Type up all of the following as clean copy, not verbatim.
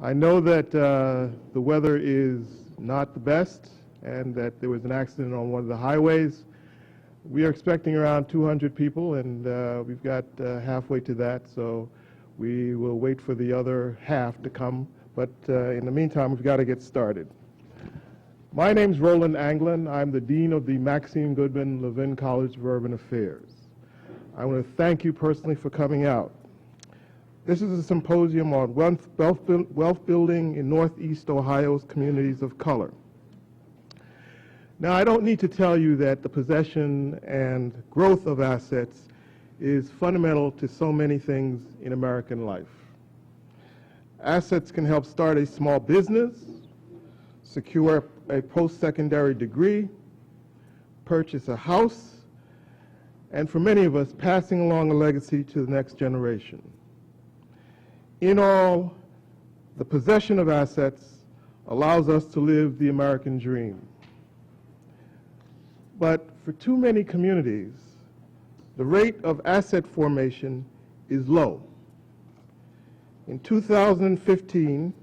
I know that the weather is not the best and that there was an accident on one of the highways. We are expecting around 200 people, and we've got halfway to that, so we will wait for the other half to come. But in the meantime, we've got to get started. My name's Roland Anglin. I'm the Dean of the Maxine Goodman Levin College of Urban Affairs. I want to thank you personally for coming out. This is a symposium on wealth building in Northeast Ohio's communities of color. Now, I don't need to tell you that the possession and growth of assets is fundamental to so many things in American life. Assets can help start a small business, secure a post-secondary degree, purchase a house, and for many of us, passing along a legacy to the next generation. In all, the possession of assets allows us to live the American dream. But for too many communities, the rate of asset formation is low. In 2015,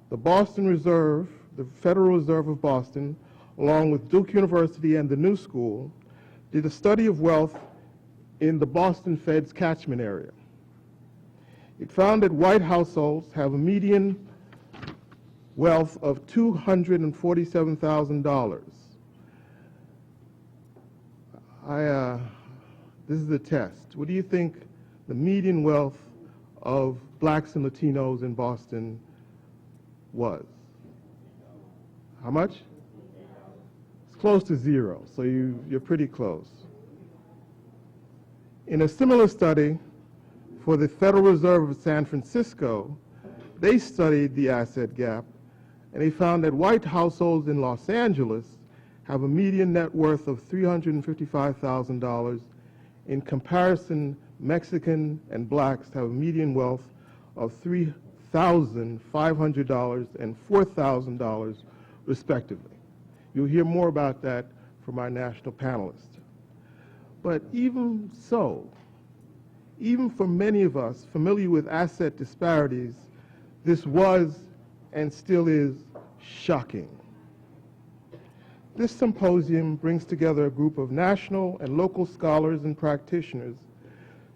the Boston Reserve, the Federal Reserve of Boston, along with Duke University and the New School, did a study of wealth in the Boston Fed's catchment area. It found that white households have a median wealth of $247,000. This is the test. What do you think the median wealth of blacks and Latinos in Boston was? How much? It's close to zero, so you're pretty close. In a similar study for the Federal Reserve of San Francisco, they studied the asset gap, and they found that white households in Los Angeles have a median net worth of $355,000. In comparison, Mexican and blacks have a median wealth of $3,500 and $4,000, respectively. You'll hear more about that from our national panelists. But even so, even for many of us familiar with asset disparities, this was and still is shocking. This symposium brings together a group of national and local scholars and practitioners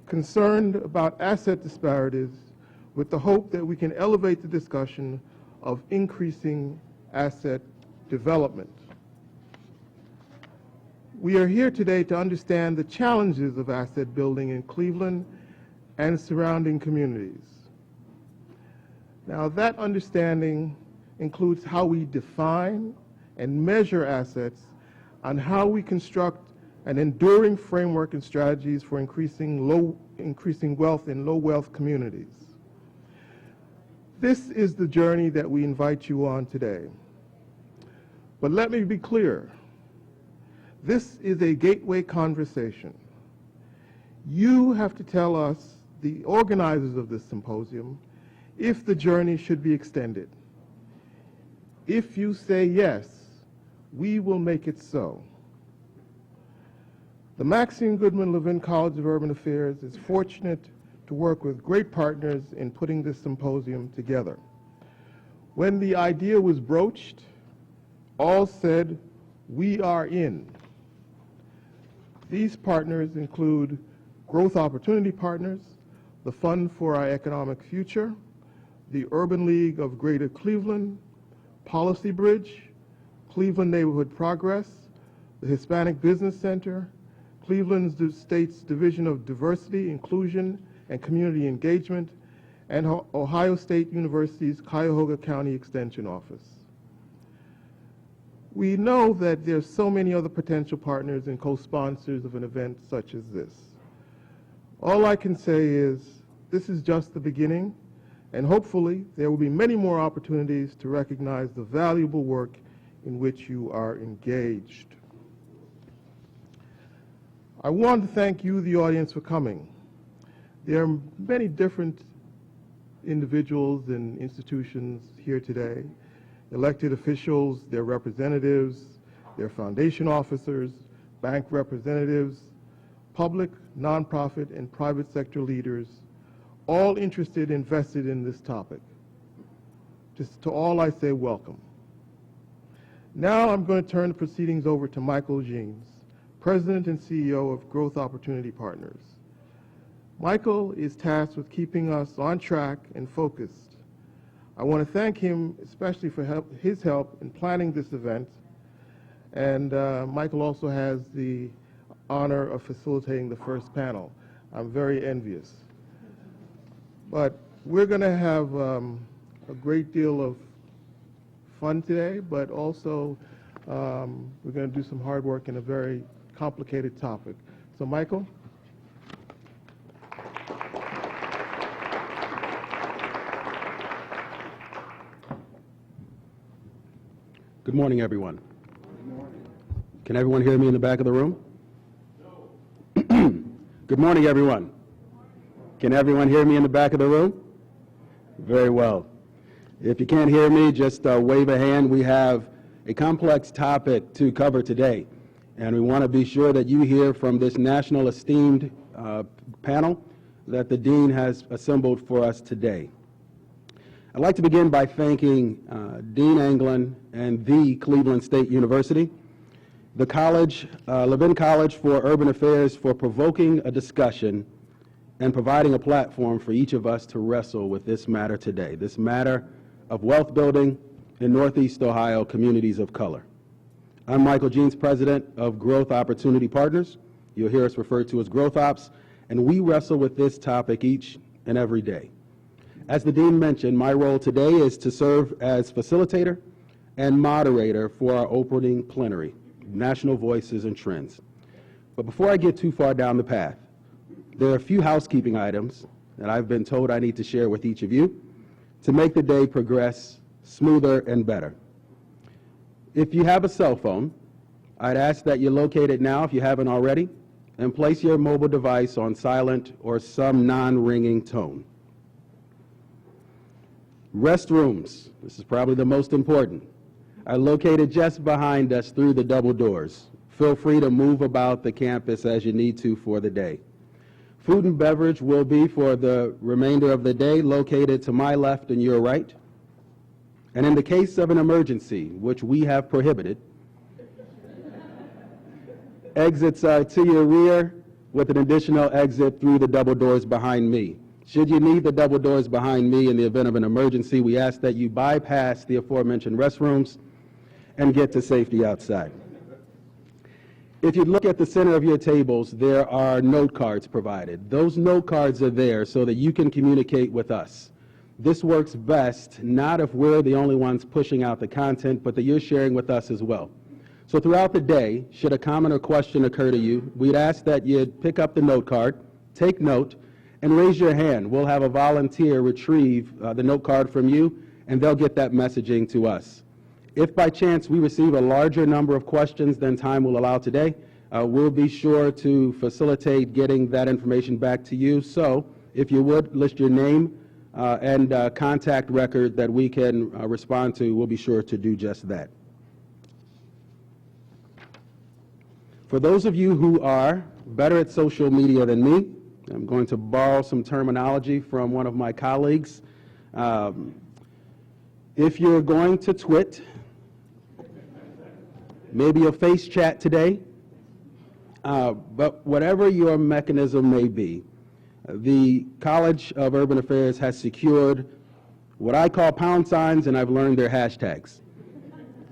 concerned about asset disparities with the hope that we can elevate the discussion of increasing asset development. We are here today to understand the challenges of asset building in Cleveland and surrounding communities. Now, that understanding includes how we define and measure assets, on how we construct an enduring framework and strategies for increasing wealth in low wealth communities. This is the journey that we invite you on today. But let me be clear, this is a gateway conversation. You have to tell us, the organizers of this symposium, if the journey should be extended. If you say yes, we will make it so. The Maxine Goodman Levin College of Urban Affairs is fortunate to work with great partners in putting this symposium together. When the idea was broached, all said, "We are in." These partners include Growth Opportunity Partners, the Fund for Our Economic Future, the Urban League of Greater Cleveland, Policy Bridge, Cleveland Neighborhood Progress, the Hispanic Business Center, Cleveland State's Division of Diversity, Inclusion, and Community Engagement, and Ohio State University's Cuyahoga County Extension Office. We know that there's so many other potential partners and co-sponsors of an event such as this. All I can say is this is just the beginning, and hopefully there will be many more opportunities to recognize the valuable work in which you are engaged. I want to thank you, the audience, for coming. There are many different individuals and institutions here today, elected officials, their representatives, their foundation officers, bank representatives, public, nonprofit, and private sector leaders, all interested and vested in this topic. To all I say welcome. Now I'm going to turn the proceedings over to Michael Jeans, President and CEO of Growth Opportunity Partners. Michael is tasked with keeping us on track and focused. I want to thank him especially for his help in planning this event, and Michael also has the honor of facilitating the first panel. I'm very envious. But we're going to have a great deal of fun today, but also we're going to do some hard work in a very complicated topic. So Michael? Good morning, everyone. Good morning. Can everyone hear me in the back of the room? No. Good morning, everyone. Can everyone hear me in the back of the room? Very well. If you can't hear me, just wave a hand. We have a complex topic to cover today, and we want to be sure that you hear from this national esteemed panel that the Dean has assembled for us today. I'd like to begin by thanking Dean Anglin and the Cleveland State University, the college, Levin College for Urban Affairs, for provoking a discussion and providing a platform for each of us to wrestle with this matter today, this matter of wealth building in Northeast Ohio communities of color. I'm Michael Jeans, President of Growth Opportunity Partners. You'll hear us referred to as Growth Ops, and we wrestle with this topic each and every day. As the Dean mentioned, my role today is to serve as facilitator and moderator for our opening plenary, National Voices and Trends. But before I get too far down the path, there are a few housekeeping items that I've been told I need to share with each of you to make the day progress smoother and better. If you have a cell phone, I'd ask that you locate it now if you haven't already, and place your mobile device on silent or some non-ringing tone. Restrooms, this is probably the most important, are located just behind us through the double doors. Feel free to move about the campus as you need to for the day. Food and beverage will be for the remainder of the day located to my left and your right. And in the case of an emergency, which we have prohibited, exits are to your rear with an additional exit through the double doors behind me. Should you need the double doors behind me in the event of an emergency, we ask that you bypass the aforementioned restrooms and get to safety outside. If you look at the center of your tables, there are note cards provided. Those note cards are there so that you can communicate with us. This works best not if we're the only ones pushing out the content, but that you're sharing with us as well. So throughout the day, should a comment or question occur to you, we'd ask that you pick up the note card, take note, and raise your hand. We'll have a volunteer retrieve the note card from you, and they'll get that messaging to us. If by chance we receive a larger number of questions than time will allow today, we'll be sure to facilitate getting that information back to you. So if you would list your name and contact record that we can respond to, we'll be sure to do just that. For those of you who are better at social media than me, I'm going to borrow some terminology from one of my colleagues. If you're going to twit, maybe a face chat today, but whatever your mechanism may be, the College of Urban Affairs has secured what I call pound signs, and I've learned they're hashtags.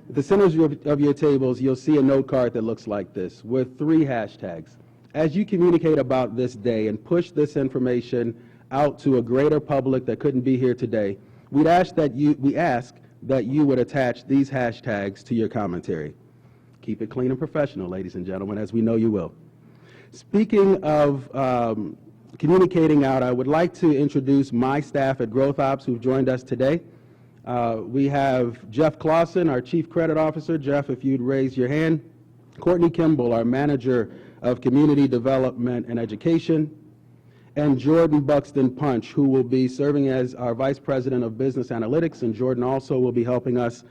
At the center of your tables, you'll see a note card that looks like this with 3 hashtags. As you communicate about this day and push this information out to a greater public that couldn't be here today, we ask that you would attach these hashtags to your commentary. Keep it clean and professional, ladies and gentlemen, as we know you will. Speaking of communicating out, I would like to introduce my staff at Growth Ops who've joined us today. We have Jeff Clausen, our Chief Credit Officer. Jeff, if you'd raise your hand. Courtney Kimball, our Manager of Community Development and Education. And Jordan Buxton Punch, who will be serving as our Vice President of Business Analytics. And Jordan also will be helping us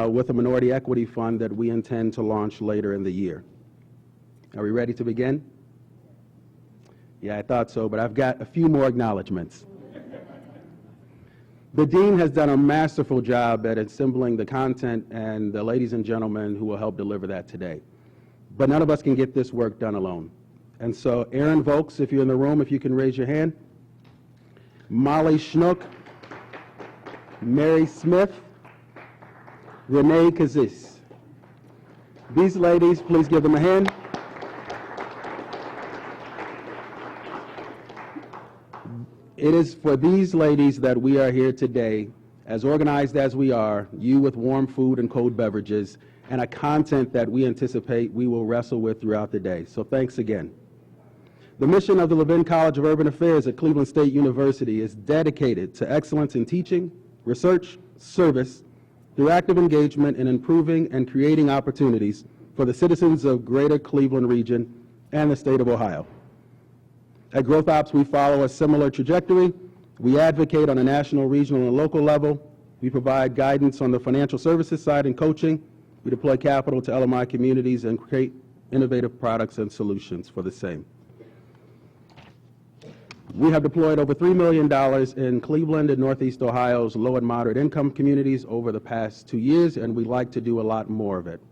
with a minority equity fund that we intend to launch later in the year. Are we ready to begin? Yeah, I thought so, but I've got a few more acknowledgments. The Dean has done a masterful job at assembling the content and the ladies and gentlemen who will help deliver that today. But none of us can get this work done alone. And so Aaron Volks, if you're in the room, if you can raise your hand. Molly Schnook, Mary Smith, Renee Kazis. These ladies, please give them a hand. It is for these ladies that we are here today, as organized as we are, you with warm food and cold beverages, and a content that we anticipate we will wrestle with throughout the day. So thanks again. The mission of the Levin College of Urban Affairs at Cleveland State University is dedicated to excellence in teaching, research, service, through active engagement in improving and creating opportunities for the citizens of Greater Cleveland region and the state of Ohio. At Growth Ops, we follow a similar trajectory. We advocate on a national, regional, and local level. We provide guidance on the financial services side and coaching. We deploy capital to LMI communities and create innovative products and solutions for the same. We have deployed over $3 million in Cleveland and Northeast Ohio's low and moderate income communities over the past 2 years, and we'd like to do a lot more of it.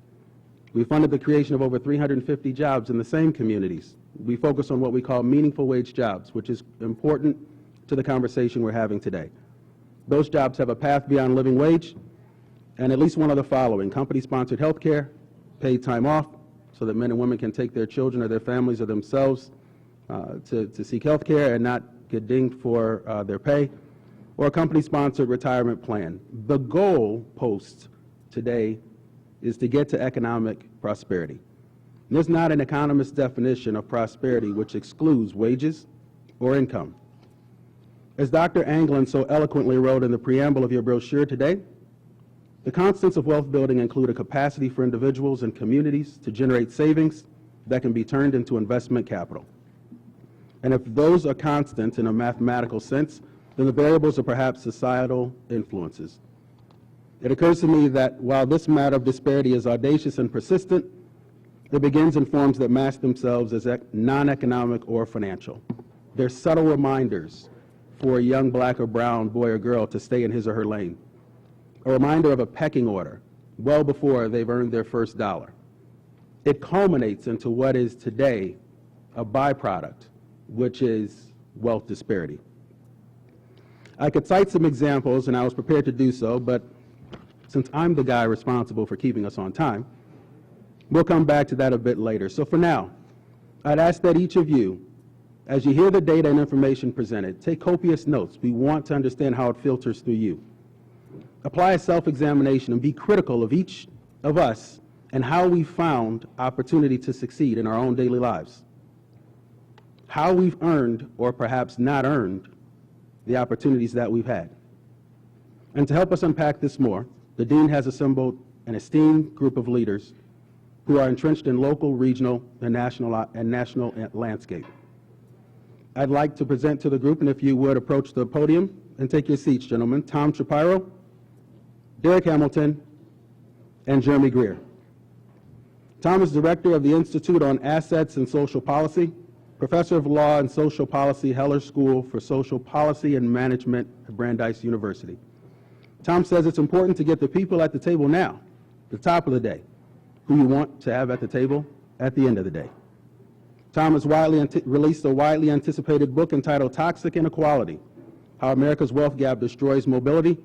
We funded the creation of over 350 jobs in the same communities. We focus on what we call meaningful wage jobs, which is important to the conversation we're having today. Those jobs have a path beyond living wage and at least one of the following: company-sponsored health care, paid time off so that men and women can take their children or their families or themselves to seek health care and not get dinged for their pay, or a company-sponsored retirement plan. The goal post today is to get to economic prosperity. There's not an economist's definition of prosperity which excludes wages or income. As Dr. Anglin so eloquently wrote in the preamble of your brochure today, the constants of wealth building include a capacity for individuals and communities to generate savings that can be turned into investment capital. And if those are constants in a mathematical sense, then the variables are perhaps societal influences. It occurs to me that while this matter of disparity is audacious and persistent, it begins in forms that mask themselves as non-economic or financial. They're subtle reminders for a young black or brown boy or girl to stay in his or her lane. A reminder of a pecking order well before they've earned their first dollar. It culminates into what is today a byproduct, which is wealth disparity. I could cite some examples, and I was prepared to do so, but since I'm the guy responsible for keeping us on time, we'll come back to that a bit later. So for now, I'd ask that each of you, as you hear the data and information presented, take copious notes. We want to understand how it filters through you. Apply a self-examination and be critical of each of us and how we found opportunity to succeed in our own daily lives. How we've earned, or perhaps not earned, the opportunities that we've had. And to help us unpack this more, the Dean has assembled an esteemed group of leaders who are entrenched in local, regional, and national landscape. I'd like to present to the group, and if you would approach the podium and take your seats, gentlemen, Tom Shapiro, Derek Hamilton, and Jeremy Greer. Tom is director of the Institute on Assets and Social Policy, professor of law and social policy, Heller School for Social Policy and Management at Brandeis University. Tom says it's important to get the people at the table now, the top of the day, who you want to have at the table at the end of the day. Tom has released a widely anticipated book entitled Toxic Inequality: How America's Wealth Gap Destroys Mobility,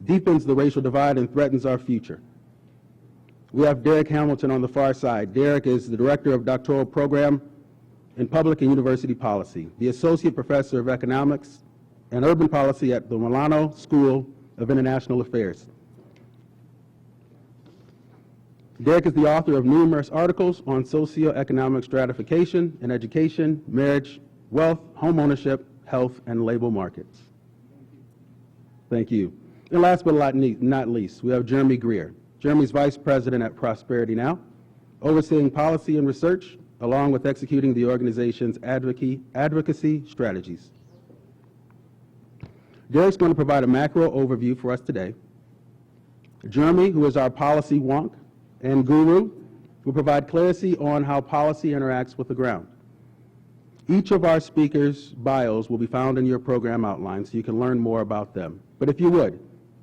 Deepens the Racial Divide, and Threatens Our Future. We have Derek Hamilton on the far side. Derek is the director of doctoral program in public and university policy, the associate professor of economics and urban policy at the Milano School of International Affairs. Derek is the author of numerous articles on socioeconomic stratification in education, marriage, wealth, homeownership, health, and labor markets. Thank you. And last but not least, we have Jeremy Greer. Jeremy's vice president at Prosperity Now, overseeing policy and research, along with executing the organization's advocacy strategies. Derek's going to provide a macro overview for us today. Jeremy, who is our policy wonk and guru, will provide clarity on how policy interacts with the ground. Each of our speakers' bios will be found in your program outline so you can learn more about them. But if you would,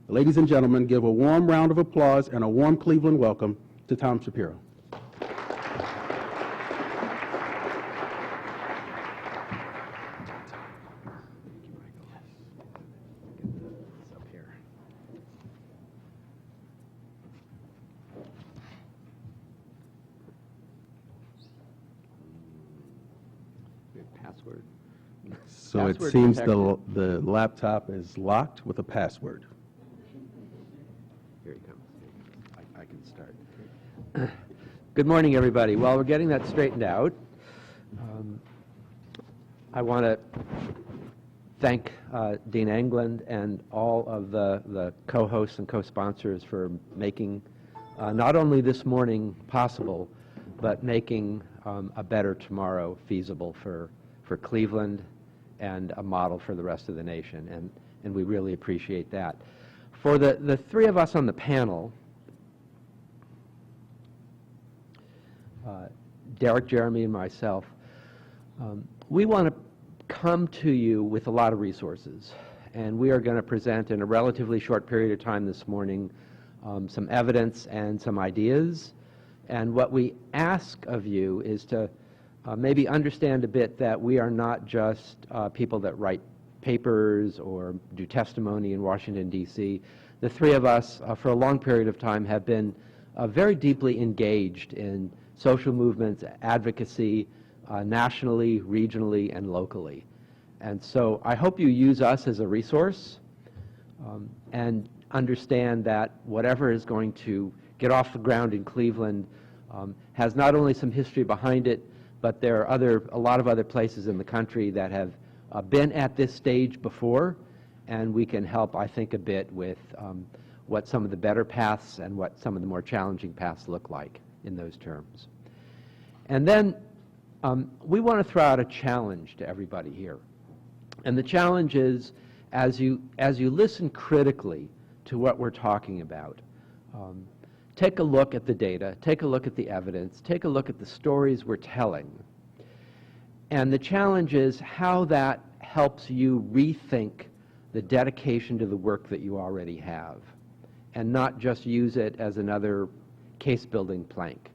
ladies and gentlemen, give a warm round of applause and a warm Cleveland welcome to Tom Shapiro. So it seems the laptop is locked with a password. Here he comes. I can start. Good morning, everybody. While we're getting that straightened out, I want to thank Dean England and all of the co-hosts and co-sponsors for making not only this morning possible, but making a better tomorrow feasible for Cleveland and a model for the rest of the nation, and we really appreciate that. For the three of us on the panel, Derek, Jeremy, and myself, we want to come to you with a lot of resources, and we are going to present in a relatively short period of time this morning some evidence and some ideas, and what we ask of you is to maybe understand a bit that we are not just people that write papers or do testimony in Washington, D.C. The three of us, for a long period of time, have been very deeply engaged in social movements, advocacy, nationally, regionally, and locally. And so I hope you use us as a resource and understand that whatever is going to get off the ground in Cleveland has not only some history behind it, but there are a lot of other places in the country that have been at this stage before, and we can help, I think, a bit with what some of the better paths and what some of the more challenging paths look like in those terms. And then we want to throw out a challenge to everybody here. And the challenge is, as you listen critically to what we're talking about, take a look at the data, take a look at the evidence, take a look at the stories we're telling. And the challenge is how that helps you rethink the dedication to the work that you already have, and not just use it as another case-building plank.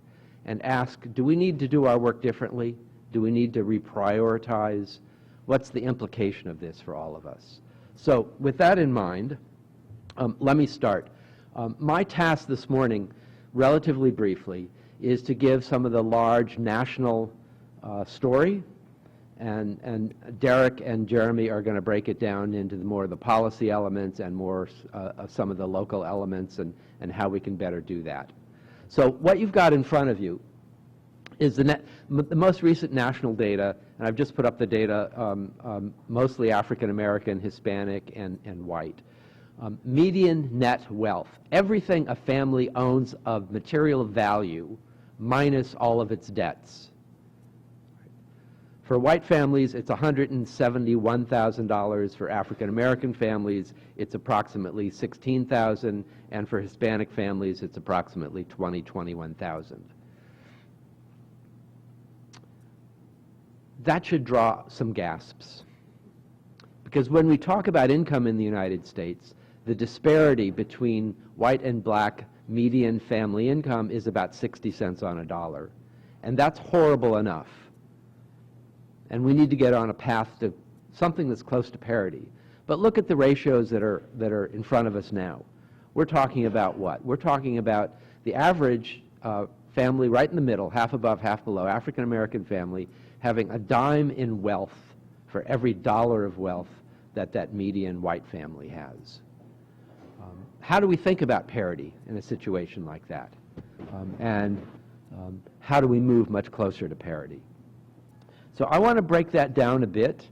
And ask, do we need to do our work differently? Do we need to reprioritize? What's the implication of this for all of us? So with that in mind, let me start. My task this morning, relatively briefly, is to give some of the large national story, and Derek and Jeremy are going to break it down into more of the policy elements and more of some of the local elements and how we can better do that. So what you've got in front of you is the most recent national data, and I've just put up the data, mostly African American, Hispanic, and white. Median net wealth, everything a family owns of material value minus all of its debts. For white families, it's $171,000. For African American families, it's approximately $16,000, and for Hispanic families, it's approximately $21,000. That should draw some gasps, because when we talk about income in the United States, the disparity between white and black median family income is about 60 cents on a dollar. And that's horrible enough. And we need to get on a path to something that's close to parity. But look at the ratios that are in front of us now. We're talking about what? We're talking about the average family right in the middle, half above, half below, African American family, having a dime in wealth for every dollar of wealth that median white family has. How do we think about parity in a situation like that? How do we move much closer to parity? So I want to break that down a bit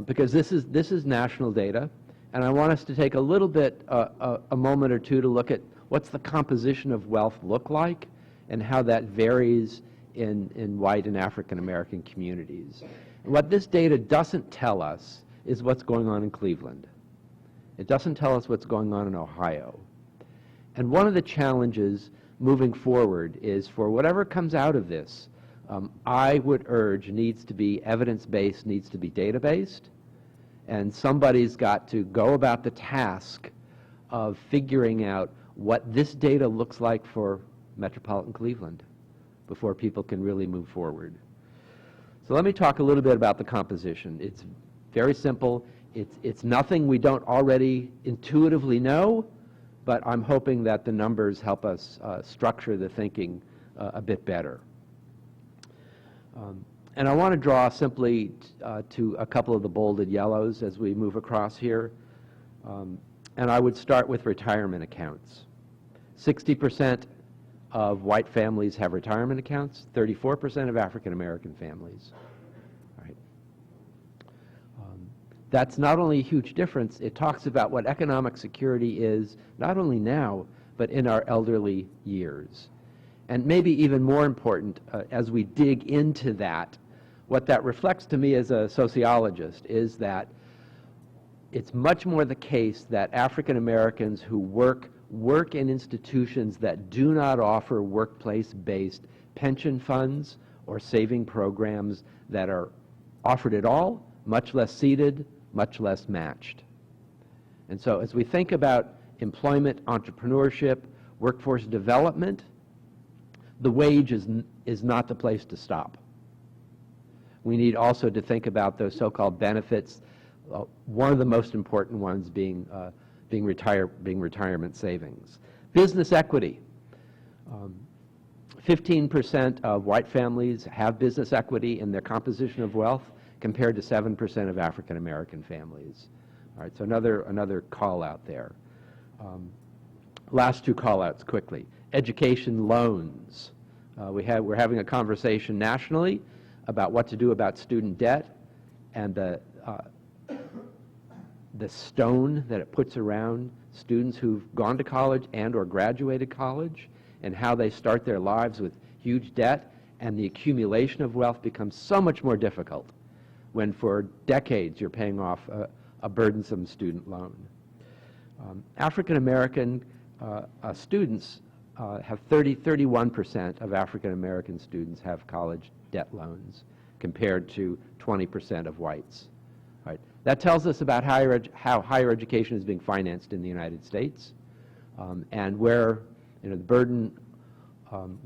because this is national data, and I want us to take a little bit, a moment or two to look at what's the composition of wealth look like and how that varies in white and African American communities. And what this data doesn't tell us is what's going on in Cleveland. It doesn't tell us what's going on in Ohio. And one of the challenges moving forward is for whatever comes out of this, I would urge needs to be evidence-based, needs to be data-based, and somebody's got to go about the task of figuring out what this data looks like for metropolitan Cleveland before people can really move forward. So let me talk a little bit about the composition. It's very simple. It's nothing we don't already intuitively know, but I'm hoping that the numbers help us structure the thinking a bit better. And I want to draw simply to a couple of the bolded yellows as we move across here. And I would start with retirement accounts. 60% of white families have retirement accounts, 34% of African American families. Right. That's not only a huge difference, it talks about what economic security is, not only now, but in our elderly years. And maybe even more important, as we dig into that, what that reflects to me as a sociologist is that it's much more the case that African Americans who work in institutions that do not offer workplace-based pension funds or saving programs that are offered at all, much less seeded, much less matched. And so as we think about employment, entrepreneurship, workforce development, the wage is not the place to stop. We need also to think about those so-called benefits, one of the most important ones being retirement savings. Business equity. 15% of white families have business equity in their composition of wealth compared to 7% of African American families. All right, so another call out there. Last two call outs quickly. Education loans. We're having a conversation nationally about what to do about student debt and the stone that it puts around students who've gone to college and or graduated college, and how they start their lives with huge debt, and the accumulation of wealth becomes so much more difficult when for decades you're paying off a burdensome student loan. African American students have 31% of African American students have college debt loans compared to 20% of whites. Right. That tells us about how higher education is being financed in the United States, and where the burden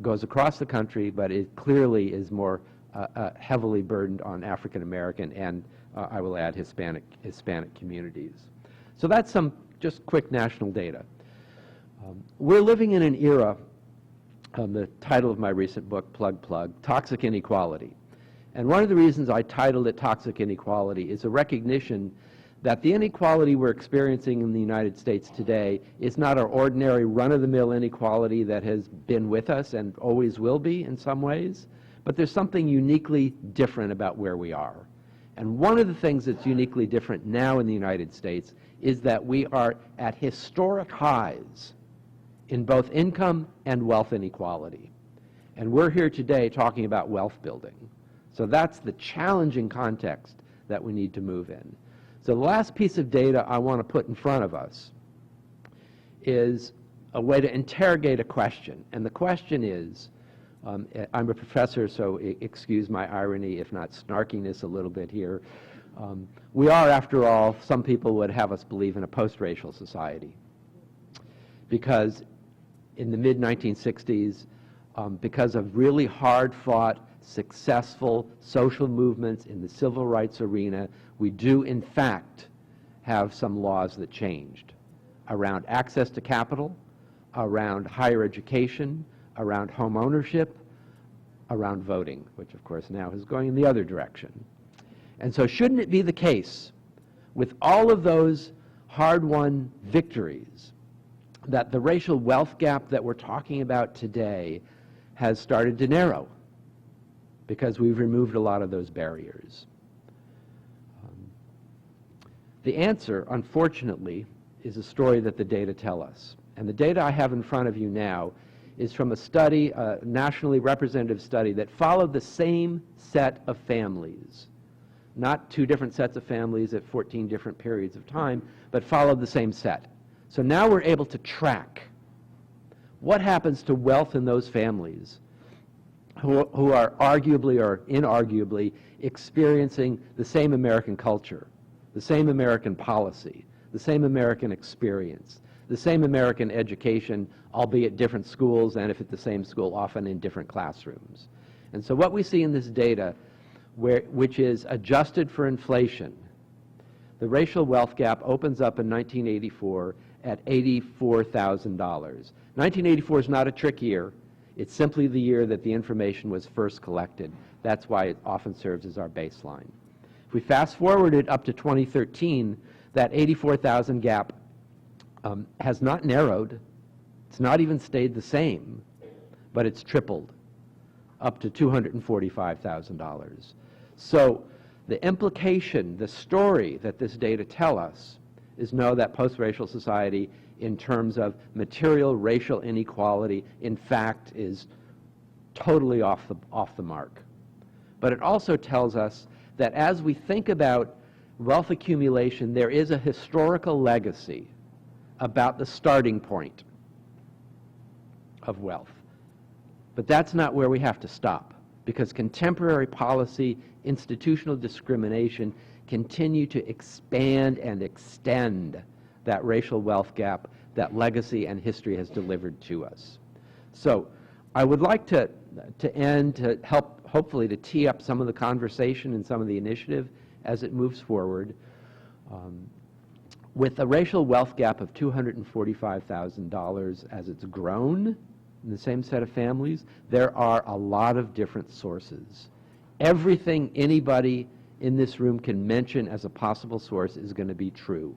goes across the country, but it clearly is more heavily burdened on African American and I will add Hispanic communities. So that's some just quick national data. We're living in an era, the title of my recent book, Plug, Toxic Inequality. And one of the reasons I titled it Toxic Inequality is a recognition that the inequality we're experiencing in the United States today is not our ordinary run-of-the-mill inequality that has been with us and always will be in some ways, but there's something uniquely different about where we are. And one of the things that's uniquely different now in the United States is that we are at historic highs in both income and wealth inequality. And we're here today talking about wealth building. So that's the challenging context that we need to move in. So the last piece of data I want to put in front of us is a way to interrogate a question. And the question is, I'm a professor, so excuse my irony, if not snarkiness a little bit here. We are, after all, some people would have us believe in a post-racial society. Because in the mid-1960s, because of really hard-fought, successful social movements in the civil rights arena, we do in fact have some laws that changed around access to capital, around higher education, around home ownership, around voting, which of course now is going in the other direction. And so shouldn't it be the case with all of those hard-won victories that the racial wealth gap that we're talking about today has started to narrow because we've removed a lot of those barriers? The answer, unfortunately, is a story that the data tell us. And the data I have in front of you now is from a study, a nationally representative study that followed the same set of families. Not two different sets of families at 14 different periods of time, but followed the same set. So now we're able to track what happens to wealth in those families who are arguably or inarguably experiencing the same American culture, the same American policy, the same American experience, the same American education, albeit different schools, and if at the same school, often in different classrooms. And so what we see in this data, which is adjusted for inflation, the racial wealth gap opens up in 1984 at $84,000. 1984 is not a trick year. It's simply the year that the information was first collected. That's why it often serves as our baseline. If we fast forward it up to 2013, that 84,000 gap has not narrowed. It's not even stayed the same, but it's tripled, up to $245,000. So the implication, the story that this data tell us is know that post-racial society, in terms of material racial inequality, in fact is totally off the mark. But it also tells us that as we think about wealth accumulation, there is a historical legacy about the starting point of wealth. But that's not where we have to stop, because contemporary policy, institutional discrimination continue to expand and extend that racial wealth gap that legacy and history has delivered to us. So I would like to end, to help hopefully to tee up some of the conversation and some of the initiative as it moves forward. With a racial wealth gap of $245,000 as it's grown in the same set of families, there are a lot of different sources. Everything anybody in this room can mention as a possible source is going to be true.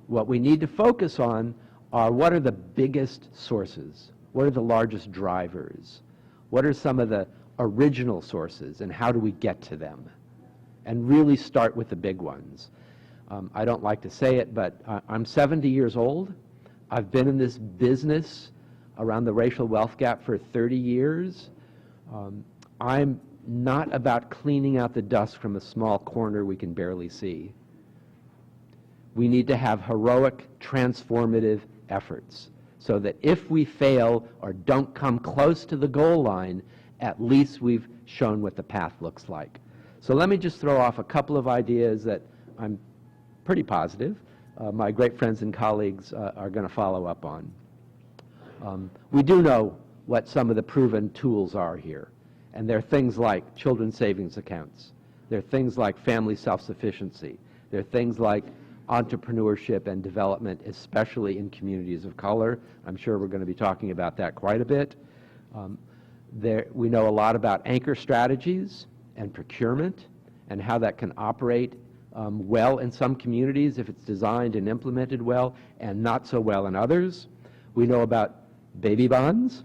What we need to focus on are what are the biggest sources? What are the largest drivers? What are some of the original sources, and how do we get to them? And really start with the big ones. I don't like to say it, but I'm 70 years old. I've been in this business around the racial wealth gap for 30 years. I'm not about cleaning out the dust from a small corner we can barely see. We need to have heroic, transformative efforts so that if we fail or don't come close to the goal line, at least we've shown what the path looks like. So let me just throw off a couple of ideas that I'm pretty positive my great friends and colleagues are going to follow up on. We do know what some of the proven tools are here, and they're things like children's savings accounts. They're things like family self-sufficiency. They're things like entrepreneurship and development, especially in communities of color. I'm sure we're going to be talking about that quite a bit. We know a lot about anchor strategies and procurement and how that can operate well in some communities if it's designed and implemented well, and not so well in others. We know about baby bonds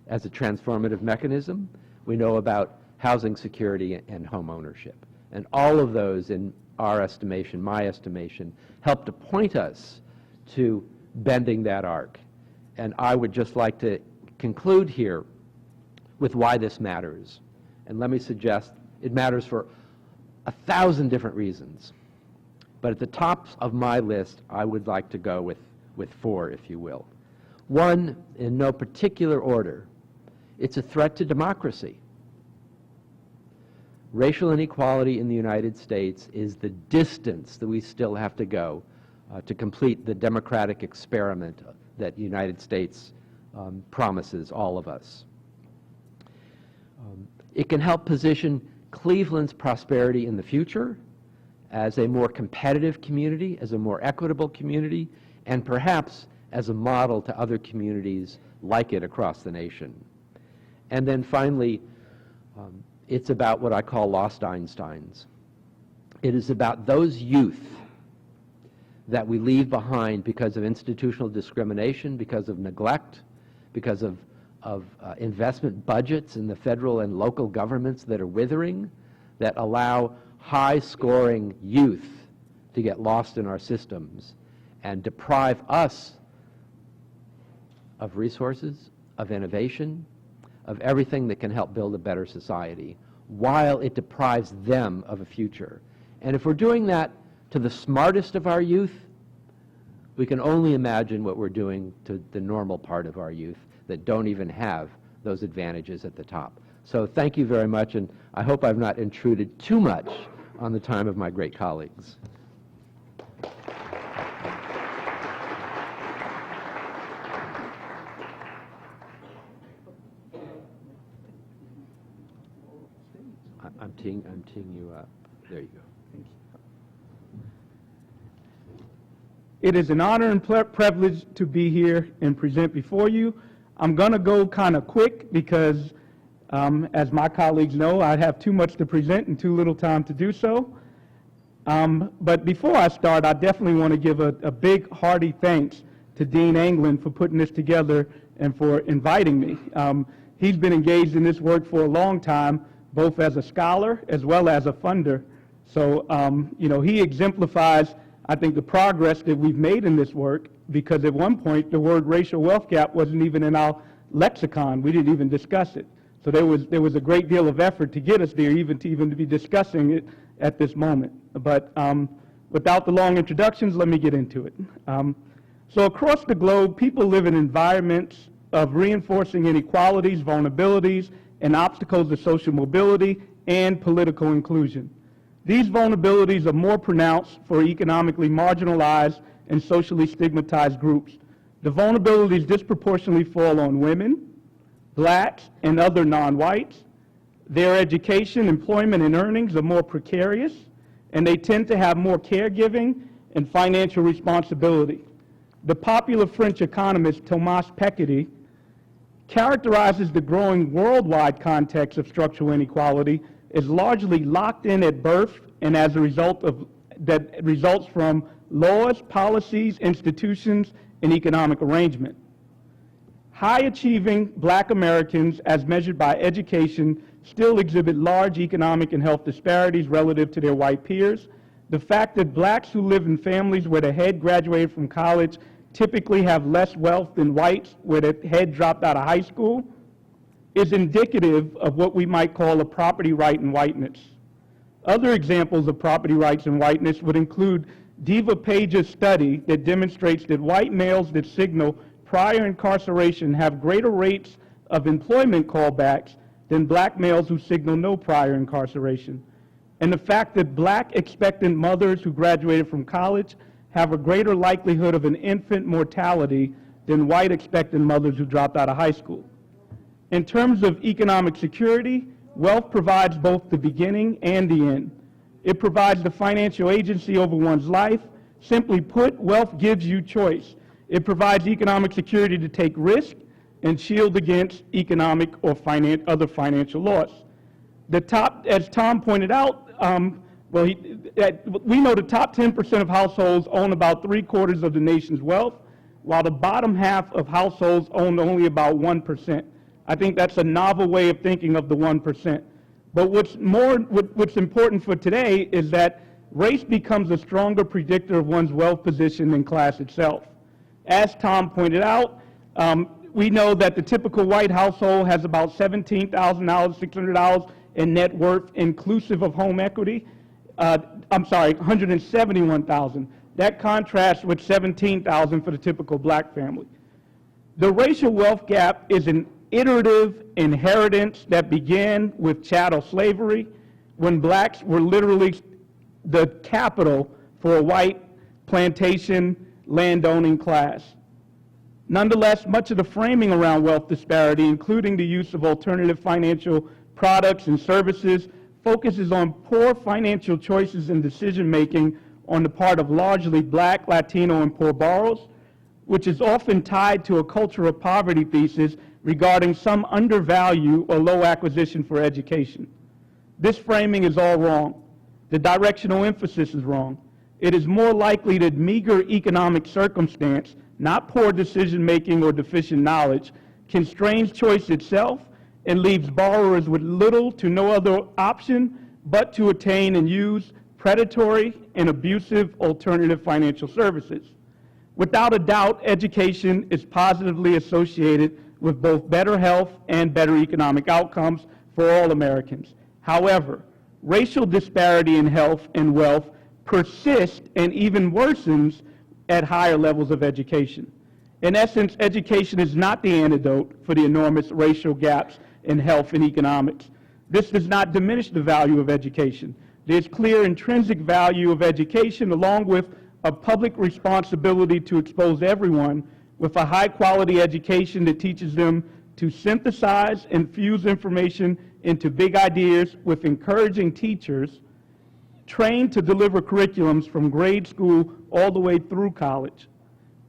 as a transformative mechanism. We know about housing security and home ownership. And all of those, in our estimation, my estimation, help to point us to bending that arc. And I would just like to conclude here with why this matters. And let me suggest it matters for 1,000 different reasons. But at the top of my list, I would like to go with 4, if you will. 1, in no particular order, it's a threat to democracy. Racial inequality in the United States is the distance that we still have to go to complete the democratic experiment that the United States promises all of us. It can help position Cleveland's prosperity in the future as a more competitive community, as a more equitable community, and perhaps as a model to other communities like it across the nation. And then finally, it's about what I call lost Einsteins. It is about those youth that we leave behind because of institutional discrimination, because of neglect, because of investment budgets in the federal and local governments that are withering, that allow high-scoring youth to get lost in our systems and deprive us of resources, of innovation, of everything that can help build a better society, while it deprives them of a future. And if we're doing that to the smartest of our youth, we can only imagine what we're doing to the normal part of our youth that don't even have those advantages at the top. So thank you very much, and I hope I've not intruded too much on the time of my great colleagues. I'm teeing you up. There you go. Thank you. It is an honor and privilege to be here and present before you. I'm going to go kind of quick because, as my colleagues know, I have too much to present and too little time to do so. But before I start, I definitely want to give a big, hearty thanks to Dean Anglin for putting this together and for inviting me. He's been engaged in this work for a long time, both as a scholar as well as a funder. So, he exemplifies, I think, the progress that we've made in this work, because at one point the word racial wealth gap wasn't even in our lexicon. We didn't even discuss it. So there was a great deal of effort to get us there, even to be discussing it at this moment. But without the long introductions, let me get into it. So across the globe, people live in environments of reinforcing inequalities, vulnerabilities, and obstacles to social mobility and political inclusion. These vulnerabilities are more pronounced for economically marginalized and socially stigmatized groups. The vulnerabilities disproportionately fall on women, blacks, and other non-whites. Their education, employment, and earnings are more precarious, and they tend to have more caregiving and financial responsibility. The popular French economist Thomas Piketty characterizes the growing worldwide context of structural inequality as largely locked in at birth, and as a result of that results from laws, policies, institutions, and economic arrangement. High-achieving black Americans, as measured by education, still exhibit large economic and health disparities relative to their white peers. The fact that blacks who live in families where the head graduated from college typically have less wealth than whites where the head dropped out of high school is indicative of what we might call a property right in whiteness. Other examples of property rights in whiteness would include Diva Page's study that demonstrates that white males that signal prior incarceration have greater rates of employment callbacks than black males who signal no prior incarceration. And the fact that black expectant mothers who graduated from college have a greater likelihood of an infant mortality than white expectant mothers who dropped out of high school. In terms of economic security, wealth provides both the beginning and the end. It provides the financial agency over one's life. Simply put, wealth gives you choice. It provides economic security to take risk and shield against economic or other financial loss. As Tom pointed out, we know the top 10% of households own about 3/4 of the nation's wealth, while the bottom half of households own only about 1%. I think that's a novel way of thinking of the 1%. But what's important for today is that race becomes a stronger predictor of one's wealth position than class itself. As Tom pointed out, we know that the typical white household has about $17,000, $600 in net worth, inclusive of home equity. $171,000. That contrasts with $17,000 for the typical black family. The racial wealth gap is an iterative inheritance that began with chattel slavery, when blacks were literally the capital for a white plantation landowning class. Nonetheless, much of the framing around wealth disparity, including the use of alternative financial products and services, focuses on poor financial choices and decision-making on the part of largely black, Latino, and poor borrowers, which is often tied to a culture of poverty thesis regarding some undervalue or low acquisition for education. This framing is all wrong. The directional emphasis is wrong. It is more likely that meager economic circumstance, not poor decision-making or deficient knowledge, constrains choice itself and leaves borrowers with little to no other option but to attain and use predatory and abusive alternative financial services. Without a doubt, education is positively associated with both better health and better economic outcomes for all Americans. However, racial disparity in health and wealth persists and even worsens at higher levels of education. In essence, education is not the antidote for the enormous racial gaps in health and economics. This does not diminish the value of education. There's clear intrinsic value of education along with a public responsibility to expose everyone with a high-quality education that teaches them to synthesize and fuse information into big ideas with encouraging teachers trained to deliver curriculums from grade school all the way through college.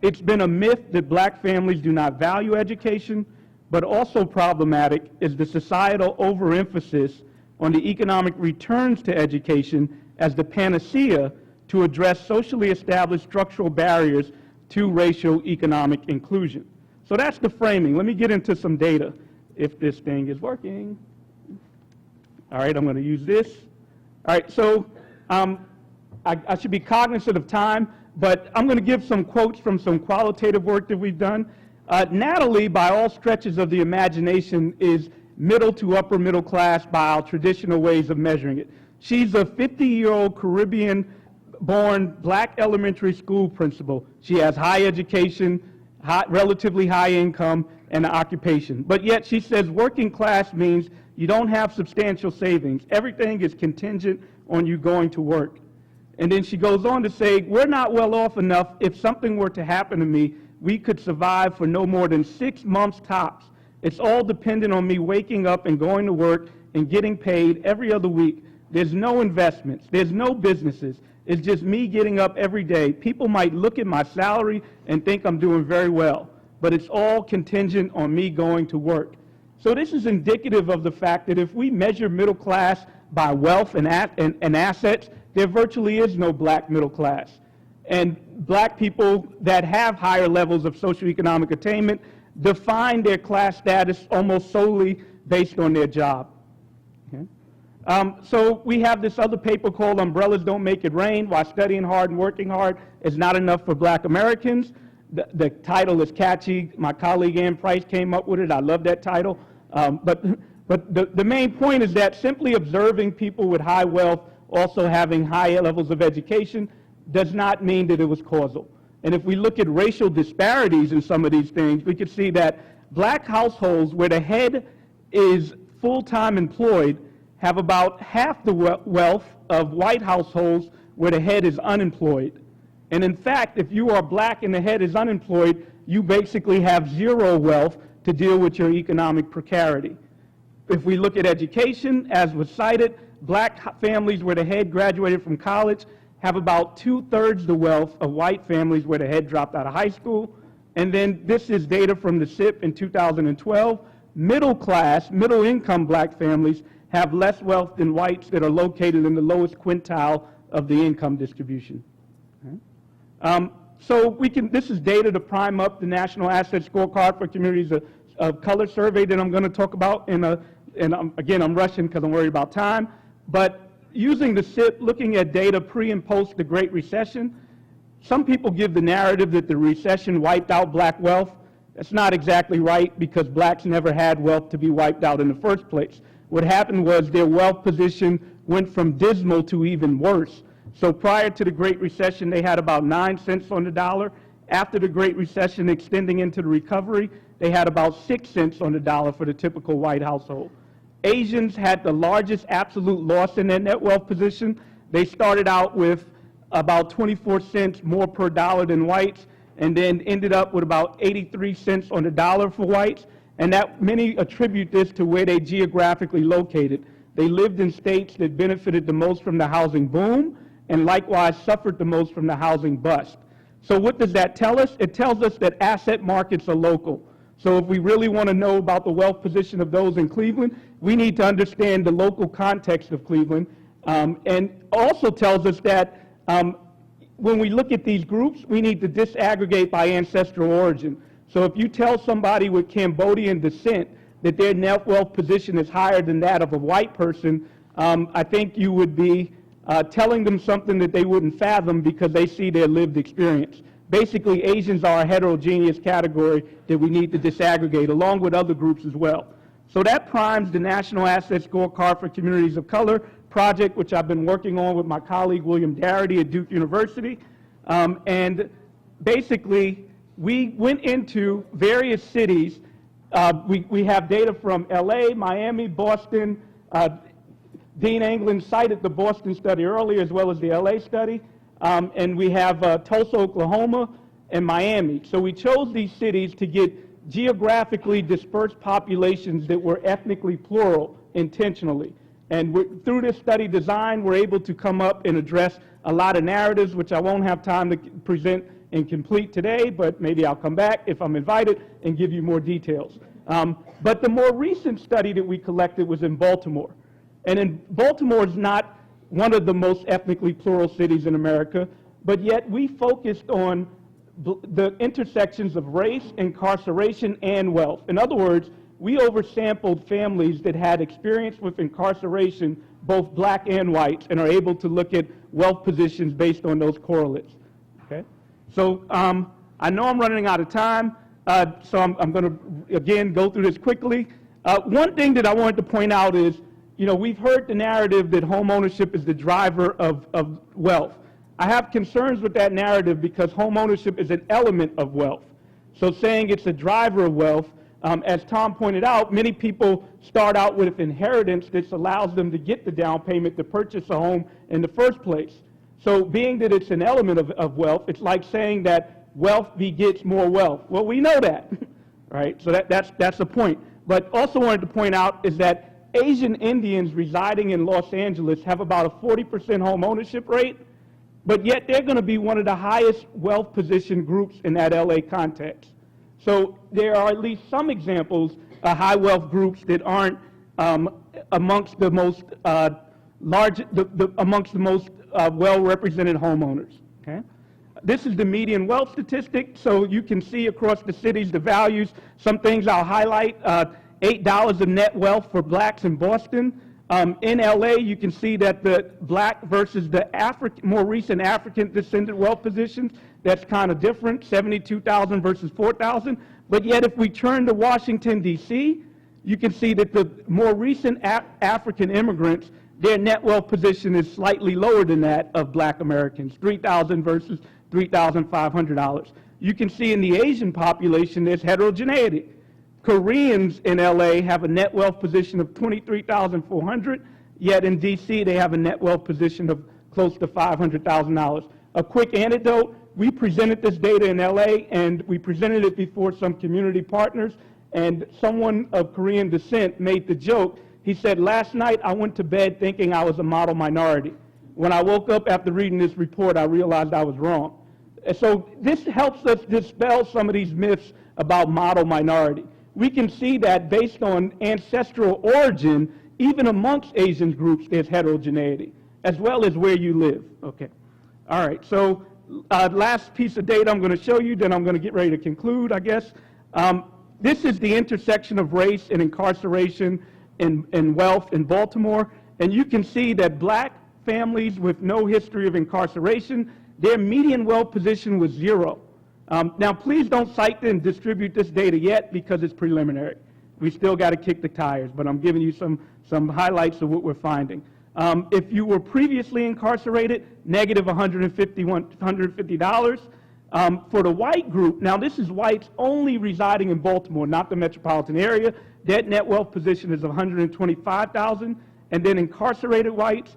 It's been a myth that black families do not value education, but also problematic is the societal overemphasis on the economic returns to education as the panacea to address socially established structural barriers to racial economic inclusion. So that's the framing. Let me get into some data, if this thing is working. All right, I'm going to use this. All right, so I should be cognizant of time, but I'm going to give some quotes from some qualitative work that we've done. Natalie, by all stretches of the imagination, is middle to upper middle class by our traditional ways of measuring it. She's a 50-year-old Caribbean-born black elementary school principal. She has high education, relatively high income, and an occupation. But yet she says working class means you don't have substantial savings. Everything is contingent on you going to work. And then she goes on to say, we're not well off enough. If something were to happen to me, we could survive for no more than 6 months tops. It's all dependent on me waking up and going to work and getting paid every other week. There's no investments. There's no businesses. It's just me getting up every day. People might look at my salary and think I'm doing very well, but it's all contingent on me going to work. So this is indicative of the fact that if we measure middle class by wealth and assets, there virtually is no black middle class. And black people that have higher levels of socioeconomic attainment define their class status almost solely based on their job. Okay? So we have this other paper called Umbrellas Don't Make It Rain, Why Studying Hard and Working Hard is Not Enough for Black Americans. The title is catchy. My colleague Ann Price came up with it. I love that title. But the main point is that simply observing people with high wealth also having high levels of education does not mean that it was causal. And if we look at racial disparities in some of these things, we can see that black households where the head is full-time employed have about half the wealth of white households where the head is unemployed. And in fact, if you are black and the head is unemployed, you basically have zero wealth to deal with your economic precarity. If we look at education, as was cited, black families where the head graduated from college have about 2/3 the wealth of white families where the head dropped out of high school. And then this is data from the SIP in 2012. Middle class, middle income black families have less wealth than whites that are located in the lowest quintile of the income distribution. Okay. So this is data to prime up the National Asset Scorecard for Communities of Color survey that I'm going to talk about again, I'm rushing because I'm worried about time. But using the SIP, looking at data pre and post the Great Recession, some people give the narrative that the recession wiped out black wealth. That's not exactly right because blacks never had wealth to be wiped out in the first place. What happened was their wealth position went from dismal to even worse. So prior to the Great Recession, they had about 9 cents on the dollar. After the Great Recession extending into the recovery, they had about 6 cents on the dollar for the typical white household. Asians had the largest absolute loss in their net wealth position. They started out with about 24 cents more per dollar than whites, and then ended up with about 83 cents on the dollar for whites. And that many attribute this to where they geographically located. They lived in states that benefited the most from the housing boom, and likewise suffered the most from the housing bust. So what does that tell us? It tells us that asset markets are local. So if we really want to know about the wealth position of those in Cleveland, we need to understand the local context of Cleveland. And also tells us that when we look at these groups, we need to disaggregate by ancestral origin. So if you tell somebody with Cambodian descent that their net wealth position is higher than that of a white person, I think you would be telling them something that they wouldn't fathom because they see their lived experience. Basically, Asians are a heterogeneous category that we need to disaggregate, along with other groups as well. So that primes the National Asset Scorecard for Communities of Color project, which I've been working on with my colleague William Darity at Duke University. And basically, we went into various cities. We have data from LA, Miami, Boston. Dean England cited the Boston study earlier as well as the LA study. And we have Tulsa, Oklahoma, and Miami. So we chose these cities to get geographically dispersed populations that were ethnically plural intentionally. And through this study design, we're able to come up and address a lot of narratives, which I won't have time to present and complete today, but maybe I'll come back if I'm invited and give you more details. But the more recent study that we collected was in Baltimore. And in Baltimore is not one of the most ethnically plural cities in America, but yet we focused on the intersections of race, incarceration, and wealth. In other words, we oversampled families that had experience with incarceration, both black and whites, and are able to look at wealth positions based on those correlates. Okay? So I know I'm running out of time, so I'm going to, again, go through this quickly. One thing that I wanted to point out is, you know, we've heard the narrative that homeownership is the driver of wealth. I have concerns with that narrative because homeownership is an element of wealth. So saying it's a driver of wealth, as Tom pointed out, many people start out with inheritance that allows them to get the down payment to purchase a home in the first place. So being that it's an element of wealth, it's like saying that wealth begets more wealth. Well, we know that, right? So that's the point. But also wanted to point out is that Asian Indians residing in Los Angeles have about a 40% home ownership rate, but yet they're going to be one of the highest wealth position groups in that LA context. So there are at least some examples of high wealth groups that aren't amongst the most well-represented homeowners. Okay? This is the median wealth statistic, so you can see across the cities the values. Some things I'll highlight. $8 of net wealth for blacks in Boston. In LA, you can see that the black versus the more recent African descendant wealth positions, that's kind of different, 72,000 versus 4,000. But yet if we turn to Washington, D.C., you can see that the more recent African immigrants, their net wealth position is slightly lower than that of black Americans, $3,000 versus $3,500. You can see in the Asian population there's heterogeneity. Koreans in LA have a net wealth position of $23,400, yet in DC they have a net wealth position of close to $500,000. A quick anecdote, we presented this data in LA and we presented it before some community partners, and someone of Korean descent made the joke. He said, last night I went to bed thinking I was a model minority. When I woke up after reading this report, I realized I was wrong. And so this helps us dispel some of these myths about model minority. We can see that based on ancestral origin, even amongst Asian groups, there's heterogeneity, as well as where you live. Okay. All right. So last piece of data I'm going to show you, then I'm going to get ready to conclude, I guess. This is the intersection of race and incarceration and wealth in Baltimore. And you can see that black families with no history of incarceration, their median wealth position was 0. Now, please don't cite and distribute this data yet because it's preliminary. We still got to kick the tires, but I'm giving you some highlights of what we're finding. If you were previously incarcerated, negative $150. For the white group, now this is whites only residing in Baltimore, not the metropolitan area. Their net wealth position is $125,000, and then incarcerated whites,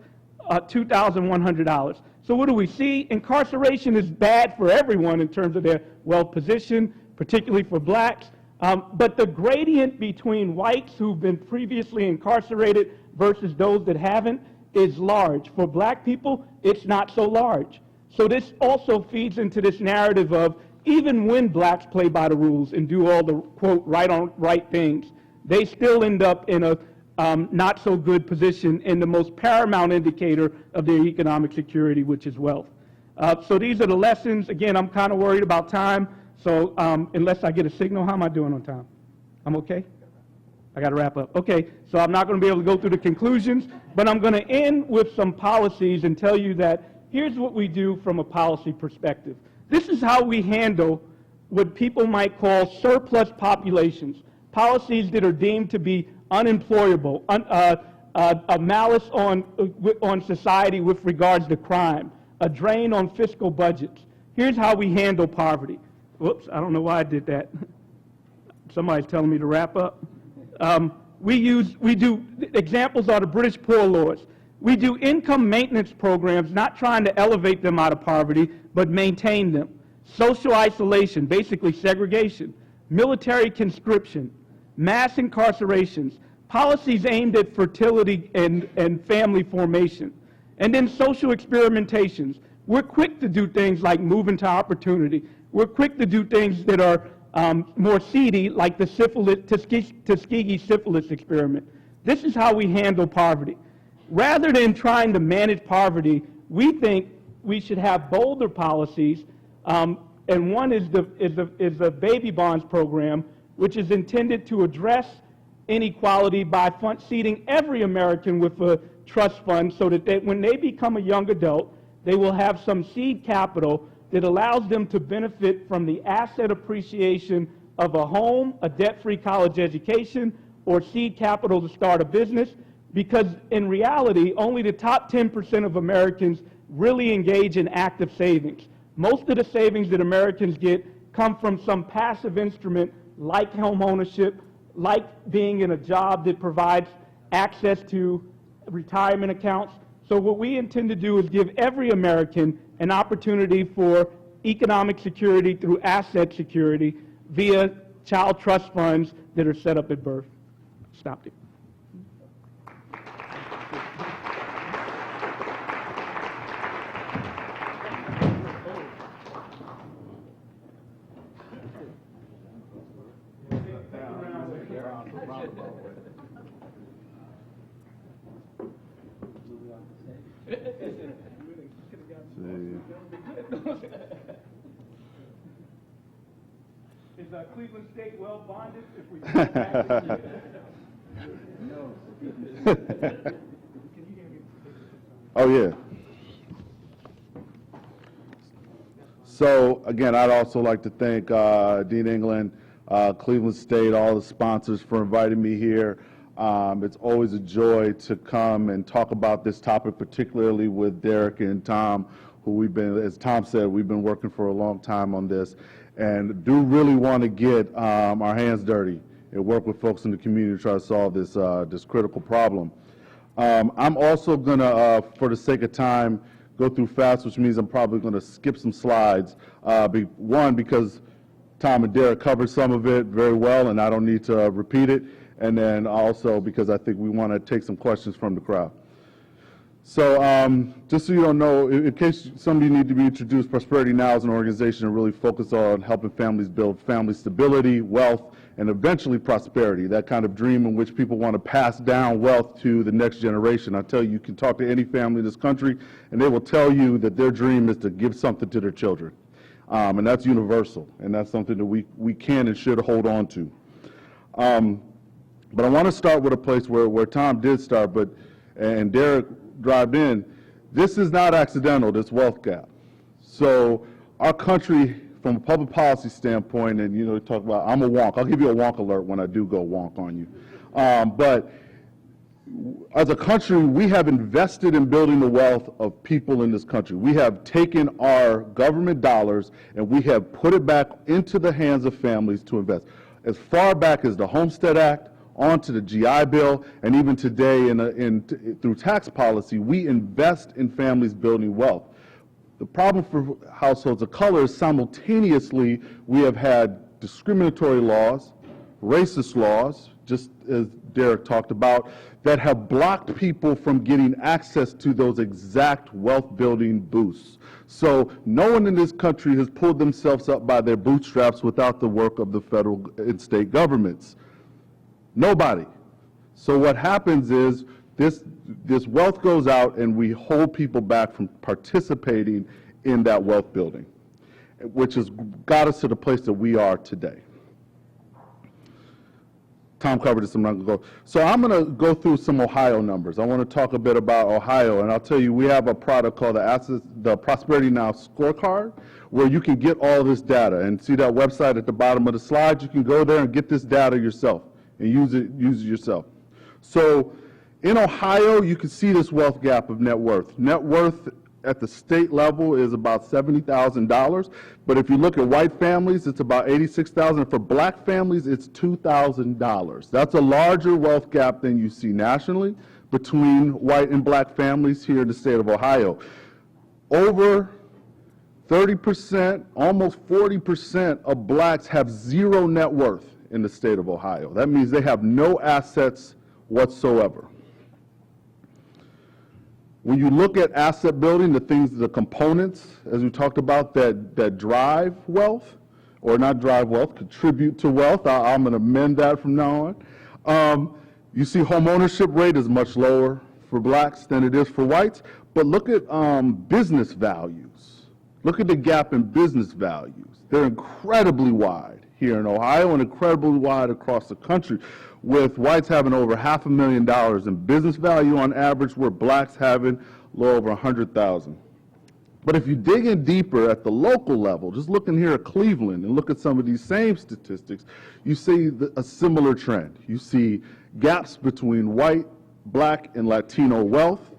$2,100. So what do we see? Incarceration is bad for everyone in terms of their wealth position, particularly for blacks. But the gradient between whites who've been previously incarcerated versus those that haven't is large. For black people, it's not so large. So this also feeds into this narrative of even when blacks play by the rules and do all the, quote, right things, they still end up in a not so good position in the most paramount indicator of their economic security, which is wealth. So these are the lessons. Again, I'm kind of worried about time. So unless I get a signal, how am I doing on time? I'm okay? I got to wrap up. Okay, so I'm not going to be able to go through the conclusions, but I'm going to end with some policies and tell you that here's what we do from a policy perspective. This is how we handle what people might call surplus populations, policies that are deemed to be unemployable, a malice on society with regards to crime, a drain on fiscal budgets. Here's how we handle poverty. whoops, I don't know why I did that. Somebody's telling me to wrap up. Examples are the British Poor Laws. We do income maintenance programs, not trying to elevate them out of poverty, but maintain them. Social isolation, basically segregation. Military conscription. Mass incarcerations. Policies aimed at fertility and family formation. And then social experimentations. We're quick to do things like move into opportunity. We're quick to do things that are more seedy, like the Tuskegee syphilis experiment. This is how we handle poverty. Rather than trying to manage poverty, we think we should have bolder policies, and one is the baby bonds program, which is intended to address inequality by seeding every American with a trust fund so that when they become a young adult, they will have some seed capital that allows them to benefit from the asset appreciation of a home, a debt-free college education, or seed capital to start a business, because in reality, only the top 10% of Americans really engage in active savings. Most of the savings that Americans get come from some passive instrument like homeownership, like being in a job that provides access to retirement accounts. So what we intend to do is give every American an opportunity for economic security through asset security via child trust funds that are set up at birth. Stop it. Is Cleveland State well bonded? If we Oh, yeah. So, again, I'd also like to thank Dean England, Cleveland State, all the sponsors for inviting me here. It's always a joy to come and talk about this topic, particularly with Derek and Tom, who we've been, as Tom said, we've been working for a long time on this, and do really want to get our hands dirty and work with folks in the community to try to solve this, this critical problem. I'm also going to, for the sake of time, go through fast, which means I'm probably going to skip some slides. One, because Tom and Derek covered some of it very well, and I don't need to repeat it. And then also because I think we want to take some questions from the crowd. So just so you don't know, in case some of you need to be introduced, Prosperity Now is an organization that really focuses on helping families build family stability, wealth, and eventually prosperity, that kind of dream in which people want to pass down wealth to the next generation. I tell you, you can talk to any family in this country, and they will tell you that their dream is to give something to their children. And that's universal, and that's something that we can and should hold on to. But I want to start with a place where Tom did start, and Derek dived in. This is not accidental, this wealth gap. So our country, from a public policy standpoint, and you know, talk about, I'm a wonk. I'll give you a wonk alert when I do go wonk on you. But as a country, we have invested in building the wealth of people in this country. We have taken our government dollars and we have put it back into the hands of families to invest. As far back as the Homestead Act, onto the GI Bill, and even today through tax policy, we invest in families building wealth. The problem for households of color is simultaneously we have had discriminatory laws, racist laws, just as Derek talked about, that have blocked people from getting access to those exact wealth building boosts. So no one in this country has pulled themselves up by their bootstraps without the work of the federal and state governments. Nobody. So what happens is this wealth goes out and we hold people back from participating in that wealth building, which has got us to the place that we are today. Tom covered this, I'm not going to go. So I'm going to go through some Ohio numbers. I want to talk a bit about Ohio, and I'll tell you, we have a product called the Prosperity Now Scorecard, where you can get all this data. And see that website at the bottom of the slide? You can go there and get this data yourself and use it yourself. So in Ohio, you can see this wealth gap of net worth. Net worth at the state level is about $70,000. But if you look at white families, it's about $86,000. For black families, it's $2,000. That's a larger wealth gap than you see nationally between white and black families here in the state of Ohio. Over 30%, almost 40% of blacks have zero net worth in the state of Ohio. That means they have no assets whatsoever. When you look at asset building, the components, as we talked about, that drive wealth, or not drive wealth, contribute to wealth, I'm going to amend that from now on. You see home ownership rate is much lower for blacks than it is for whites, but look at business values. Look at the gap in business values. They're incredibly wide here in Ohio and incredibly wide across the country, with whites having over $500,000 in business value on average, where blacks having a little over $100,000. But if you dig in deeper at the local level, just looking here at Cleveland and look at some of these same statistics, you see a similar trend. You see gaps between white, black, and Latino wealth.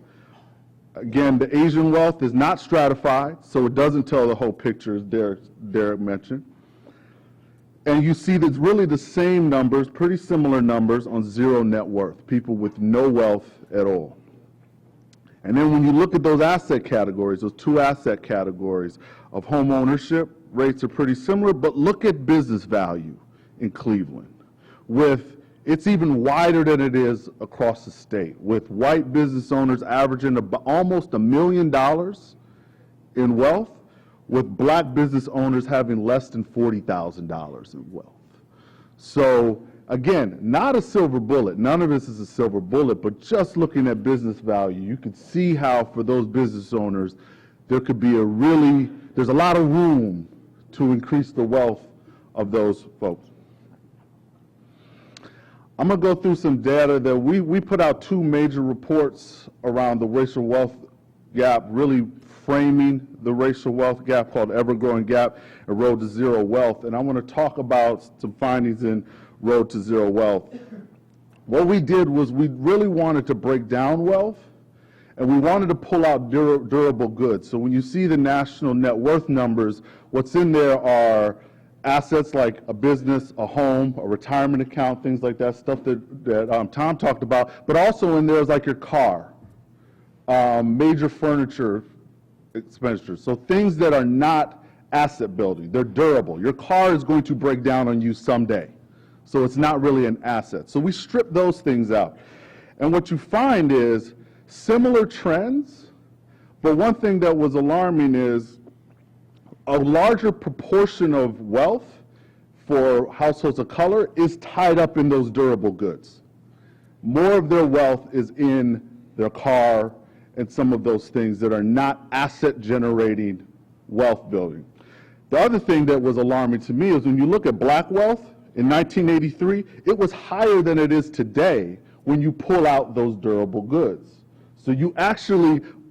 Again, the Asian wealth is not stratified, so it doesn't tell the whole picture, as Derek mentioned. And you see that's really the same numbers, pretty similar numbers on zero net worth, people with no wealth at all. And then when you look at those asset categories, those two asset categories of home ownership, rates are pretty similar, but look at business value in Cleveland. It's even wider than it is across the state, with white business owners averaging almost $1 million in wealth, with black business owners having less than $40,000 in wealth. So again, not a silver bullet. None of this is a silver bullet, but just looking at business value, you can see how for those business owners, there could be there's a lot of room to increase the wealth of those folks. I'm going to go through some data that we put out two major reports around the racial wealth gap, really framing the racial wealth gap, called Ever-Growing Gap and Road to Zero Wealth. And I want to talk about some findings in Road to Zero Wealth. What we did was we really wanted to break down wealth, and we wanted to pull out durable goods. So when you see the national net worth numbers, what's in there are assets like a business, a home, a retirement account, things like that, stuff that Tom talked about, but also in there is like your car, major furniture expenditures. So things that are not asset building, they're durable. Your car is going to break down on you someday. So it's not really an asset. So we strip those things out. And what you find is similar trends, but one thing that was alarming is a larger proportion of wealth for households of color is tied up in those durable goods. More of their wealth is in their car and some of those things that are not asset generating wealth building. The other thing that was alarming to me is when you look at black wealth in 1983, it was higher than it is today when you pull out those durable goods. So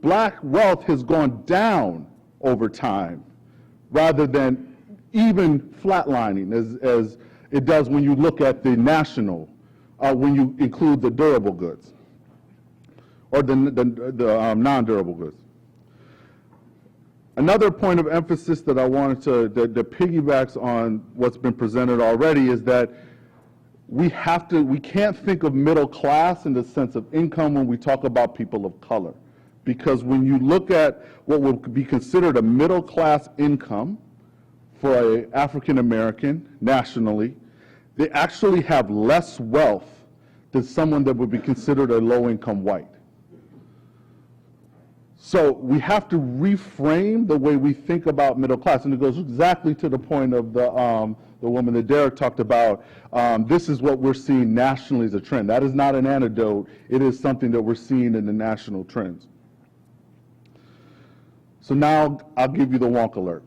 black wealth has gone down over time rather than even flatlining as it does when you look at the national, when you include the durable goods or the non-durable goods. Another point of emphasis that I wanted that piggybacks on what's been presented already is that we can't think of middle class in the sense of income when we talk about people of color. Because when you look at what would be considered a middle class income for an African American nationally, they actually have less wealth than someone that would be considered a low income white. So we have to reframe the way we think about middle class, and it goes exactly to the point of the woman that Derek talked about. This is what we're seeing nationally as a trend. That is not an anecdote. It is something that we're seeing in the national trends. So now I'll give you the wonk alert.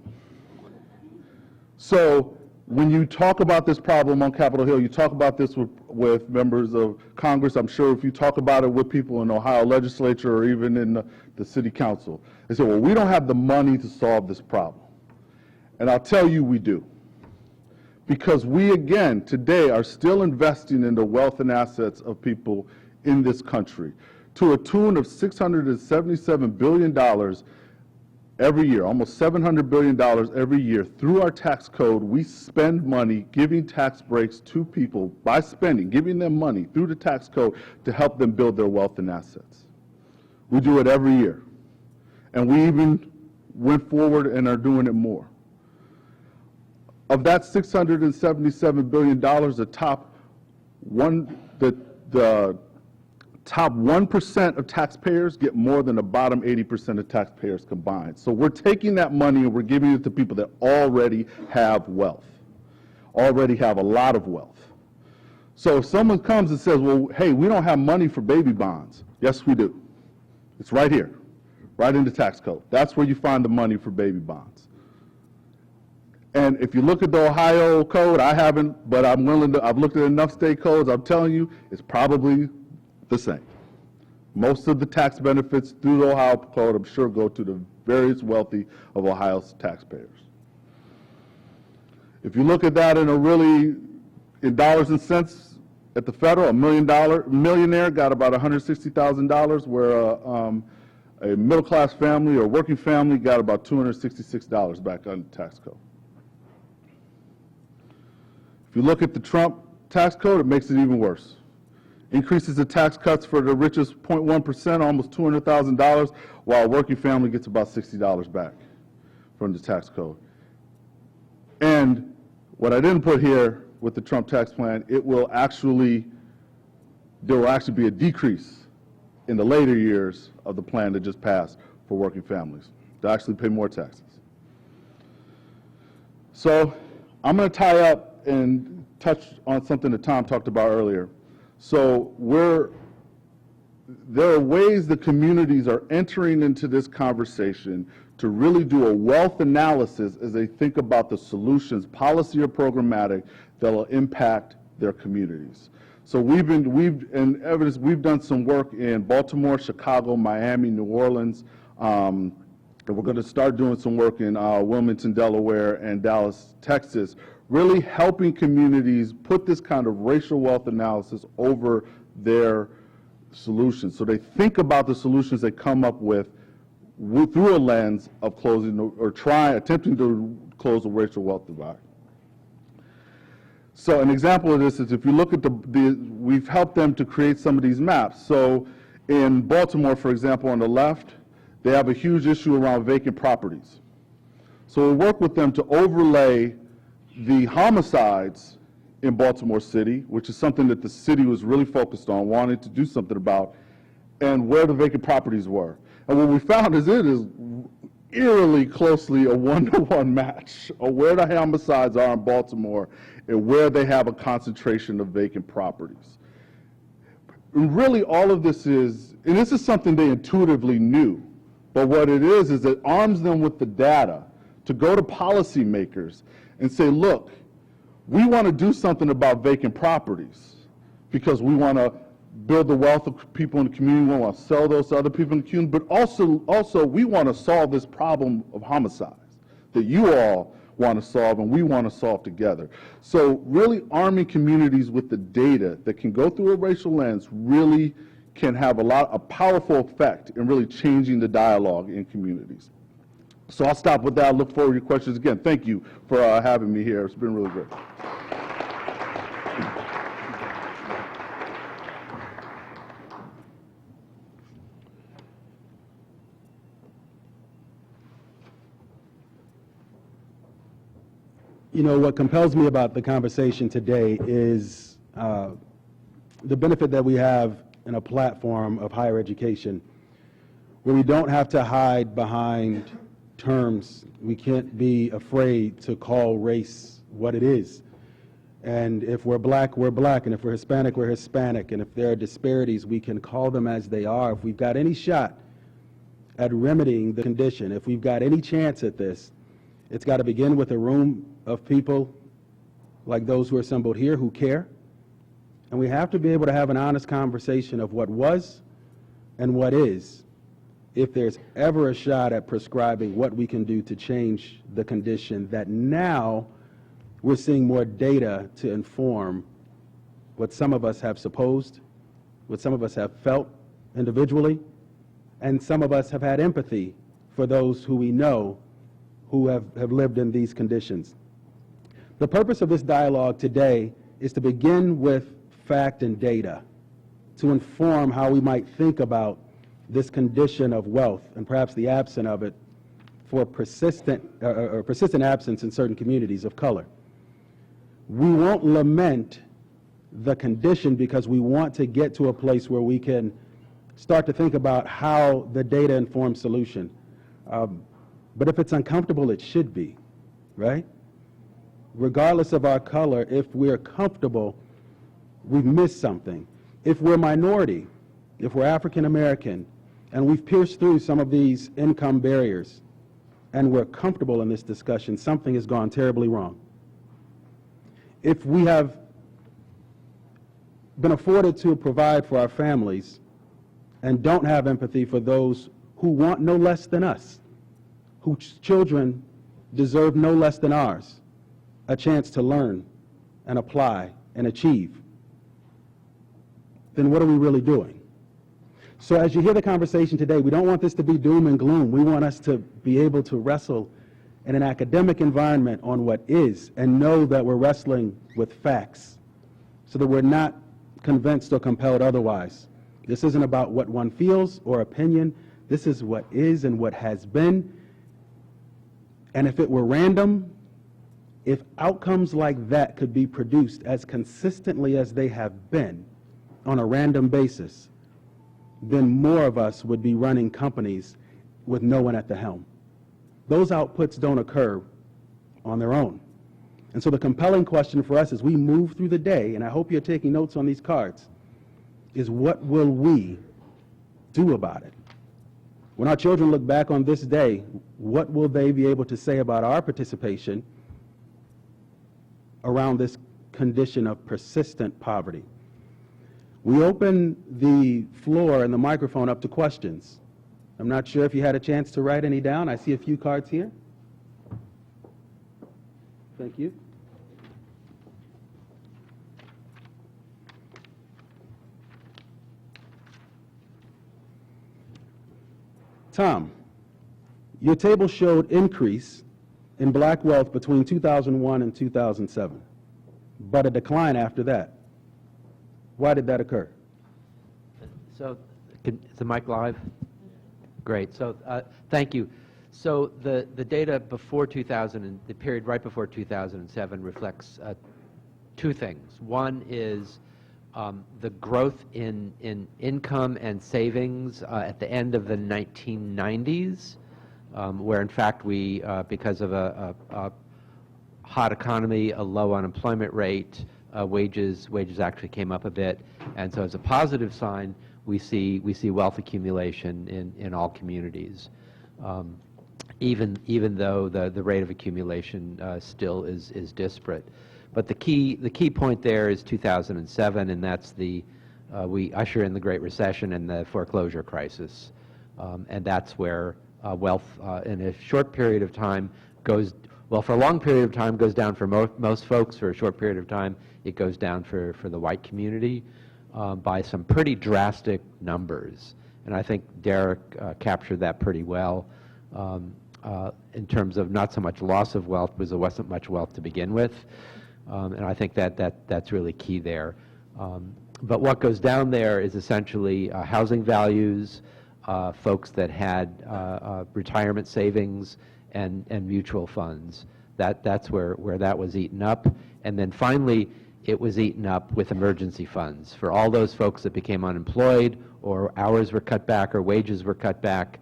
So when you talk about this problem on Capitol Hill, you talk about this with members of Congress. I'm sure if you talk about it with people in the Ohio legislature or even in the city council, they say, well, we don't have the money to solve this problem. And I'll tell you we do. Because we, again, today are still investing in the wealth and assets of people in this country to a tune of $677 billion every year, almost $700 billion every year, through our tax code, we spend money giving tax breaks to people by spending, giving them money through the tax code to help them build their wealth and assets. We do it every year. And we even went forward and are doing it more. Of that $677 billion, the top 1% of taxpayers get more than the bottom 80% of taxpayers combined. So we're taking that money and we're giving it to people that already have wealth, already have a lot of wealth. So if someone comes and says, well, hey, we don't have money for baby bonds. Yes, we do. It's right here, right in the tax code. That's where you find the money for baby bonds. And if you look at the Ohio code, I haven't, but I'm willing to, I've looked at enough state codes, I'm telling you, it's probably the same. Most of the tax benefits through the Ohio code, I'm sure, go to the various wealthy of Ohio's taxpayers. If you look at that in in dollars and cents at the federal, millionaire got about $160,000, where a middle-class family or working family got about $266 back on the tax code. If you look at the Trump tax code, it makes it even worse. Increases the tax cuts for the richest 0.1%, almost $200,000, while a working family gets about $60 back from the tax code. And what I didn't put here with the Trump tax plan, there will actually be a decrease in the later years of the plan that just passed for working families. They'll actually pay more taxes. So I'm going to tie up and touch on something that Tom talked about earlier. So there are ways the communities are entering into this conversation to really do a wealth analysis as they think about the solutions, policy or programmatic, that will impact their communities. So we've done some work in Baltimore, Chicago, Miami, New Orleans, and we're going to start doing some work in Wilmington, Delaware, and Dallas, Texas, really helping communities put this kind of racial wealth analysis over their solutions. So they think about the solutions they come up with through a lens of closing or attempting to close the racial wealth divide. So an example of this is if you look at we've helped them to create some of these maps. So in Baltimore, for example, on the left, they have a huge issue around vacant properties. So we work with them to overlay the homicides in Baltimore City, which is something that the city was really focused on, wanting to do something about, and where the vacant properties were. And what we found is it is eerily closely a one-to-one match of where the homicides are in Baltimore and where they have a concentration of vacant properties. And really all of this is, and this is something they intuitively knew, but what it is it arms them with the data to go to policymakers and say, look, we want to do something about vacant properties because we want to build the wealth of people in the community, we want to sell those to other people in the community, but also we want to solve this problem of homicides that you all want to solve and we want to solve together. So really arming communities with the data that can go through a racial lens really can have a powerful effect in really changing the dialogue in communities. So I'll stop with that. I look forward to your questions. Again, thank you for having me here. It's been really great. You know, what compels me about the conversation today is the benefit that we have in a platform of higher education where we don't have to hide behind terms. We can't be afraid to call race what it is. And if we're black, we're black. And if we're Hispanic, we're Hispanic. And if there are disparities, we can call them as they are. If we've got any shot at remedying the condition, if we've got any chance at this, it's got to begin with a room of people like those who are assembled here who care. And we have to be able to have an honest conversation of what was and what is, if there's ever a shot at prescribing what we can do to change the condition that now we're seeing more data to inform what some of us have supposed, what some of us have felt individually, and some of us have had empathy for those who we know who have lived in these conditions. The purpose of this dialogue today is to begin with fact and data to inform how we might think about this condition of wealth and perhaps the absence of it for persistent absence in certain communities of color. We won't lament the condition because we want to get to a place where we can start to think about how the data informs solution. But if it's uncomfortable, it should be, right? Regardless of our color, if we're comfortable, we've missed something. If we're minority, if we're African American, and we've pierced through some of these income barriers, and we're comfortable in this discussion, something has gone terribly wrong. If we have been afforded to provide for our families and don't have empathy for those who want no less than us, whose children deserve no less than ours, a chance to learn and apply and achieve, then what are we really doing? So as you hear the conversation today, we don't want this to be doom and gloom. We want us to be able to wrestle in an academic environment on what is and know that we're wrestling with facts so that we're not convinced or compelled otherwise. This isn't about what one feels or opinion. This is what is and what has been. And if it were random, if outcomes like that could be produced as consistently as they have been on a random basis, then more of us would be running companies with no one at the helm. Those outputs don't occur on their own. And so the compelling question for us as we move through the day, and I hope you're taking notes on these cards, is what will we do about it? When our children look back on this day, what will they be able to say about our participation around this condition of persistent poverty? We open the floor and the microphone up to questions. I'm not sure if you had a chance to write any down. I see a few cards here. Thank you. Tom, your table showed increase in black wealth between 2001 and 2007, but a decline after that. Why did that occur? So, is the mic live? Great. So, thank you. So, the data before 2000, and the period right before 2007 reflects two things. One is the growth in income and savings at the end of the 1990s, where in fact we, because of a hot economy, a low unemployment rate, wages actually came up a bit, and so as a positive sign, we see wealth accumulation in all communities, even though the rate of accumulation still is disparate. But the key point there is 2007, and that's we usher in the Great Recession and the foreclosure crisis, and that's where wealth in a short period of time for a long period of time goes down for most folks. For a short period of time, it goes down for the white community by some pretty drastic numbers. And I think Derek captured that pretty well in terms of not so much loss of wealth, because there wasn't much wealth to begin with. And I think that's really key there. But what goes down there is essentially housing values, folks that had retirement savings and mutual funds. That's where that was eaten up. And then finally, it was eaten up with emergency funds. For all those folks that became unemployed, or hours were cut back, or wages were cut back,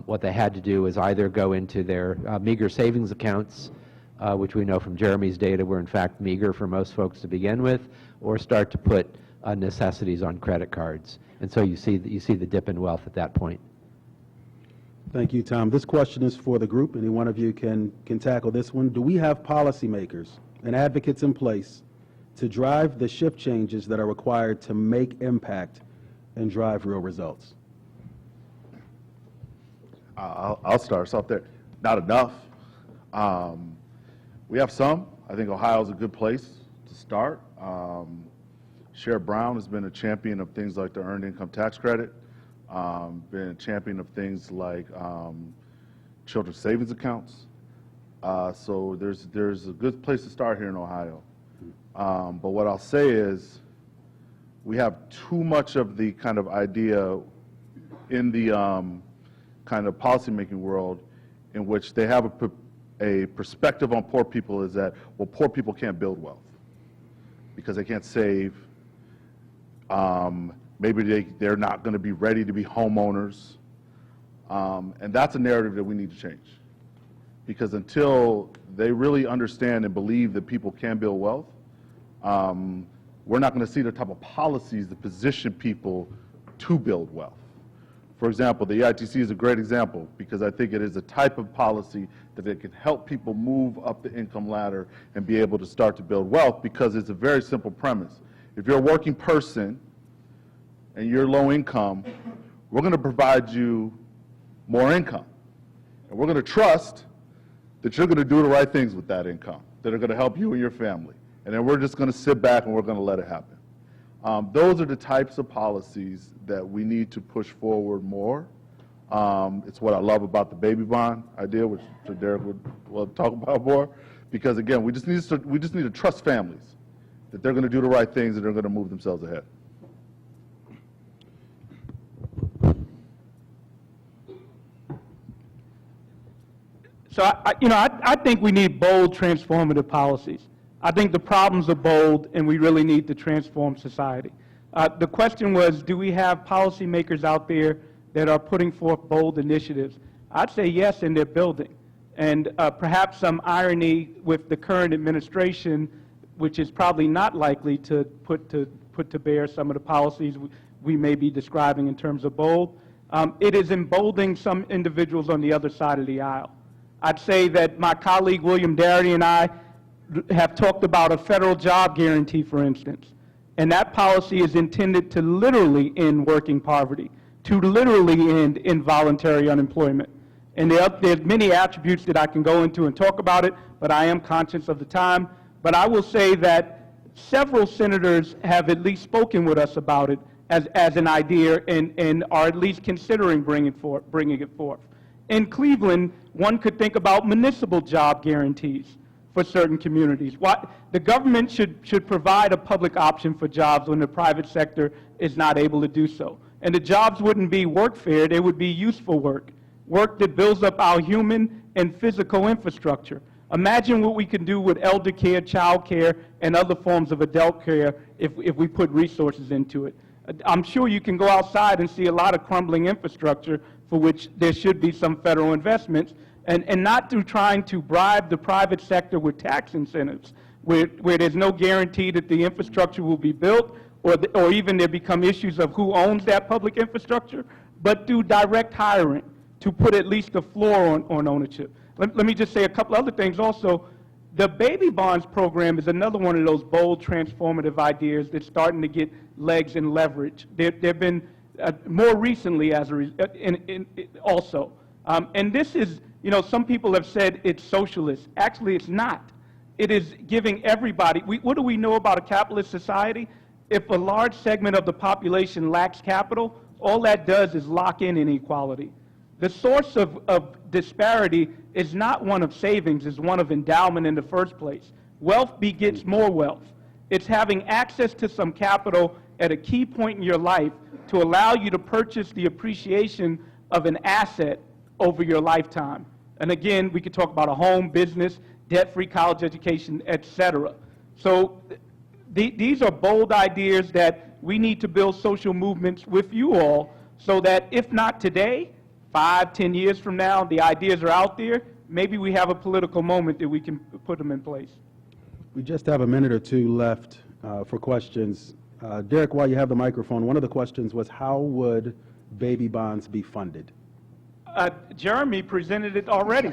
what they had to do was either go into their meager savings accounts, which we know from Jeremy's data were in fact meager for most folks to begin with, or start to put necessities on credit cards. And so you see the dip in wealth at that point. Thank you, Tom. This question is for the group. Any one of you can tackle this one. Do we have policymakers and advocates in place to drive the shift changes that are required to make impact and drive real results? I'll start us off there. Not enough. We have some. I think Ohio's a good place to start. Sheriff Brown has been a champion of things like the Earned Income Tax Credit, been a champion of things like children's savings accounts. So there's a good place to start here in Ohio. But what I'll say is we have too much of the kind of idea in the kind of policymaking world in which they have a perspective on poor people is that, well, poor people can't build wealth because they can't save. Maybe they're not going to be ready to be homeowners. And that's a narrative that we need to change. Because until they really understand and believe that people can build wealth, we're not going to see the type of policies that position people to build wealth. For example, the Eitc is a great example because I think it is a type of policy that it can help people move up the income ladder and be able to start to build wealth because it's a very simple premise. If you're a working person and you're low income, we're going to provide you more income. And we're going to trust that you're going to do the right things with that income that are going to help you and your family. And then we're just going to sit back and we're going to let it happen. Those are the types of policies that we need to push forward more. It's what I love about the baby bond idea, which Derek will talk about more, because again, we just need to trust families that they're going to do the right things and they're going to move themselves ahead. So, I think we need bold, transformative policies. I think the problems are bold, and we really need to transform society. The question was, do we have policymakers out there that are putting forth bold initiatives? I'd say yes, and they're building. And perhaps some irony with the current administration, which is probably not likely to put to bear some of the policies we may be describing in terms of bold. It is emboldening some individuals on the other side of the aisle. I'd say that my colleague William Darity and I have talked about a federal job guarantee, for instance. And that policy is intended to literally end working poverty, to literally end involuntary unemployment. And there's many attributes that I can go into and talk about it, but I am conscious of the time. But I will say that several senators have at least spoken with us about it as an idea and are at least considering bringing it forth. In Cleveland, one could think about municipal job guarantees for certain communities. The government should provide a public option for jobs when the private sector is not able to do so. And the jobs wouldn't be workfare, they would be useful work, work that builds up our human and physical infrastructure. Imagine what we can do with elder care, child care, and other forms of adult care if we put resources into it. I'm sure you can go outside and see a lot of crumbling infrastructure for which there should be some federal investments, and not through trying to bribe the private sector with tax incentives, where there's no guarantee that the infrastructure will be built, or even there become issues of who owns that public infrastructure, but through direct hiring to put at least a floor on ownership. Let me just say a couple other things also. The baby bonds program is another one of those bold, transformative ideas that's starting to get legs and leverage. There have been more recently also. And this is, some people have said it's socialist. Actually, it's not. It is giving everybody, what do we know about a capitalist society? If a large segment of the population lacks capital, all that does is lock in inequality. The source of disparity is not one of savings, it's one of endowment in the first place. Wealth begets more wealth. It's having access to some capital at a key point in your life to allow you to purchase the appreciation of an asset over your lifetime. And again, we could talk about a home, business, debt-free college education, etc. So these are bold ideas that we need to build social movements with you all so that if not today, 5, 10 years from now, the ideas are out there, maybe we have a political moment that we can put them in place. We just have a minute or two left for questions. Derek, while you have the microphone, one of the questions was how would baby bonds be funded? Jeremy presented it already.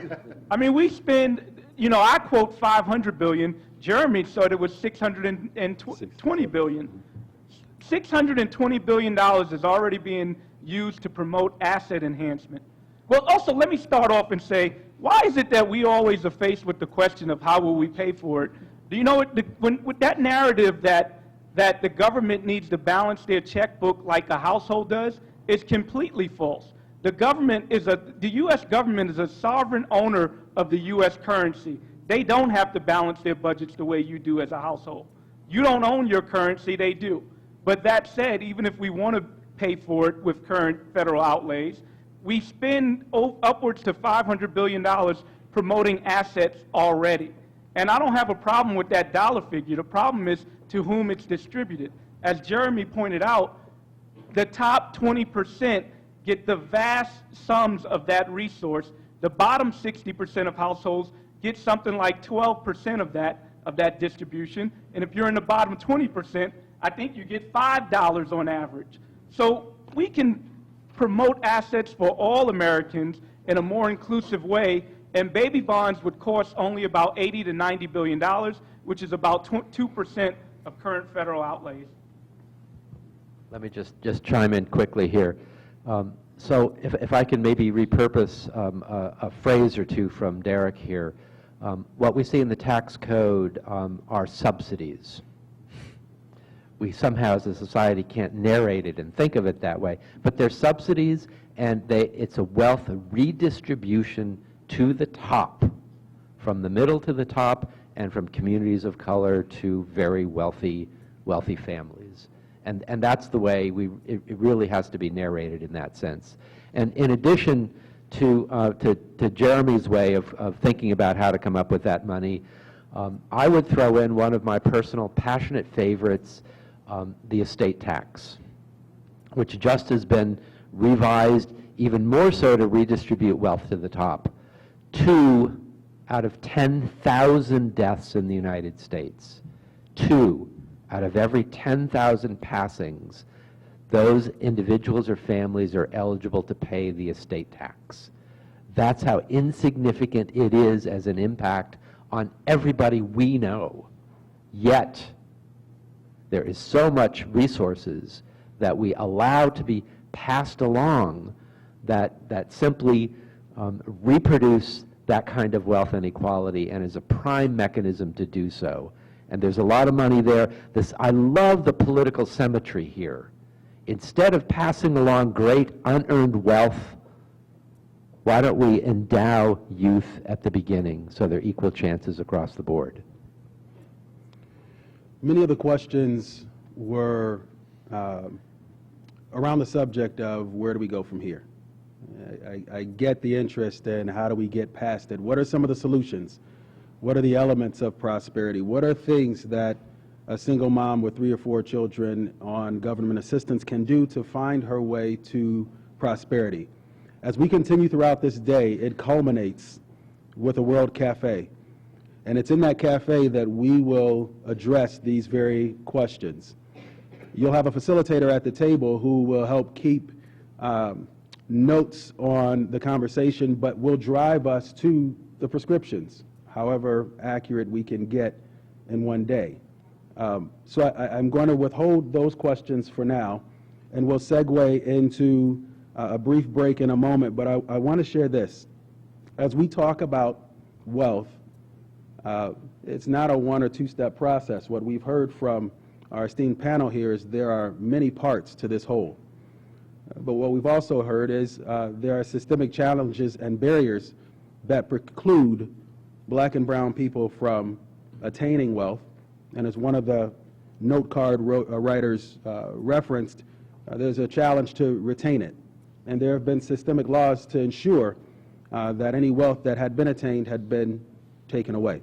I mean, we spend, I quote $500 billion. Jeremy said it was $620 billion. $620 billion is already being used to promote asset enhancement. Well, also, let me start off and say, why is it that we always are faced with the question of how will we pay for it? Do you know with that narrative that the government needs to balance their checkbook like a household does, is completely false. The U.S. government is a sovereign owner of the U.S. currency. They don't have to balance their budgets the way you do as a household. You don't own your currency, they do. But that said, even if we want to pay for it with current federal outlays, we spend upwards to $500 billion promoting assets already. And I don't have a problem with that dollar figure. The problem is to whom it's distributed. As Jeremy pointed out, the top 20% get the vast sums of that resource. The bottom 60% of households get something like 12% of that distribution. And if you're in the bottom 20%, I think you get $5 on average. So we can promote assets for all Americans in a more inclusive way, and baby bonds would cost only about $80 to $90 billion, which is about 2% of current federal outlays. Let me just chime in quickly here. So if I can maybe repurpose a phrase or two from Derek here. What we see in the tax code are subsidies. We somehow as a society can't narrate it and think of it that way, but they're subsidies, and it's a wealth redistribution to the top, from the middle to the top, and from communities of color to very wealthy families. And that's the way it really has to be narrated in that sense. And in addition to Jeremy's way of thinking about how to come up with that money, I would throw in one of my personal passionate favorites, the estate tax, which just has been revised even more so to redistribute wealth to the top. 2 out of 10,000 deaths in the United States, 2 out of every 10,000 passings, those individuals or families are eligible to pay the estate tax. That's how insignificant it is as an impact on everybody we know. Yet, there is so much resources that we allow to be passed along that simply reproduce that kind of wealth inequality and is a prime mechanism to do so. And there's a lot of money there. I love the political symmetry here. Instead of passing along great unearned wealth, why don't we endow youth at the beginning so they're equal chances across the board? Many of the questions were around the subject of where do we go from here. I get the interest in how do we get past it. What are some of the solutions? What are the elements of prosperity? What are things that a single mom with 3 or 4 children on government assistance can do to find her way to prosperity? As we continue throughout this day, it culminates with a World Cafe. And it's in that cafe that we will address these very questions. You'll have a facilitator at the table who will help keep notes on the conversation, but will drive us to the prescriptions, however accurate we can get in one day. So I'm going to withhold those questions for now, and we'll segue into a brief break in a moment, but I want to share this. As we talk about wealth, it's not a 1 or 2 step process. What we've heard from our esteemed panel here is there are many parts to this whole. But what we've also heard is there are systemic challenges and barriers that preclude black and brown people from attaining wealth. And as one of the note card writers referenced, there's a challenge to retain it. And there have been systemic laws to ensure that any wealth that had been attained had been taken away.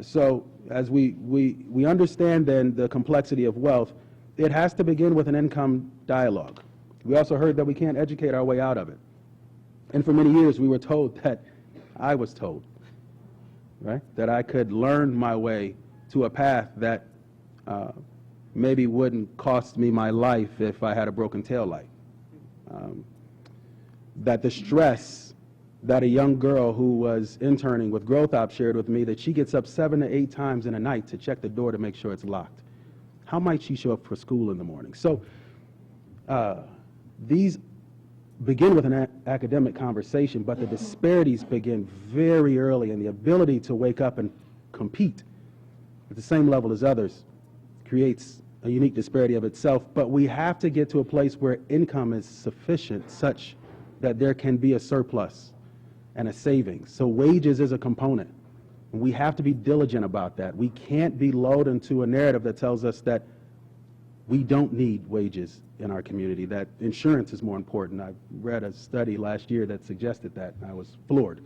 So as we understand then the complexity of wealth, it has to begin with an income dialogue. We also heard that we can't educate our way out of it. And for many years we were told that, I was told, right, that I could learn my way to a path that maybe wouldn't cost me my life if I had a broken tail light. That the stress that a young girl who was interning with Growth Op shared with me, that she gets up 7 to 8 times in a night to check the door to make sure it's locked. How might she show up for school in the morning? So these begin with an academic conversation, but the disparities begin very early, and the ability to wake up and compete at the same level as others creates a unique disparity of itself. But we have to get to a place where income is sufficient such that there can be a surplus and a savings. So wages is a component. And we have to be diligent about that. We can't be lulled into a narrative that tells us that we don't need wages in our community, that insurance is more important. I read a study last year that suggested that, and I was floored,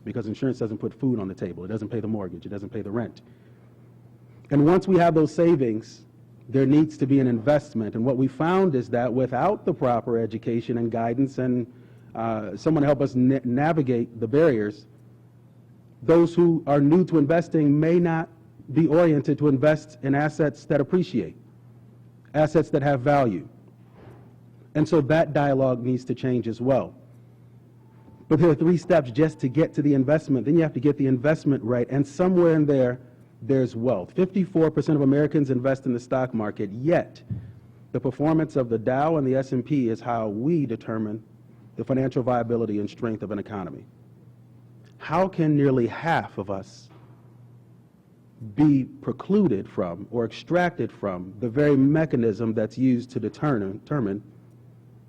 because insurance doesn't put food on the table. It doesn't pay the mortgage. It doesn't pay the rent. And once we have those savings, there needs to be an investment. And what we found is that without the proper education and guidance and someone to help us navigate the barriers, those who are new to investing may not be oriented to invest in assets that appreciate, assets that have value. And so that dialogue needs to change as well. But there are 3 steps just to get to the investment. Then you have to get the investment right, and somewhere in there, there's wealth. 54% of Americans invest in the stock market, yet the performance of the Dow and the S&P is how we determine the financial viability and strength of an economy. How can nearly half of us be precluded from or extracted from the very mechanism that's used to determine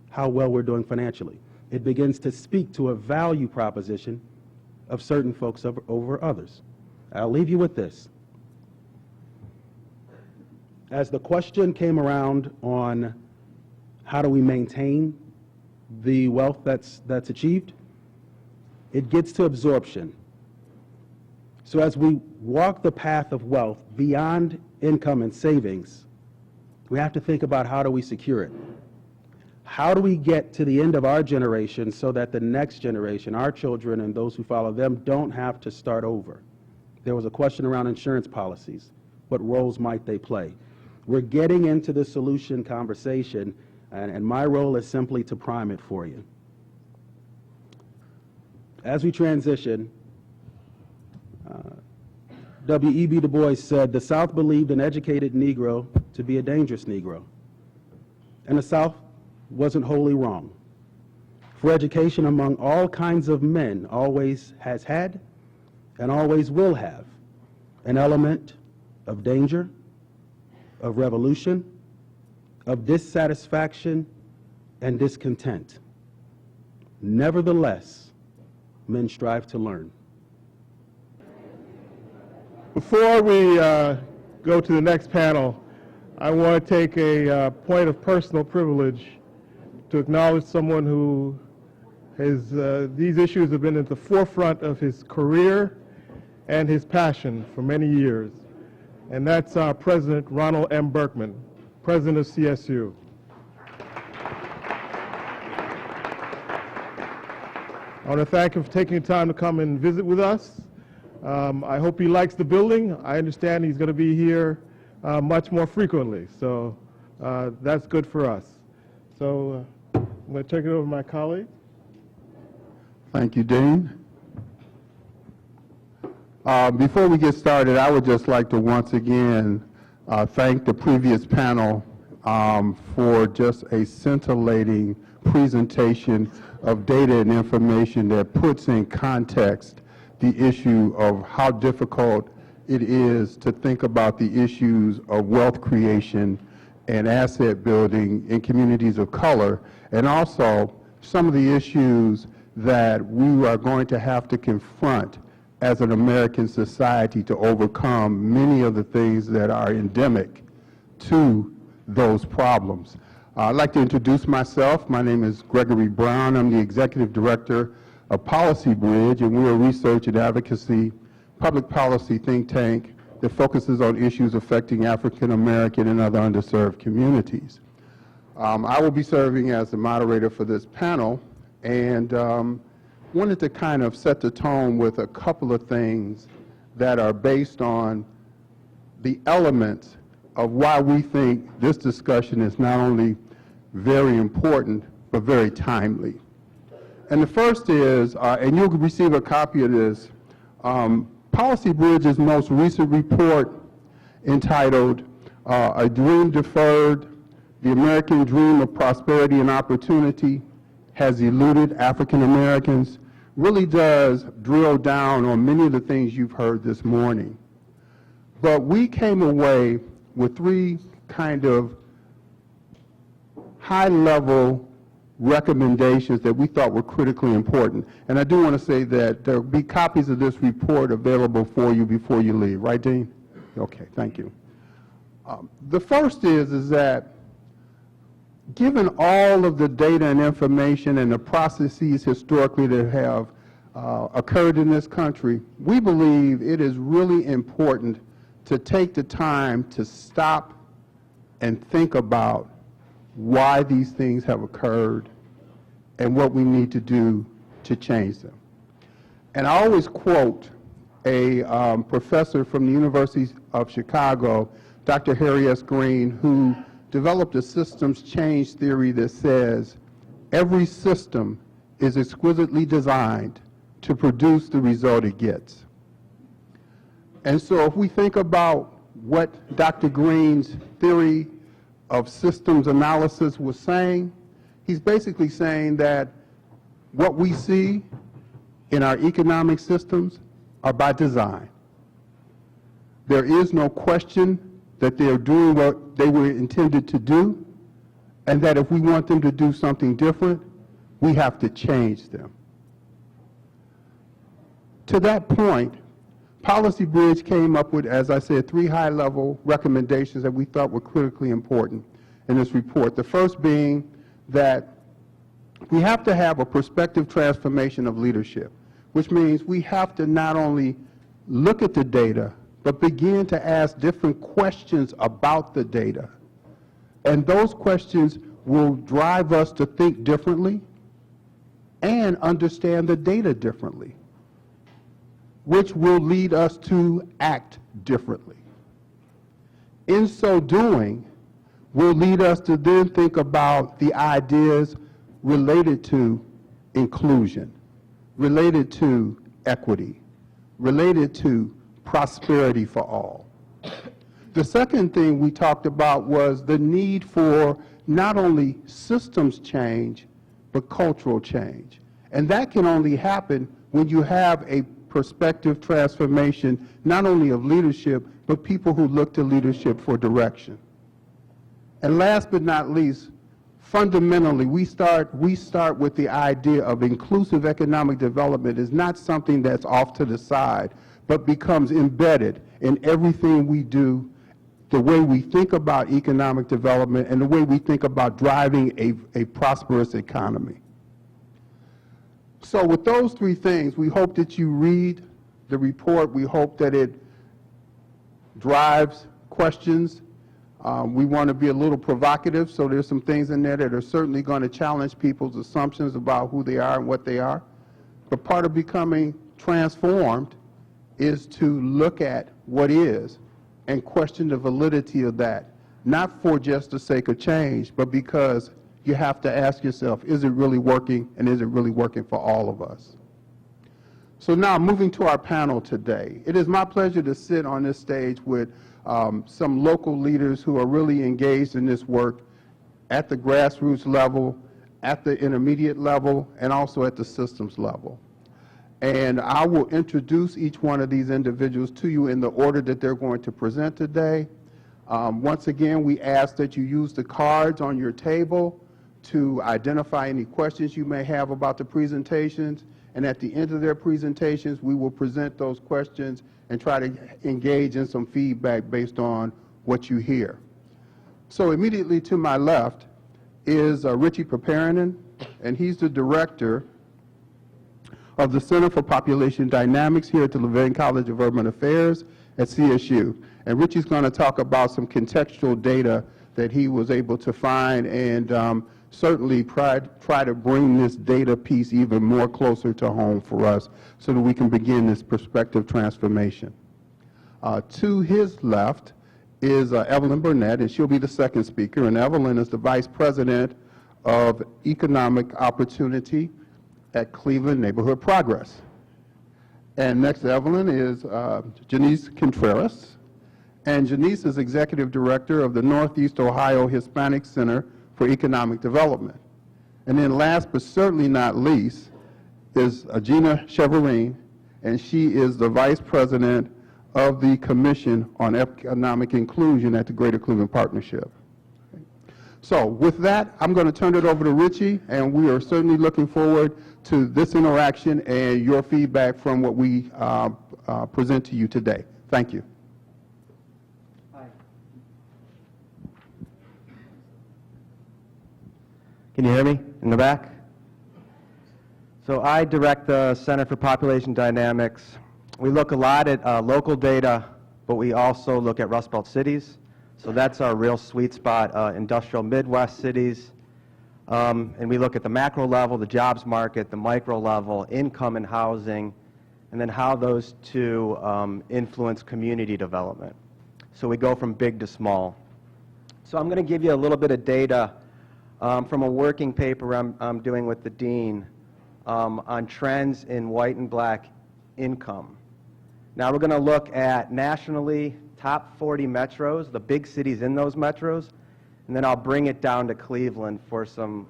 how well we're doing financially? It begins to speak to a value proposition of certain folks over others. I'll leave you with this. As the question came around on how do we maintain the wealth that's achieved, it gets to absorption. So as we walk the path of wealth beyond income and savings, we have to think about how do we secure it? How do we get to the end of our generation so that the next generation, our children and those who follow them, don't have to start over? There was a question around insurance policies. What roles might they play? We're getting into the solution conversation, and my role is simply to prime it for you. As we transition, W.E.B. Du Bois said, the South believed an educated Negro to be a dangerous Negro. And the South wasn't wholly wrong. For education among all kinds of men always has had and always will have an element of danger, of revolution, of dissatisfaction and discontent. Nevertheless, men strive to learn. Before we go to the next panel, I want to take a point of personal privilege to acknowledge someone who has, these issues have been at the forefront of his career and his passion for many years. And that's our President, Ronald M. Berkman, President of CSU. I want to thank him for taking the time to come and visit with us. I hope he likes the building. I understand he's going to be here much more frequently, so that's good for us. So I'm going to turn it over to my colleague. Thank you, Dean. Before we get started, I would just like to once again thank the previous panel for just a scintillating presentation of data and information that puts in context the issue of how difficult it is to think about the issues of wealth creation and asset building in communities of color, and also some of the issues that we are going to have to confront as an American society to overcome many of the things that are endemic to those problems. I'd like to introduce myself. My name is Gregory Brown. I'm the Executive Director of Policy Bridge, and we're a research and advocacy public policy think tank that focuses on issues affecting African American and other underserved communities. I will be serving as the moderator for this panel, and wanted to kind of set the tone with a couple of things that are based on the elements of why we think this discussion is not only very important, but very timely. And the first is, and you'll receive a copy of this, Policy Bridge's most recent report entitled A Dream Deferred, The American Dream of Prosperity and Opportunity Has Eluded African Americans, really does drill down on many of the things you've heard this morning. But we came away with 3 kind of high-level recommendations that we thought were critically important. And I do want to say that there will be copies of this report available for you before you leave. Right, Dean? Okay, thank you. The first is that given all of the data and information and the processes historically that have occurred in this country, we believe it is really important to take the time to stop and think about why these things have occurred and what we need to do to change them. And I always quote a professor from the University of Chicago, Dr. Harry S. Green, who developed a systems change theory that says every system is exquisitely designed to produce the result it gets. And so if we think about what Dr. Green's theory of systems analysis was saying, he's basically saying that what we see in our economic systems are by design. There is no question that they're doing what they were intended to do, and that if we want them to do something different, we have to change them. To that point, Policy Bridge came up with, as I said, 3 high-level recommendations that we thought were critically important in this report. The first being that we have to have a prospective transformation of leadership, which means we have to not only look at the data, but begin to ask different questions about the data. And those questions will drive us to think differently and understand the data differently, which will lead us to act differently. In so doing, will lead us to then think about the ideas related to inclusion, related to equity, related to prosperity for all. The second thing we talked about was the need for not only systems change, but cultural change. And that can only happen when you have a perspective transformation, not only of leadership, but people who look to leadership for direction. And last but not least, fundamentally, we start with the idea of inclusive economic development is not something that's off to the side, but becomes embedded in everything we do, the way we think about economic development and the way we think about driving a prosperous economy. So with those 3 things, we hope that you read the report. We hope that it drives questions. We want to be a little provocative, so there's some things in there that are certainly going to challenge people's assumptions about who they are and what they are. But part of becoming transformed is to look at what is and question the validity of that, not for just the sake of change, but because you have to ask yourself, is it really working, and is it really working for all of us? So now, moving to our panel today, it is my pleasure to sit on this stage with some local leaders who are really engaged in this work at the grassroots level, at the intermediate level, and also at the systems level. And I will introduce each one of these individuals to you in the order that they're going to present today. Once again, we ask that you use the cards on your table to identify any questions you may have about the presentations. And at the end of their presentations, we will present those questions and try to engage in some feedback based on what you hear. So immediately to my left is Richie Paparinen, and he's the director of the Center for Population Dynamics here at the Levin College of Urban Affairs at CSU. And Richie's going to talk about some contextual data that he was able to find and certainly try to bring this data piece even more closer to home for us so that we can begin this perspective transformation. To his left is Evelyn Burnett, and she'll be the second speaker. And Evelyn is the Vice President of Economic Opportunity at Cleveland Neighborhood Progress. And next to Evelyn is Janice Contreras. And Janice is Executive Director of the Northeast Ohio Hispanic Center for Economic Development. And then last but certainly not least is Gina Cheverine, and she is the Vice President of the Commission on Economic Inclusion at the Greater Cleveland Partnership. So with that, I'm going to turn it over to Richie, and we are certainly looking forward to this interaction and your feedback from what we present to you today. Thank you. Can you hear me in the back? So I direct the Center for Population Dynamics. We look a lot at local data, but we also look at Rust Belt cities. So that's our real sweet spot, industrial Midwest cities. And we look at the macro level, the jobs market, the micro level, income and housing, and then how those two influence community development. So we go from big to small. So I'm going to give you a little bit of data from a working paper I'm doing with the dean on trends in white and black income. Now we're going to look at nationally top 40 metros, the big cities in those metros, and then I'll bring it down to Cleveland for some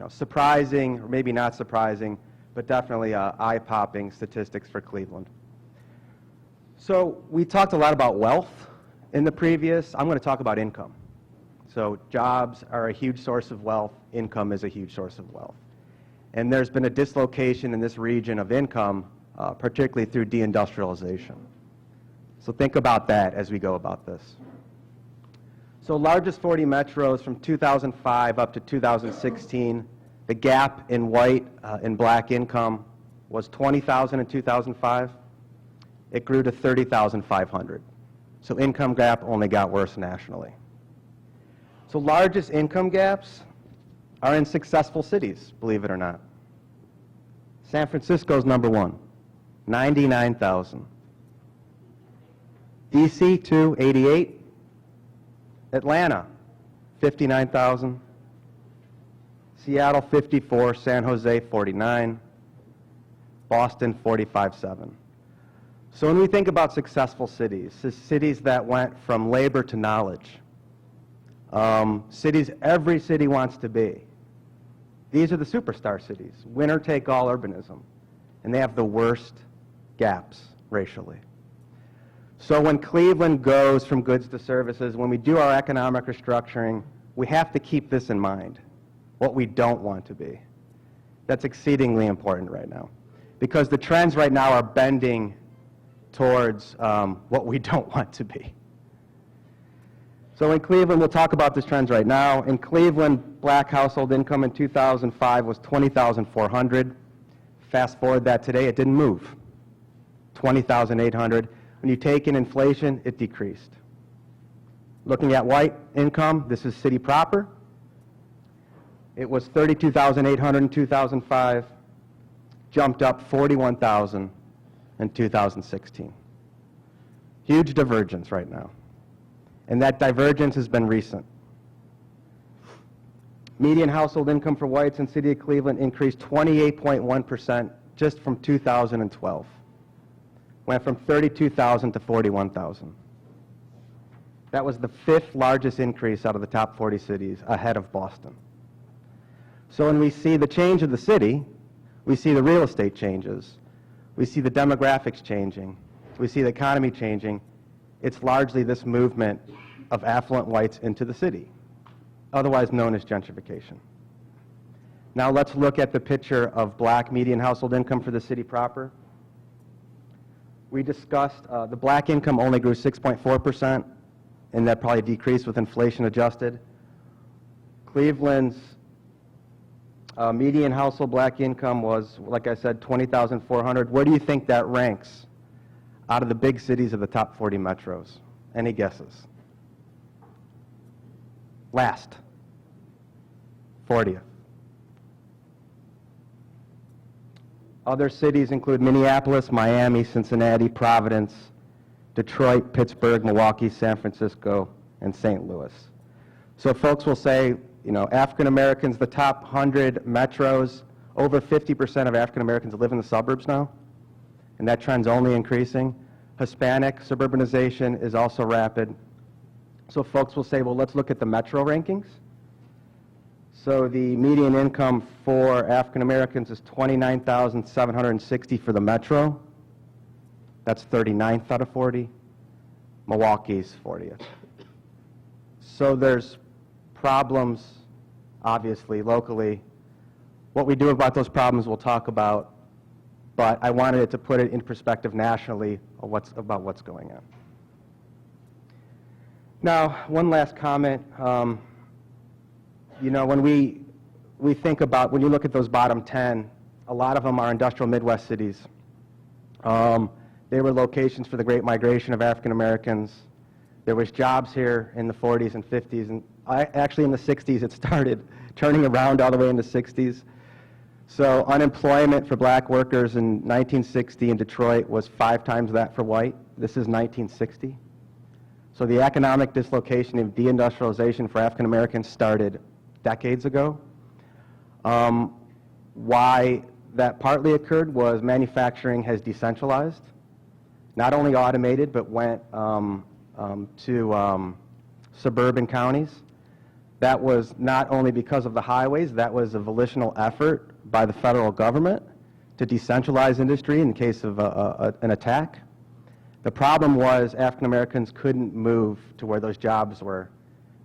surprising, or maybe not surprising, but definitely eye-popping statistics for Cleveland. So we talked a lot about wealth in the previous. I'm going to talk about income. So jobs are a huge source of wealth. Income is a huge source of wealth. And there's been a dislocation in this region of income, particularly through deindustrialization. So think about that as we go about this. So largest 40 metros from 2005 up to 2016, the gap in white and black income was 20,000 in 2005. It grew to 30,500. So income gap only got worse nationally. So largest income gaps are in successful cities, believe it or not. San Francisco's number one, 99,000. DC, 88. Atlanta, 59,000. Seattle, 54. San Jose, 49. Boston, 45.7. So when we think about successful cities, cities that went from labor to knowledge, cities every city wants to be. These are the superstar cities, winner-take-all urbanism, and they have the worst gaps racially. So when Cleveland goes from goods to services, when we do our economic restructuring, we have to keep this in mind, what we don't want to be. That's exceedingly important right now, because the trends right now are bending towards what we don't want to be. So in Cleveland, we'll talk about these trends right now. In Cleveland, black household income in 2005 was $20,400. Fast forward that today, it didn't move. $20,800. When you take in inflation, it decreased. Looking at white income, this is city proper. It was $32,800 in 2005, jumped up $41,000 in 2016. Huge divergence right now. And that divergence has been recent. Median household income for whites in the city of Cleveland increased 28.1% just from 2012. Went from 32,000 to 41,000. That was the 5th largest increase out of the top 40 cities, ahead of Boston. So when we see the change of the city, we see the real estate changes. We see the demographics changing. We see the economy changing. It's largely this movement of affluent whites into the city, otherwise known as gentrification. Now let's look at the picture of black median household income for the city proper. We discussed the black income only grew 6.4%, and that probably decreased with inflation adjusted. Cleveland's median household black income was, like I said, $20,400. Where do you think that ranks out of the big cities of the top 40 metros? Any guesses? Last. 40th. Other cities include Minneapolis, Miami, Cincinnati, Providence, Detroit, Pittsburgh, Milwaukee, San Francisco, and St. Louis. So folks will say, African Americans, the top 100 metros, over 50% of African Americans live in the suburbs now, and that trend's only increasing. Hispanic suburbanization is also rapid. So folks will say, well, let's look at the metro rankings. So the median income for African Americans is $29,760 for the metro. That's 39th out of 40. Milwaukee's 40th. So there's problems, obviously, locally. What we do about those problems we'll talk about, but I wanted it to put it in perspective nationally of about what's going on. Now, one last comment. You know, when we think about, when you look at those bottom 10, a lot of them are industrial Midwest cities. They were locations for the great migration of African Americans. There was jobs here in the 40s and 50s, and actually in the 60s it started turning around all the way in the 60s. So unemployment for black workers in 1960 in Detroit was 5 times that for white. This is 1960. So the economic dislocation and deindustrialization for African Americans started decades ago. Why that partly occurred was manufacturing has decentralized, not only automated, but went to suburban counties. That was not only because of the highways, that was a volitional effort by the federal government to decentralize industry in case of an attack. The problem was African Americans couldn't move to where those jobs were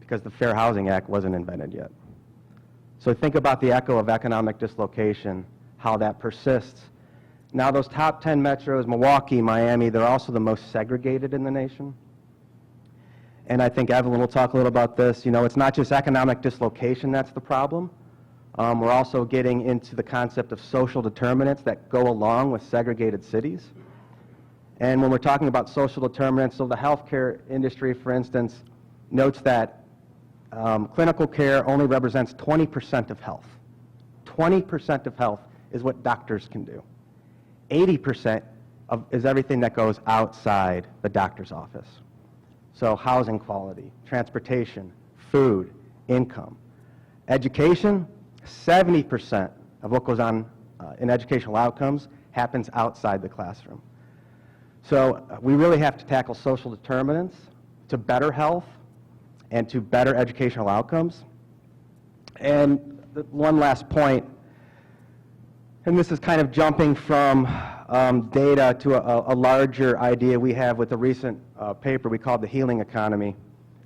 because the Fair Housing Act wasn't invented yet. So think about the echo of economic dislocation, how that persists. Now those top 10 metros, Milwaukee, Miami, they're also the most segregated in the nation. And I think Evelyn will talk a little about this. You know, it's not just economic dislocation that's the problem. We're also getting into the concept of social determinants that go along with segregated cities. And when we're talking about social determinants, so the healthcare industry, for instance, notes that clinical care only represents 20% of health. 20% of health is what doctors can do. 80% is everything that goes outside the doctor's office. So housing quality, transportation, food, income. Education, 70% of what goes on in educational outcomes happens outside the classroom. So we really have to tackle social determinants to better health and to better educational outcomes. And one last point, and this is kind of jumping from data to a larger idea we have with a recent paper we called the healing economy.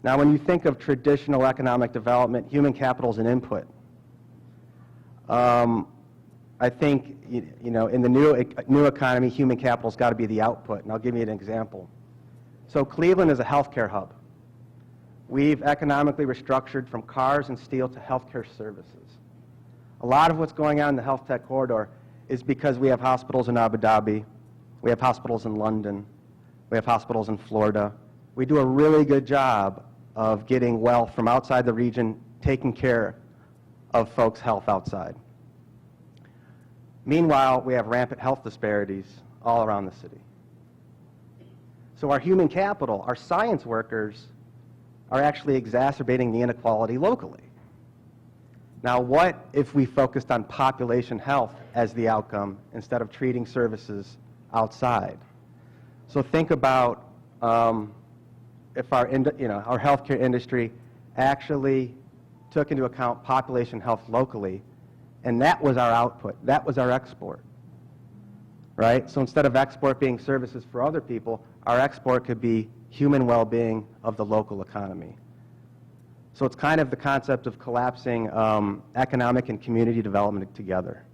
Now, when you think of traditional economic development, human capital is an input. I think, you know, in the new economy, human capital's got to be the output, and I'll give you an example. So Cleveland is a healthcare hub. We've economically restructured from cars and steel to healthcare services. A lot of what's going on in the health tech corridor is because we have hospitals in Abu Dhabi, we have hospitals in London, we have hospitals in Florida. We do a really good job of getting wealth from outside the region, taking care of folks' health outside. Meanwhile, we have rampant health disparities all around the city. So our human capital, our science workers, are actually exacerbating the inequality locally. Now, what if we focused on population health as the outcome instead of treating services outside? So think about if our healthcare industry actually took into account population health locally, and that was our output, that was our export, right? So instead of export being services for other people, our export could be human well-being of the local economy. So it's kind of the concept of collapsing economic and community development together,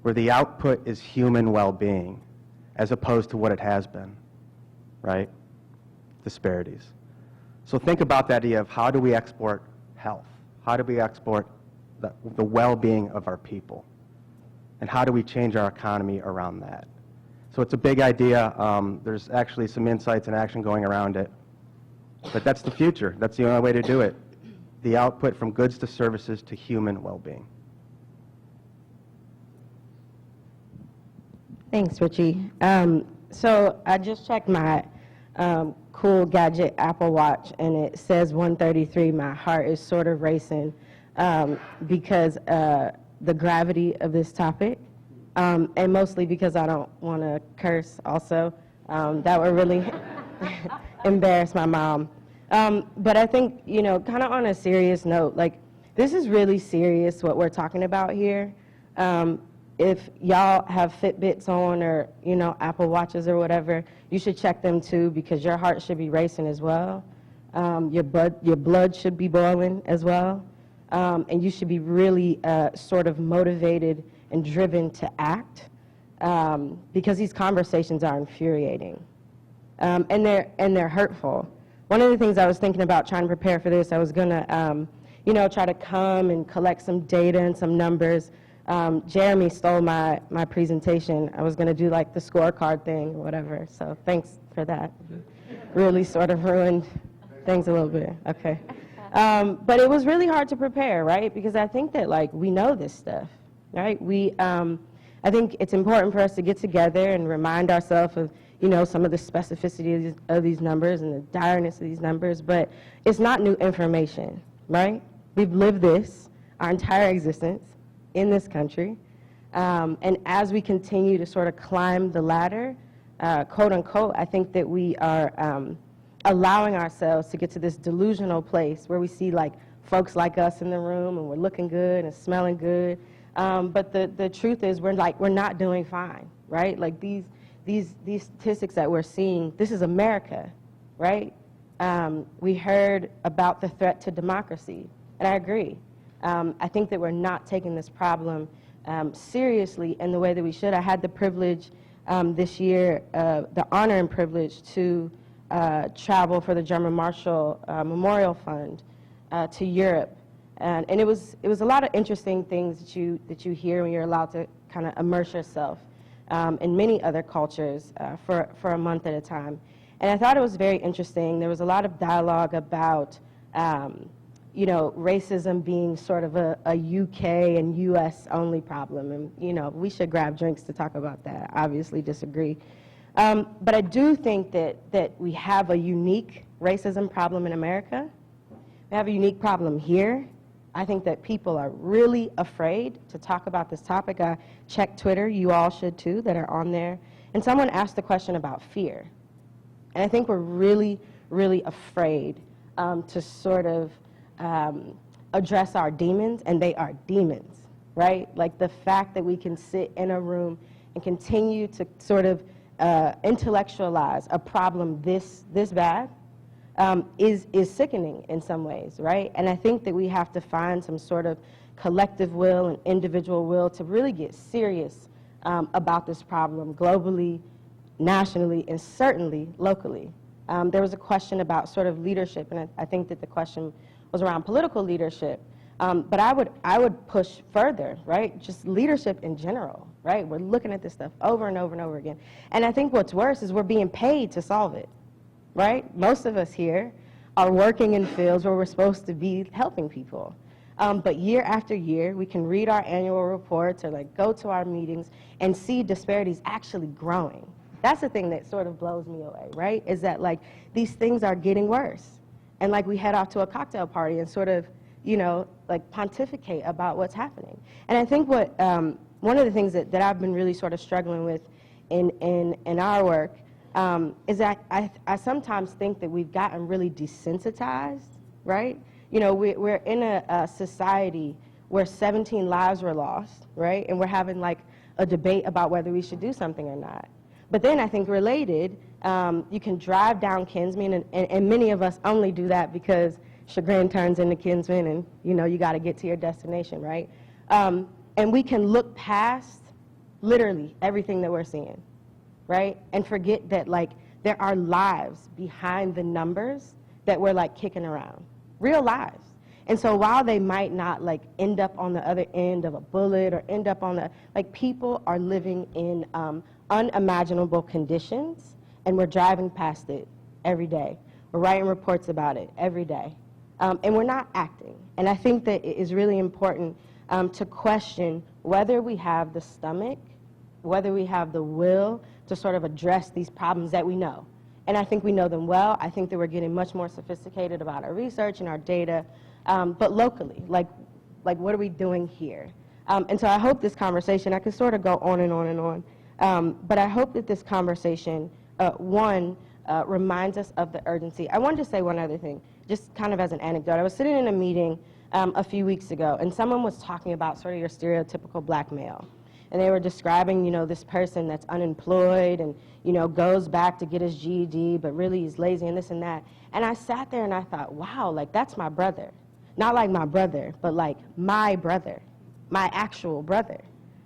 where the output is human well-being as opposed to what it has been, right? Disparities. So think about that idea of how do we export health? How do we export the well-being of our people? And how do we change our economy around that? So it's a big idea. There's actually some insights and action going around it. But that's the future. That's the only way to do it. The output from goods to services to human well-being. Thanks, Richie. So I just checked my cool gadget Apple Watch, and it says 1:33. My heart is sort of racing because the gravity of this topic, and mostly because I don't want to curse also. That would really embarrass my mom. But I think, you know, kind of on a serious note, like, this is really serious what we're talking about here. If y'all have Fitbits on or, you know, Apple Watches or whatever, you should check them too, because your heart should be racing as well. Your blood should be boiling as well. And you should be really sort of motivated and driven to act, because these conversations are infuriating. And they're hurtful. One of the things I was thinking about trying to prepare for this, I was going to, try to come and collect some data and some numbers. Jeremy stole my presentation. I was going to do like the scorecard thing or whatever, so thanks for that. Really sort of ruined things a little bit. Okay. But it was really hard to prepare, right? Because I think that like we know this stuff, right? I think it's important for us to get together and remind ourselves of, some of the specificity of these numbers and the direness of these numbers, but it's not new information, right? We've lived this our entire existence in this country, and as we continue to sort of climb the ladder, quote unquote, I think that we are allowing ourselves to get to this delusional place where we see like folks like us in the room and we're looking good and smelling good, but the truth is we're not doing fine, right? Like these statistics that we're seeing, this is America, right? We heard about the threat to democracy, and I agree. I think that we're not taking this problem seriously in the way that we should. I had the privilege this year, the honor and privilege to travel for the German Marshall Memorial Fund to Europe, and it was a lot of interesting things that you hear when you're allowed to kind of immerse yourself in many other cultures for a month at a time. And I thought it was very interesting. There was a lot of dialogue about racism being sort of a UK and US only problem, and we should grab drinks to talk about that. I obviously disagree. But I do think that we have a unique racism problem in America. We have a unique problem here. I think that people are really afraid to talk about this topic. I checked Twitter, you all should too, that are on there. And someone asked a question about fear. And I think we're really, really afraid to sort of address our demons, and they are demons, right? Like the fact that we can sit in a room and continue to sort of intellectualize a problem this bad is sickening in some ways, right? And I think that we have to find some sort of collective will and individual will to really get serious about this problem globally, nationally, and certainly locally. There was a question about sort of leadership, and I think that the question was around political leadership. But I would push further, right? Just leadership in general, right? We're looking at this stuff over and over and over again. And I think what's worse is we're being paid to solve it, right? Most of us here are working in fields where we're supposed to be helping people. But year after year, we can read our annual reports or like go to our meetings and see disparities actually growing. That's the thing that sort of blows me away, right? Is that like these things are getting worse. And like we head off to a cocktail party and sort of, like pontificate about what's happening. And I think what, one of the things that I've been really sort of struggling with in our work is that I sometimes think that we've gotten really desensitized, right? We're in a society where 17 lives were lost, right? And we're having like a debate about whether we should do something or not. But then I think related, you can drive down Kinsman, and many of us only do that because chagrin turns into Kinsman, and you got to get to your destination, right? And we can look past literally everything that we're seeing, right? And forget that like there are lives behind the numbers that we're like kicking around, real lives. And so while they might not like end up on the other end of a bullet or end up on like people are living in unimaginable conditions, and we're driving past it every day. We're writing reports about it every day. And we're not acting. And I think that it is really important to question whether we have the stomach, whether we have the will to sort of address these problems that we know. And I think we know them well. I think that we're getting much more sophisticated about our research and our data, but locally, like what are we doing here? And so I hope this conversation, I could sort of go on and on and on, but I hope that this conversation, reminds us of the urgency. I wanted to say one other thing, just kind of as an anecdote. I was sitting in a meeting a few weeks ago, and someone was talking about sort of your stereotypical black male. and they were describing, this person that's unemployed and, goes back to get his GED, but really he's lazy and this and that. And I sat there and I thought, wow, like that's my brother. Not like my brother, but like my brother, my actual brother,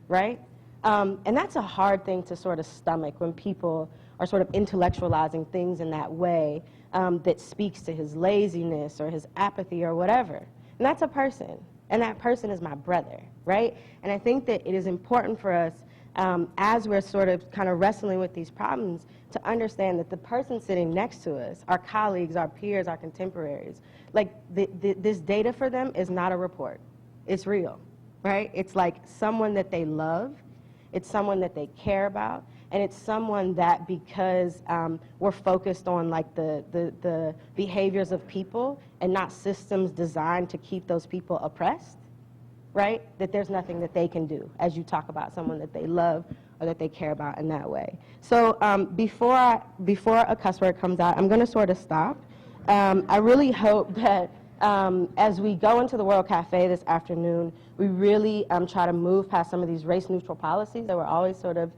right? And that's a hard thing to sort of stomach when people are sort of intellectualizing things in that way that speaks to his laziness or his apathy or whatever. And that's a person, and that person is my brother, right? And I think that it is important for us, as we're sort of kind of wrestling with these problems, to understand that the person sitting next to us, our colleagues, our peers, our contemporaries, like this data for them is not a report. It's real, right? It's like someone that they love, it's someone that they care about, and it's someone that, because we're focused on like the behaviors of people and not systems designed to keep those people oppressed, right? That there's nothing that they can do as you talk about someone that they love or that they care about in that way. So before a cuss word comes out, I'm going to sort of stop. I really hope that as we go into the World Cafe this afternoon, we really try to move past some of these race-neutral policies that we're always sort of,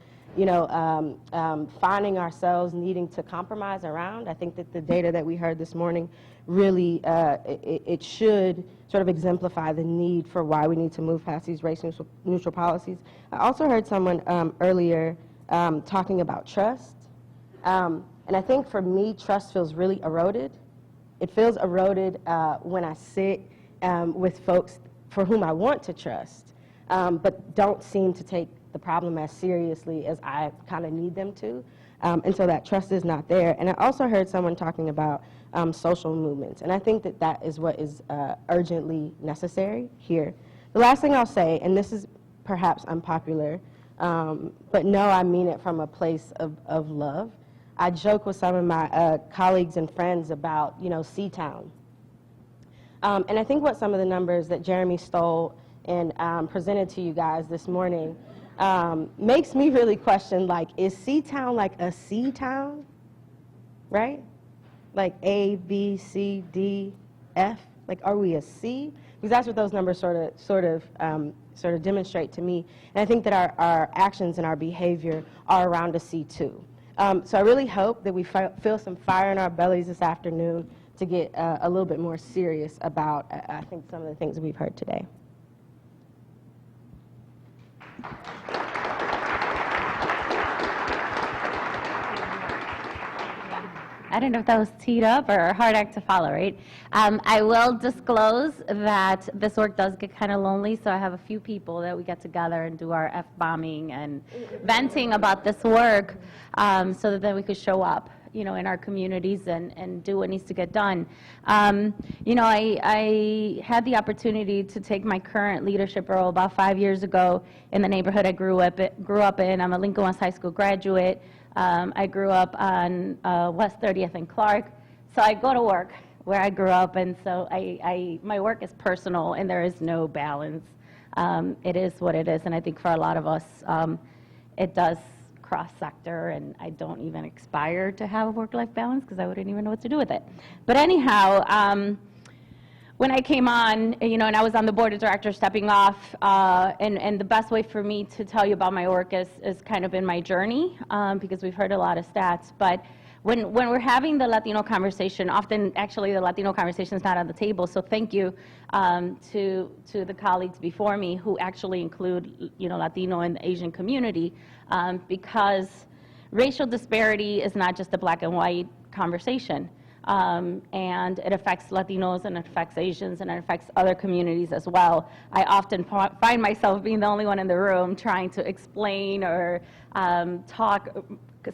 finding ourselves needing to compromise around. I think that the data that we heard this morning really, it should sort of exemplify the need for why we need to move past these race-neutral policies. I also heard someone earlier talking about trust. And I think for me, trust feels really eroded. It feels eroded when I sit with folks for whom I want to trust, but don't seem to take the problem as seriously as I kind of need them to. And so that trust is not there. And I also heard someone talking about social movements. And I think that that is what is urgently necessary here. The last thing I'll say, and this is perhaps unpopular, but no, I mean it from a place of love. I joke with some of my colleagues and friends about, C-Town. And I think what some of the numbers that Jeremy stole and presented to you guys this morning makes me really question, like, is C-Town like a C-Town, right? Like A, B, C, D, F? Like, are we a C? Because that's what those numbers sort of demonstrate to me. And I think that our actions and our behavior are around a C too. So I really hope that we feel some fire in our bellies this afternoon to get a little bit more serious about, I think, some of the things we've heard today. I don't know if that was teed up or a hard act to follow, right? I will disclose that this work does get kind of lonely, so I have a few people that we get together and do our F-bombing and venting about this work so that then we could show up, in our communities and do what needs to get done. I had the opportunity to take my current leadership role about 5 years ago in the neighborhood I grew up in. I'm a Lincoln West High School graduate. I grew up on West 30th and Clark, so I go to work where I grew up, and so my work is personal, and there is no balance. It is what it is, and I think for a lot of us, it does cross-sector, and I don't even aspire to have a work-life balance because I wouldn't even know what to do with it. But anyhow, when I came on, and I was on the board of directors stepping off, and the best way for me to tell you about my work is kind of in my journey, because we've heard a lot of stats. But when we're having the Latino conversation, often actually the Latino conversation is not on the table. So thank you to the colleagues before me who actually include Latino and the Asian community, because racial disparity is not just a black and white conversation. And it affects Latinos, and it affects Asians, and it affects other communities as well. I often find myself being the only one in the room trying to explain or talk,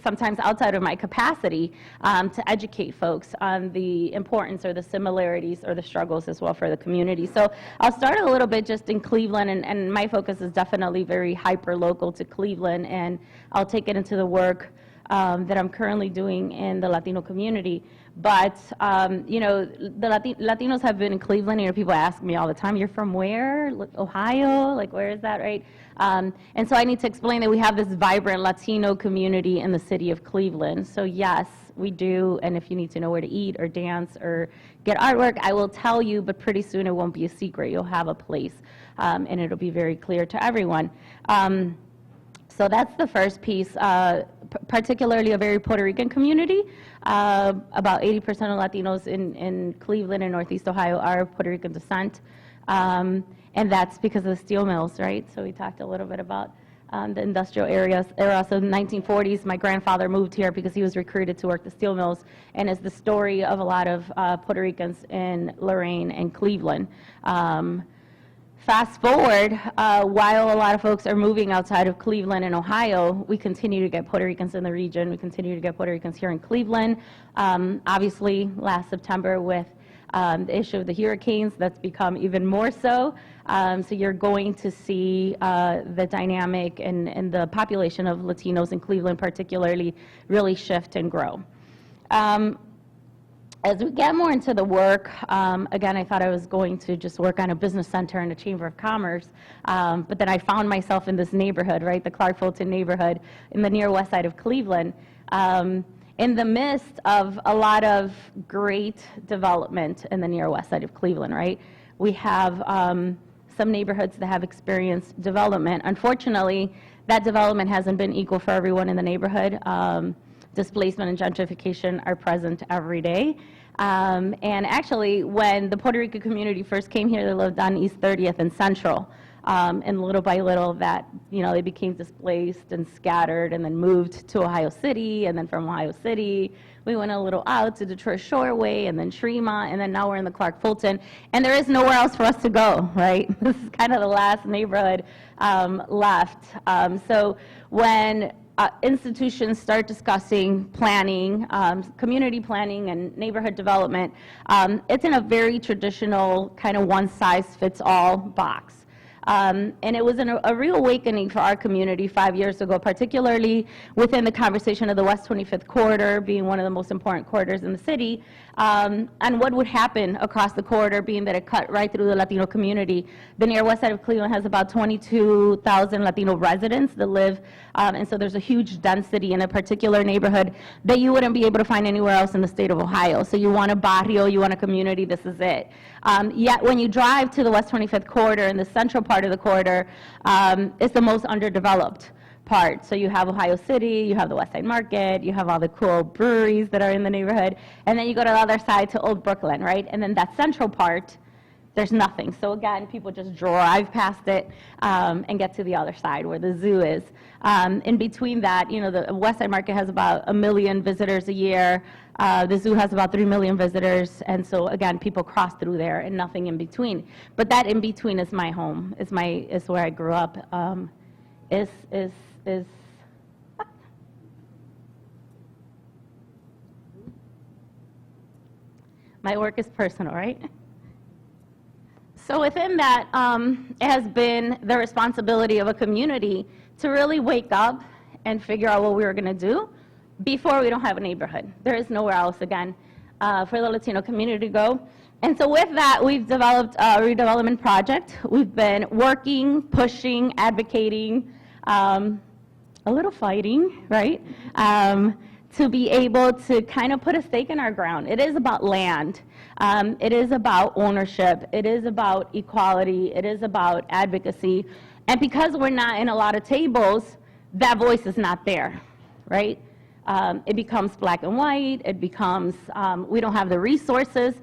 sometimes outside of my capacity, to educate folks on the importance or the similarities or the struggles as well for the community. So I'll start a little bit just in Cleveland, and my focus is definitely very hyper-local to Cleveland, and I'll take it into the work that I'm currently doing in the Latino community. But, the Latinos have been in Cleveland. People ask me all the time, you're from where? Ohio? Like, where is that, right? And so I need to explain that we have this vibrant Latino community in the city of Cleveland. So yes, we do. And if you need to know where to eat or dance or get artwork, I will tell you, but pretty soon it won't be a secret. You'll have a place, and it'll be very clear to everyone. So that's the first piece, particularly a very Puerto Rican community. About 80% of Latinos in Cleveland and Northeast Ohio are of Puerto Rican descent. And that's because of the steel mills, right? So we talked a little bit about the industrial areas. So in the 1940s, my grandfather moved here because he was recruited to work the steel mills, and is the story of a lot of Puerto Ricans in Lorain and Cleveland. Fast forward, while a lot of folks are moving outside of Cleveland and Ohio, we continue to get Puerto Ricans in the region. We continue to get Puerto Ricans here in Cleveland. Obviously, last September with the issue of the hurricanes, that's become even more so. So you're going to see the dynamic and the population of Latinos in Cleveland particularly really shift and grow. As we get more into the work, again, I thought I was going to just work on a business center and a chamber of commerce, but then I found myself in this neighborhood, right, the Clark Fulton neighborhood in the near west side of Cleveland, in the midst of a lot of great development in the near west side of Cleveland, right? We have some neighborhoods that have experienced development. Unfortunately, that development hasn't been equal for everyone in the neighborhood. Displacement and gentrification are present every day. And actually, when the Puerto Rican community first came here, they lived on East 30th and Central. And little by little that, they became displaced and scattered and then moved to Ohio City. And then from Ohio City, we went a little out to Detroit Shoreway and then Tremont. And then now we're in the Clark Fulton. And there is nowhere else for us to go, right? This is kind of the last neighborhood left. So when institutions start discussing planning, community planning and neighborhood development, it's in a very traditional kind of one-size-fits-all box. And it was a real awakening for our community 5 years ago, particularly within the conversation of the West 25th Corridor being one of the most important corridors in the city, and what would happen across the corridor being that it cut right through the Latino community. The near west side of Cleveland has about 22,000 Latino residents that live, and so there's a huge density in a particular neighborhood that you wouldn't be able to find anywhere else in the state of Ohio. So you want a barrio, you want a community, this is it. Yet when you drive to the West 25th Corridor, in the central part of the corridor, it's the most underdeveloped part. So you have Ohio City, you have the West Side Market, you have all the cool breweries that are in the neighborhood, and then you go to the other side to Old Brooklyn, right? And then that central part, there's nothing. So again, people just drive past it and get to the other side where the zoo is. In between that, the West Side Market has about 1 million visitors a year. The zoo has about 3 million visitors, and so again, people cross through there and nothing in between. But that in between is my home, is where I grew up. My work is personal, right? So within that, it has been the responsibility of a community to really wake up and figure out what we were going to do before we don't have a neighborhood. There is nowhere else, again, for the Latino community to go. And so with that, we've developed a redevelopment project. We've been working, pushing, advocating, a little fighting, right, to be able to kind of put a stake in our ground. It is about land. It is about ownership. It is about equality. It is about advocacy. And because we're not in a lot of tables, that voice is not there, right? It becomes black and white. It becomes, we don't have the resources.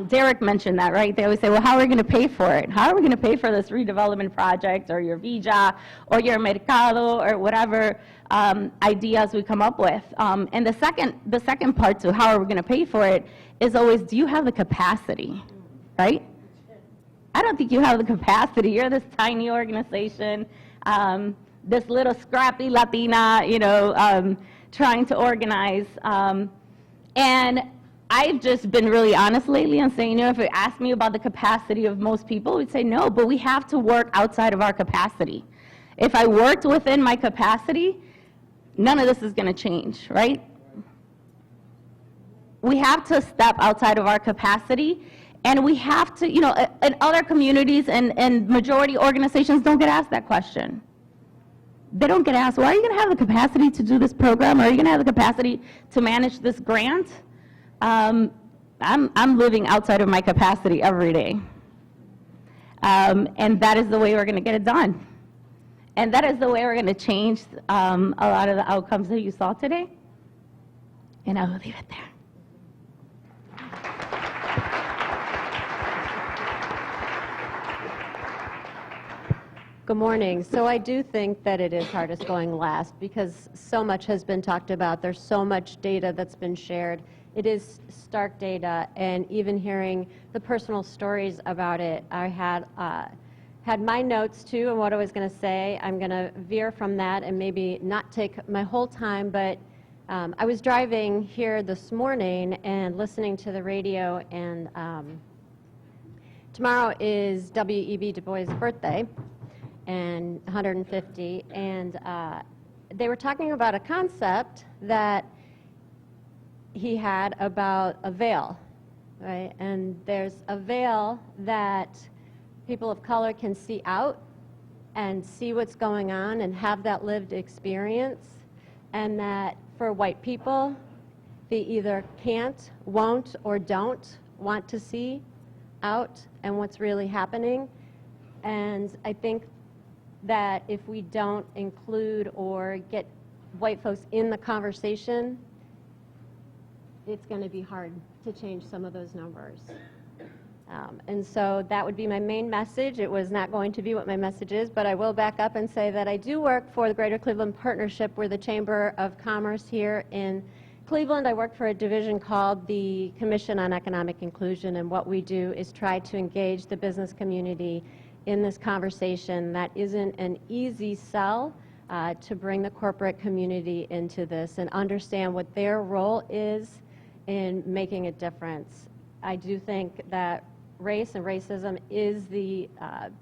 Derek mentioned that, right? They always say, well, how are we going to pay for it? How are we going to pay for this redevelopment project or your Villa or your Mercado or whatever ideas we come up with? And the second part to how are we going to pay for it is always, do you have the capacity, right? I don't think you have the capacity. You're this tiny organization, this little scrappy Latina, trying to organize. And I've just been really honest lately and saying, if you ask me about the capacity of most people, we'd say no, but we have to work outside of our capacity. If I worked within my capacity, none of this is going to change, right? We have to step outside of our capacity, and we have to, in other communities and majority organizations don't get asked that question. They don't get asked, well, are you going to have the capacity to do this program? Or are you going to have the capacity to manage this grant? I'm living outside of my capacity every day. And that is the way we're going to get it done. And that is the way we're going to change a lot of the outcomes that you saw today. And I will leave it there. Good morning. So I do think that it is hardest going last because so much has been talked about. There's so much data that's been shared. It is stark data, and even hearing the personal stories about it, I had my notes too and what I was going to say. I'm going to veer from that and maybe not take my whole time, but I was driving here this morning and listening to the radio, and tomorrow is W.E.B. Du Bois' birthday, and 150, and they were talking about a concept that he had about a veil, right? And there's a veil that people of color can see out and see what's going on and have that lived experience, and that for white people, they either can't, won't, or don't want to see out and what's really happening. And I think that if we don't include or get white folks in the conversation, it's going to be hard to change some of those numbers. And so that would be my main message. It was not going to be what my message is, but I will back up and say that I do work for the Greater Cleveland Partnership. We're the Chamber of Commerce here in Cleveland. I work for a division called the Commission on Economic Inclusion, and what we do is try to engage the business community in this conversation. That isn't an easy sell to bring the corporate community into this and understand what their role is in making a difference. I do think that race and racism is the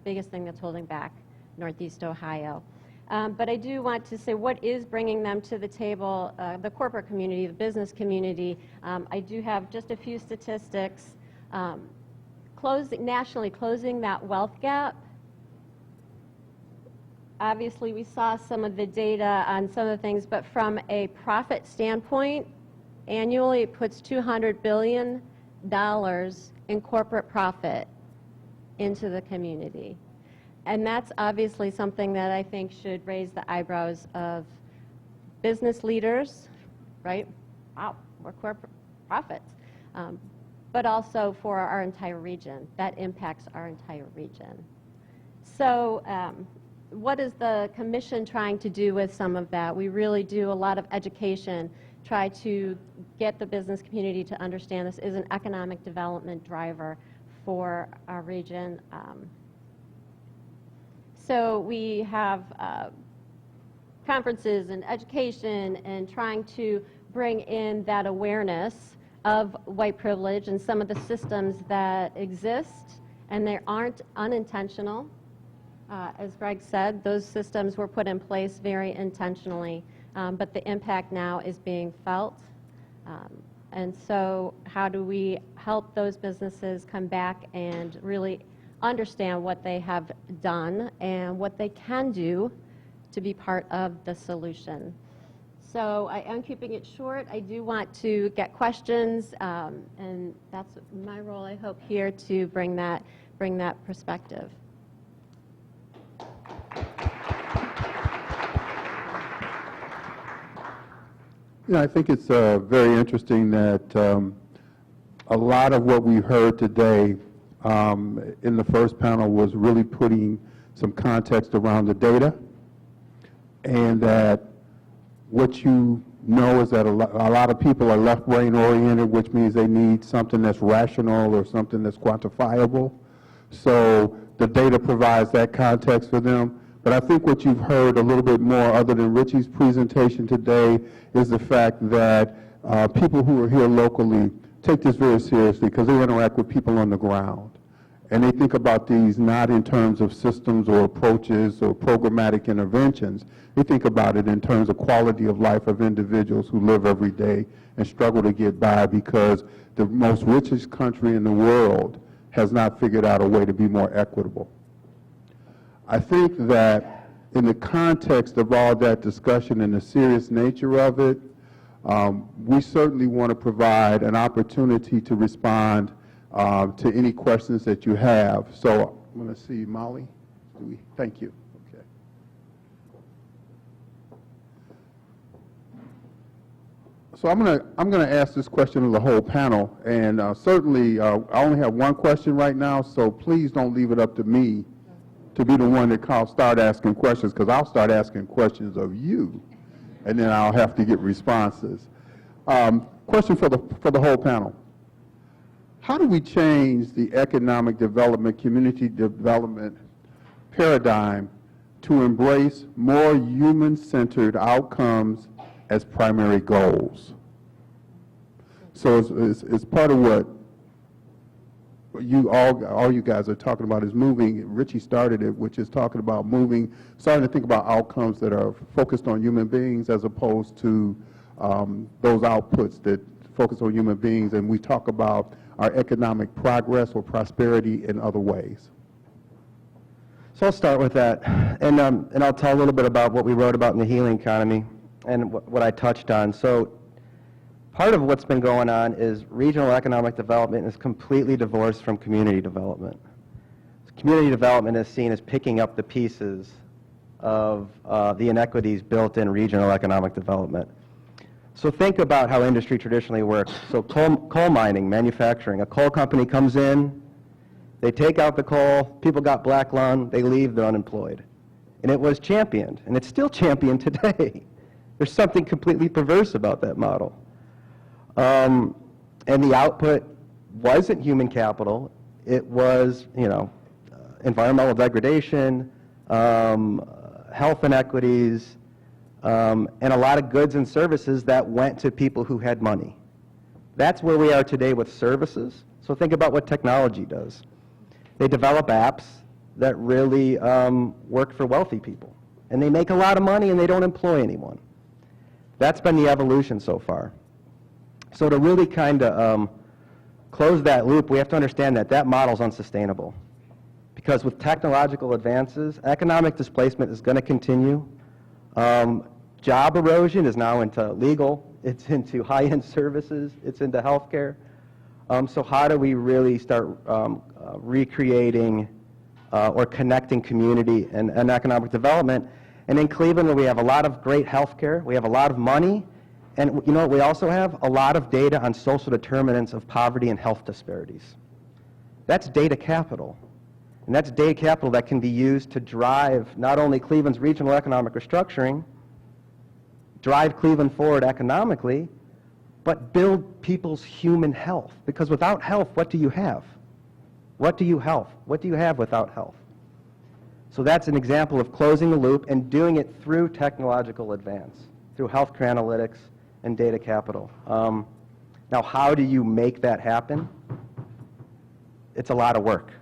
biggest thing that's holding back Northeast Ohio. But I do want to say what is bringing them to the table, the corporate community, the business community. I do have just a few statistics. Nationally closing that wealth gap. Obviously, we saw some of the data on some of the things, but from a profit standpoint, annually it puts $200 billion in corporate profit into the community. And that's obviously something that I think should raise the eyebrows of business leaders, right? Wow, more corporate profits. But also for our entire region. That impacts our entire region. So what is the commission trying to do with some of that? We really do a lot of education, try to get the business community to understand this is an economic development driver for our region. So we have conferences and education and trying to bring in that awareness of white privilege and some of the systems that exist, and they aren't unintentional. As Greg said, those systems were put in place very intentionally, but the impact now is being felt. And so how do we help those businesses come back and really understand what they have done and what they can do to be part of the solution? So I am keeping it short. I do want to get questions, and that's my role, I hope, here to bring that perspective. I think it's very interesting that a lot of what we heard today in the first panel was really putting some context around the data, and that what you know is that a lot of people are left-brain oriented, which means they need something that's rational or something that's quantifiable. So the data provides that context for them. But I think what you've heard a little bit more, other than Richie's presentation today, is the fact that people who are here locally take this very seriously because they interact with people on the ground. And they think about these not in terms of systems or approaches or programmatic interventions. They think about it in terms of quality of life of individuals who live every day and struggle to get by because the most richest country in the world has not figured out a way to be more equitable. I think that in the context of all that discussion and the serious nature of it, we certainly want to provide an opportunity to respond to any questions that you have. So I'm going to see Molly. Thank you. Okay. So I'm gonna ask this question of the whole panel, and certainly I only have one question right now, so please don't leave it up to me to be the one that start asking questions, because I'll start asking questions of you, and then I'll have to get responses. Question for the whole panel. How do we change the economic development, community development paradigm to embrace more human-centered outcomes as primary goals? So it's part of what all you guys are talking about is moving. Richie started it, which is talking about starting to think about outcomes that are focused on human beings as opposed to those outputs that focus on human beings, and we talk about our economic progress or prosperity in other ways. So I'll start with that, and I'll tell a little bit about what we wrote about in the healing economy and what I touched on. So part of what's been going on is regional economic development is completely divorced from community development. Community development is seen as picking up the pieces of the inequities built in regional economic development. So think about how industry traditionally works. So coal mining, manufacturing. A coal company comes in, they take out the coal, people got black lung, they leave, they're unemployed. And it was championed, and it's still championed today. There's something completely perverse about that model. And the output wasn't human capital. It was, environmental degradation, health inequities, and a lot of goods and services that went to people who had money. That's where we are today with services. So think about what technology does. They develop apps that really work for wealthy people. And they make a lot of money and they don't employ anyone. That's been the evolution so far. So to really kind of close that loop, we have to understand that that model is unsustainable. Because with technological advances, economic displacement is going to continue. Job erosion is now into legal, it's into high-end services, it's into healthcare. So how do we really start recreating or connecting community and economic development? And in Cleveland, where we have a lot of great healthcare, we have a lot of money, and you know what we also have? A lot of data on social determinants of poverty and health disparities. That's data capital. And that's data capital that can be used to drive not only Cleveland's regional economic restructuring, drive Cleveland forward economically, but build people's human health. Because without health, what do you have? What do you have without health? So that's an example of closing the loop and doing it through technological advance, through healthcare analytics and data capital. Now, how do you make that happen? It's a lot of work.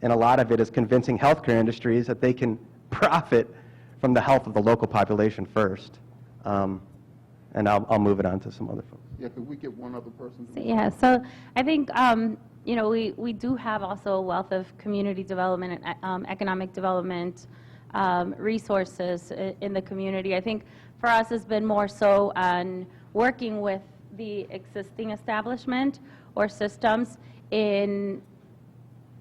And a lot of it is convincing healthcare industries that they can profit from the health of the local population first. And I'll move it on to some other folks. Yeah, could we get one other person? Yeah, so I think, we do have also a wealth of community development and economic development resources in the community. I think for us it's been more so on working with the existing establishment or systems in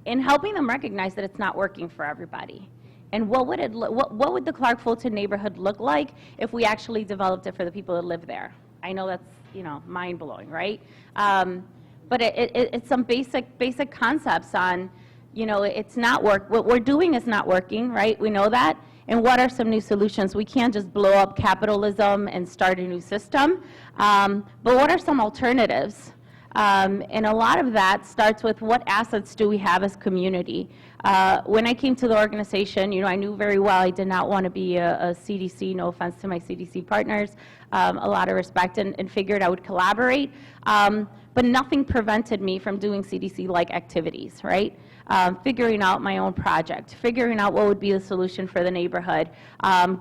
helping them recognize that it's not working for everybody. And what would the Clark Fulton neighborhood look like if we actually developed it for the people that live there? I know that's, mind-blowing, right? But it's some basic concepts on, it's not what we're doing is not working, right? We know that. And what are some new solutions? We can't just blow up capitalism and start a new system. But what are some alternatives? And a lot of that starts with what assets do we have as community. When I came to the organization, I knew very well I did not want to be a CDC, no offense to my CDC partners, a lot of respect, and figured I would collaborate. But nothing prevented me from doing CDC-like activities, right? Figuring out my own project, figuring out what would be the solution for the neighborhood,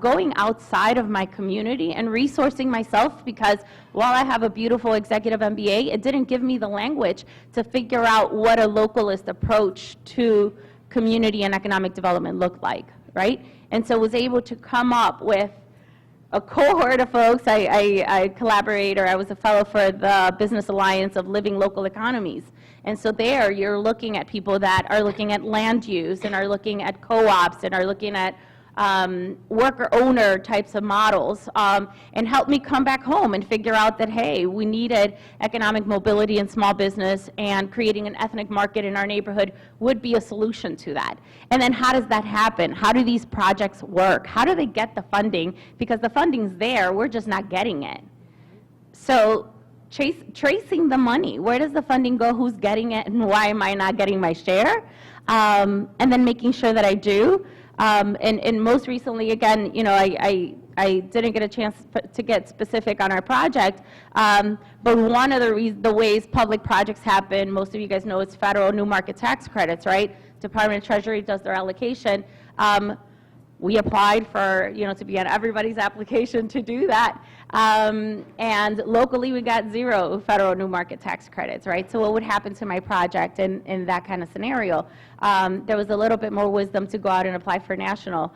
going outside of my community and resourcing myself, because while I have a beautiful executive MBA, it didn't give me the language to figure out what a localist approach to community and economic development looked like, right? And so was able to come up with a cohort of folks. I collaborate, or I was a fellow for the Business Alliance of Living Local Economies. And so there you're looking at people that are looking at land use and are looking at co-ops and are looking at worker-owner types of models, and helped me come back home and figure out that, hey, we needed economic mobility in small business, and creating an ethnic market in our neighborhood would be a solution to that. And then how does that happen? How do these projects work? How do they get the funding? Because the funding's there, we're just not getting it. So tracing the money, where does the funding go, who's getting it, and why am I not getting my share? And then making sure that I do. And most recently, again, you know, I didn't get a chance to get specific on our project, but one of the ways public projects happen, most of you guys know, it's federal new market tax credits, right? Department of Treasury does their allocation. We applied for, you know, to be on everybody's application to do that. And locally, we got 0 federal new market tax credits, right? So what would happen to my project in that kind of scenario? There was a little bit more wisdom to go out and apply for national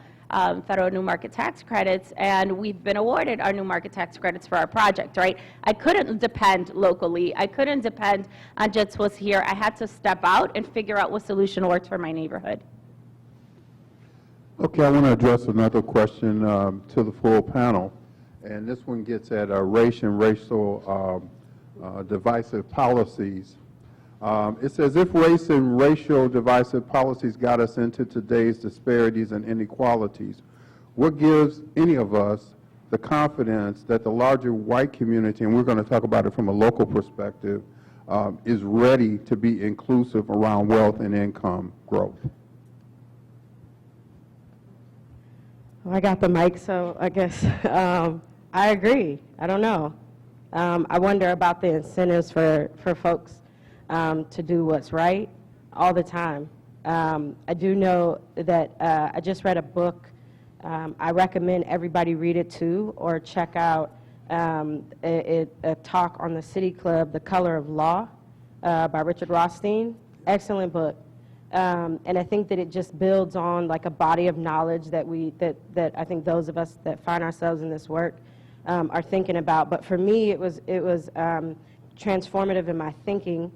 federal new market tax credits, and we've been awarded our new market tax credits for our project, right? I couldn't depend locally. I couldn't depend on just what's here. I had to step out and figure out what solution works for my neighborhood. Okay, I want to address another question to the full panel, and this one gets at race and racial divisive policies. It says, if race and racial divisive policies got us into today's disparities and inequalities, what gives any of us the confidence that the larger white community, and we're going to talk about it from a local perspective, is ready to be inclusive around wealth and income growth? Well, I got the mic, so I guess I agree. I don't know. I wonder about the incentives for folks to do what's right all the time. I do know that I just read a book. I recommend everybody read it too, or check out a talk on the City Club, The Color of Law, by Richard Rothstein. Excellent book. And I think that it just builds on like a body of knowledge that that I think those of us that find ourselves in this work are thinking about. But for me, it was transformative in my thinking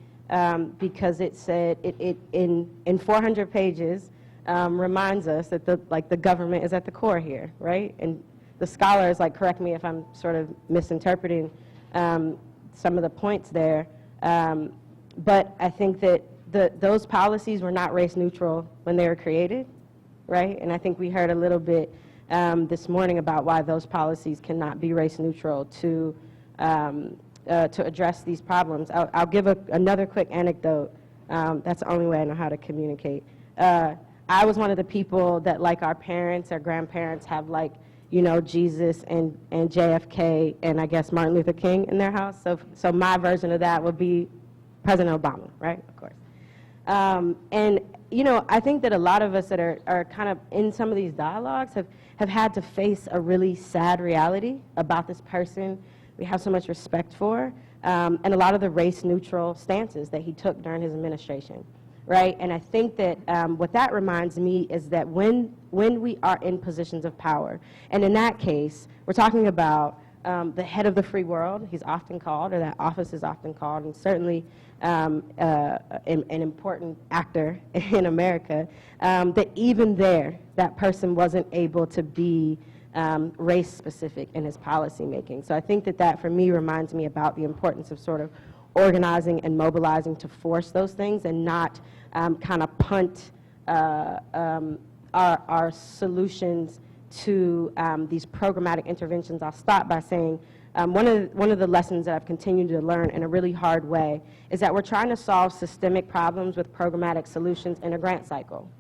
because it said it in 400 pages reminds us that the government is at the core here, right? And the scholars, like, correct me if I'm sort of misinterpreting some of the points there, but I think that those policies were not race neutral when they were created, right? And I think we heard a little bit this morning about why those policies cannot be race neutral to address these problems. I'll give another quick anecdote. That's the only way I know how to communicate. I was one of the people that, like our parents or grandparents, have, like, you know, Jesus and JFK and I guess Martin Luther King in their house. So my version of that would be President Obama, right? Of course. And, you know, I think that a lot of us that are kind of in some of these dialogues have had to face a really sad reality about this person we have so much respect for, and a lot of the race-neutral stances that he took during his administration, right? And I think that what that reminds me is that when we are in positions of power, and in that case, we're talking about the head of the free world, he's often called, or that office is often called, and certainly an important actor in America, that even there, that person wasn't able to be race-specific in his policymaking. So I think that for me reminds me about the importance of sort of organizing and mobilizing to force those things and not kind of punt our solutions to these programmatic interventions. I'll stop by saying one of the lessons that I've continued to learn in a really hard way is that we're trying to solve systemic problems with programmatic solutions in a grant cycle.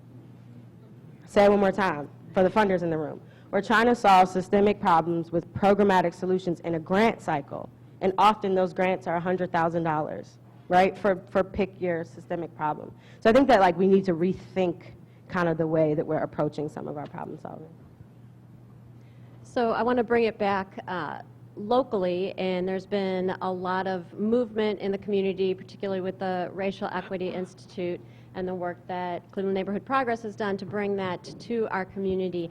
Say it one more time for the funders in the room. We're trying to solve systemic problems with programmatic solutions in a grant cycle, and often those grants are $100,000, right, for pick your systemic problem. So I think that, like, we need to rethink kind of the way that we're approaching some of our problem solving. So I want to bring it back locally, and there's been a lot of movement in the community, particularly with the Racial Equity Institute and the work that Cleveland Neighborhood Progress has done to bring that to our community.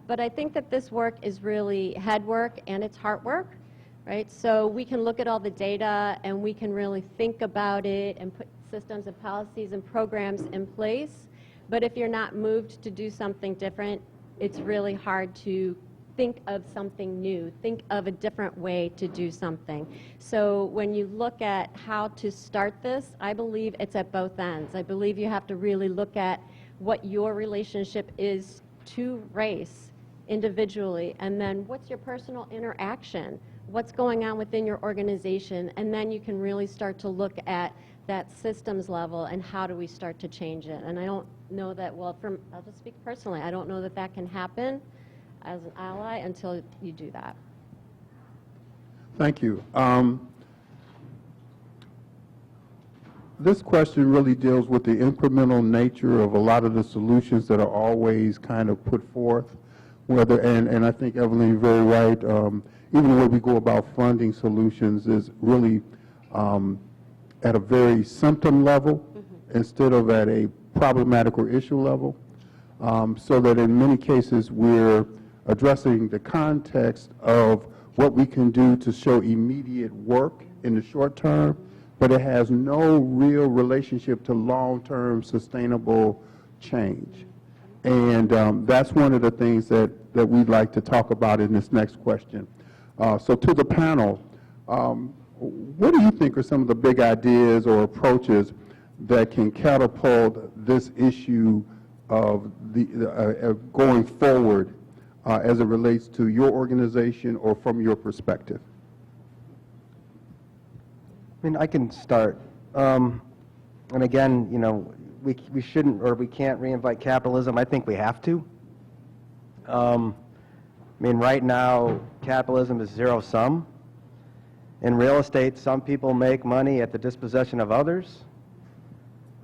But I think that this work is really head work and it's heart work, right? So we can look at all the data and we can really think about it and put systems and policies and programs in place. But if you're not moved to do something different, it's really hard to think of something new, think of a different way to do something. So when you look at how to start this, I believe it's at both ends. I believe you have to really look at what your relationship is to race individually, and then what's your personal interaction, what's going on within your organization, and then you can really start to look at that systems level and how do we start to change it. And I don't know that, well, I'll just speak personally, I don't know that that can happen as an ally until you do that. Thank you. This question really deals with the incremental nature of a lot of the solutions that are always kind of put forth. And I think, Evelyn, you're very right. Even the way we go about funding solutions is really at a very symptom level instead of at a problematic or issue level, so that in many cases we're addressing the context of what we can do to show immediate work in the short term, but it has no real relationship to long-term sustainable change. And that's one of the things that we'd like to talk about in this next question. So to the panel, what do you think are some of the big ideas or approaches that can catapult this issue of going forward as it relates to your organization or from your perspective? I mean, I can start. And again, you know, we shouldn't or we can't reinvent capitalism. I think we have to. I mean, right now, capitalism is zero sum. In real estate, some people make money at the dispossession of others.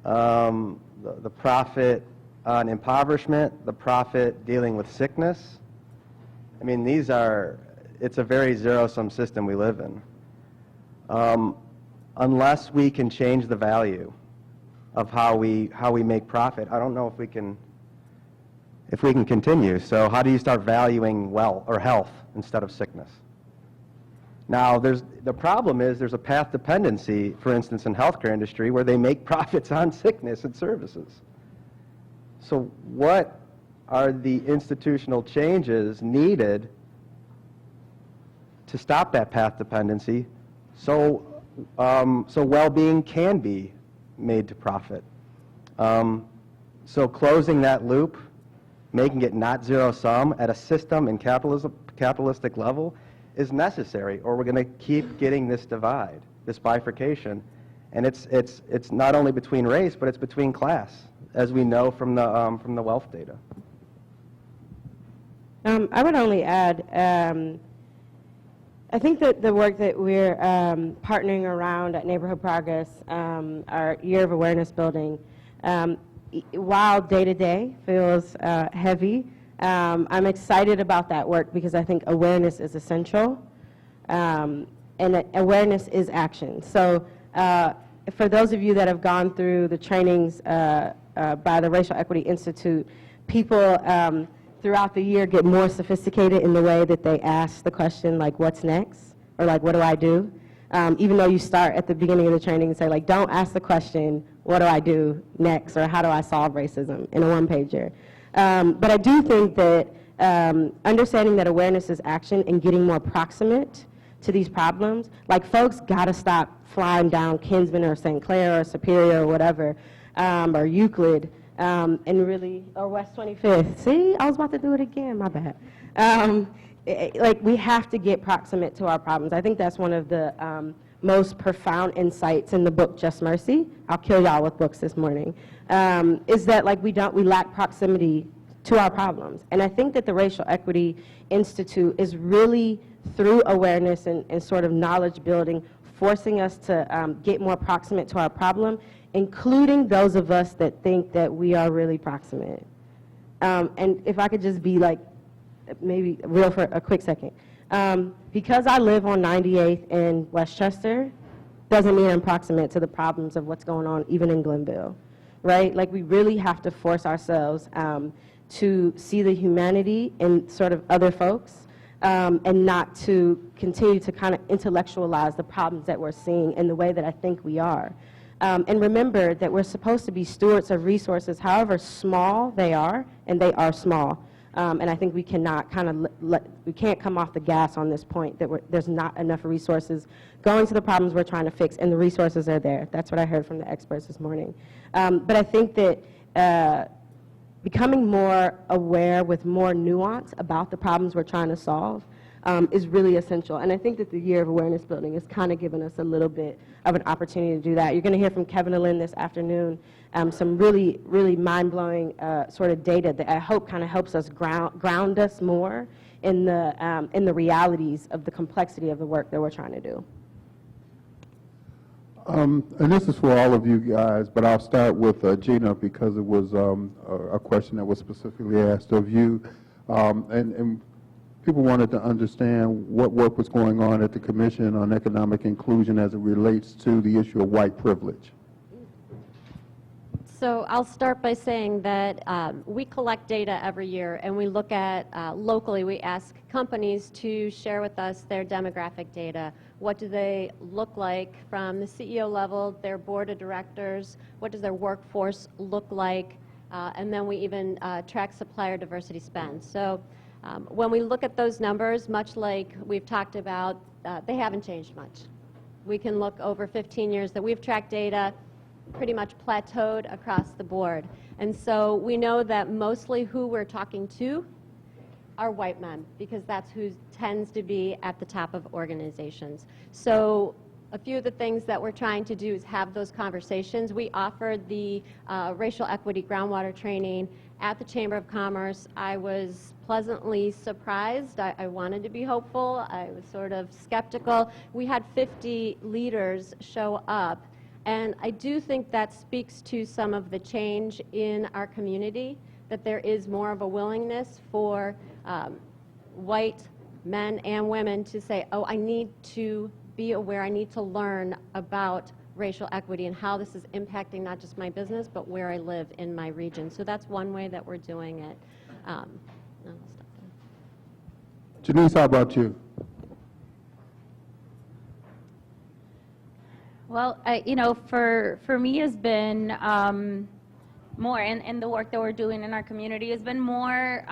The profit on impoverishment, the profit dealing with sickness. I mean, it's a very zero-sum system we live in. Unless we can change the value of how we make profit, I don't know if we can continue. So how do you start valuing wealth or health instead of sickness? Now, the problem is there's a path dependency, for instance, in healthcare industry where they make profits on sickness and services. So what are the institutional changes needed to stop that path dependency so well-being can be made to profit? So closing that loop, making it not zero-sum at a system and capitalistic level is necessary, or we're going to keep getting this divide, this bifurcation. And it's not only between race, but it's between class, as we know from the wealth data. I would only add, I think that the work that we're partnering around at Neighborhood Progress, our year of awareness building, while day-to-day feels heavy, I'm excited about that work because I think awareness is essential, and that awareness is action. So for those of you that have gone through the trainings by the Racial Equity Institute, people throughout the year get more sophisticated in the way that they ask the question, like, what's next? Or like, what do I do? Even though you start at the beginning of the training and say, like, don't ask the question, what do I do next? Or how do I solve racism in a one-pager? But I do think that understanding that awareness is action and getting more proximate to these problems, like folks got to stop flying down Kinsman or St. Clair or Superior or whatever, or Euclid, and really, or West 25th. See, I was about to do it again, my bad. Like, we have to get proximate to our problems. I think that's one of the most profound insights in the book Just Mercy. I'll kill y'all with books this morning. Is that, like, we lack proximity to our problems. And I think that the Racial Equity Institute is really, through awareness and sort of knowledge building, forcing us to get more proximate to our problem, including those of us that think that we are really proximate. And if I could just be, like, maybe real for a quick second. Because I live on 98th in Westchester, doesn't mean I'm proximate to the problems of what's going on even in Glenville, right? Like, we really have to force ourselves to see the humanity in sort of other folks, and not to continue to kind of intellectualize the problems that we're seeing in the way that I think we are. And remember that we're supposed to be stewards of resources, however small they are, and they are small. And I think we cannot we can't come off the gas on this point that there's not enough resources going to the problems we're trying to fix, and the resources are there. That's what I heard from the experts this morning. But I think that becoming more aware with more nuance about the problems we're trying to solve is really essential. And I think that the year of awareness building has kind of given us a little bit of an opportunity to do that. You're going to hear from Kevin Allen this afternoon some really, really mind-blowing sort of data that I hope kind of helps us ground us more in the realities of the complexity of the work that we're trying to do. And this is for all of you guys, but I'll start with Gina because it was a question that was specifically asked of you. And people wanted to understand what work was going on at the Commission on Economic Inclusion as it relates to the issue of white privilege. So I'll start by saying that we collect data every year, and we look at locally, we ask companies to share with us their demographic data. What do they look like from the CEO level, their board of directors? What does their workforce look like? And then we even track supplier diversity spend. So when we look at those numbers, much like we've talked about, they haven't changed much. We can look over 15 years that we've tracked data, pretty much plateaued across the board. And so we know that mostly who we're talking to are white men, because that's who tends to be at the top of organizations. So a few of the things that we're trying to do is have those conversations. We offered the racial equity groundwater training at the Chamber of Commerce. I was pleasantly surprised. I wanted to be hopeful. I was sort of skeptical. We had 50 leaders show up. And I do think that speaks to some of the change in our community, that there is more of a willingness for white men and women to say, oh, I need to be aware, I need to learn about racial equity and how this is impacting not just my business, but where I live in my region. So that's one way that we're doing it. I'll stop there. Janice, how about you? Well, for me has been more, and the work that we're doing in our community has been more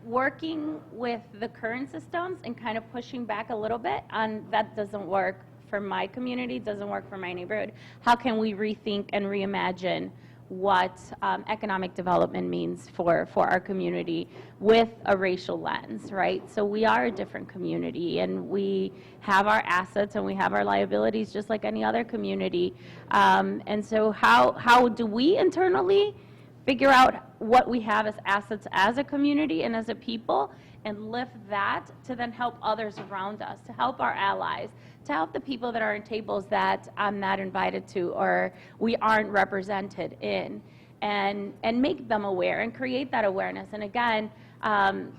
working with the current systems and kind of pushing back a little bit on that doesn't work for my community, doesn't work for my neighborhood. How can we rethink and reimagine what economic development means for our community with a racial lens, right? So we are a different community, and we have our assets and we have our liabilities just like any other community. And so how do we internally figure out what we have as assets as a community and as a people, and lift that to then help others around us, to help our allies, to help the people that are in tables that I'm not invited to or we aren't represented in, and make them aware and create that awareness. And again, I'm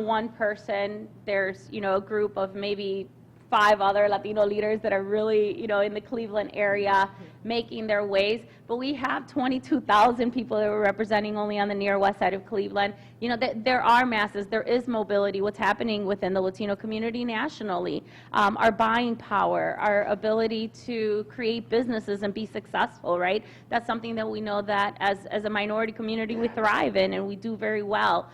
one person. There's, a group of maybe 5 other Latino leaders that are really, in the Cleveland area making their ways. But we have 22,000 people that we're representing only on the near west side of Cleveland. There are masses, there is mobility. What's happening within the Latino community nationally, our buying power, our ability to create businesses and be successful, right? That's something that we know that as a minority community we thrive in and we do very well.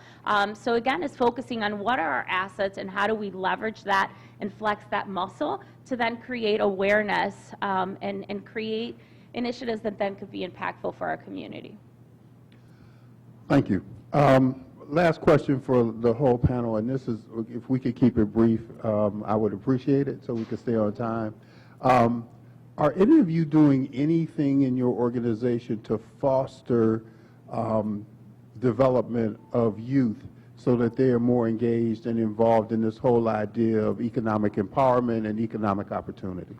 So again, it's focusing on what are our assets and how do we leverage that and flex that muscle to then create awareness and create initiatives that then could be impactful for our community. Thank you. Last question for the whole panel, and this is, if we could keep it brief, I would appreciate it so we could stay on time. Are any of you doing anything in your organization to foster development of youth so that they are more engaged and involved in this whole idea of economic empowerment and economic opportunity?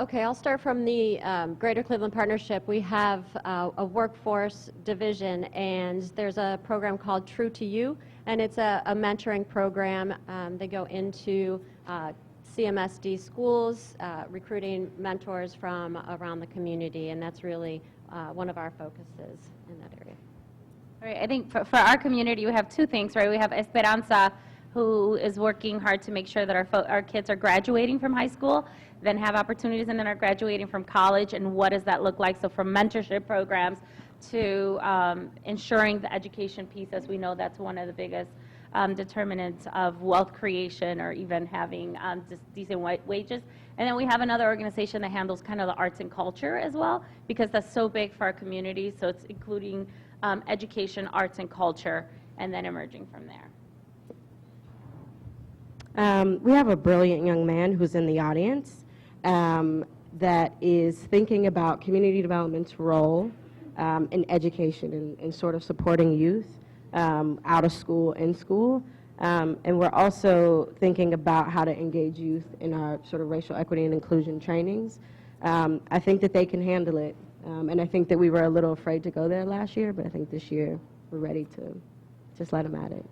Okay, I'll start from the Greater Cleveland Partnership. We have a workforce division, and there's a program called True to You, and it's a mentoring program. They go into CMSD schools, recruiting mentors from around the community, and that's really one of our focuses in that area. Right, I think for our community, we have 2 things, right? We have Esperanza, who is working hard to make sure that our kids are graduating from high school, then have opportunities, and then are graduating from college, and what does that look like? So from mentorship programs to ensuring the education piece, as we know that's one of the biggest determinants of wealth creation or even having decent wages. And then we have another organization that handles kind of the arts and culture as well, because that's so big for our community. So it's including education, arts, and culture, and then emerging from there. We have a brilliant young man who's in the audience that is thinking about community development's role in education and sort of supporting youth out of school, in school. And we're also thinking about how to engage youth in our sort of racial equity and inclusion trainings. I think that they can handle it. And I think that we were a little afraid to go there last year, but I think this year we're ready to just let them at it.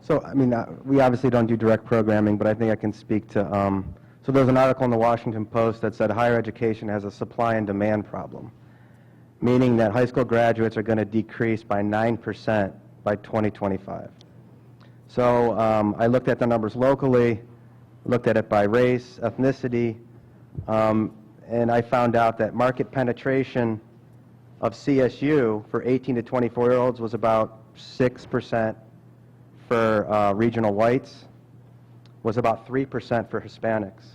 So, I mean, we obviously don't do direct programming, but I think I can speak to, so there's an article in the Washington Post that said higher education has a supply and demand problem, meaning that high school graduates are going to decrease by 9% by 2025. So I looked at the numbers locally, looked at it by race, ethnicity, and I found out that market penetration of CSU for 18 to 24-year-olds was about 6% for regional whites, was about 3% for Hispanics,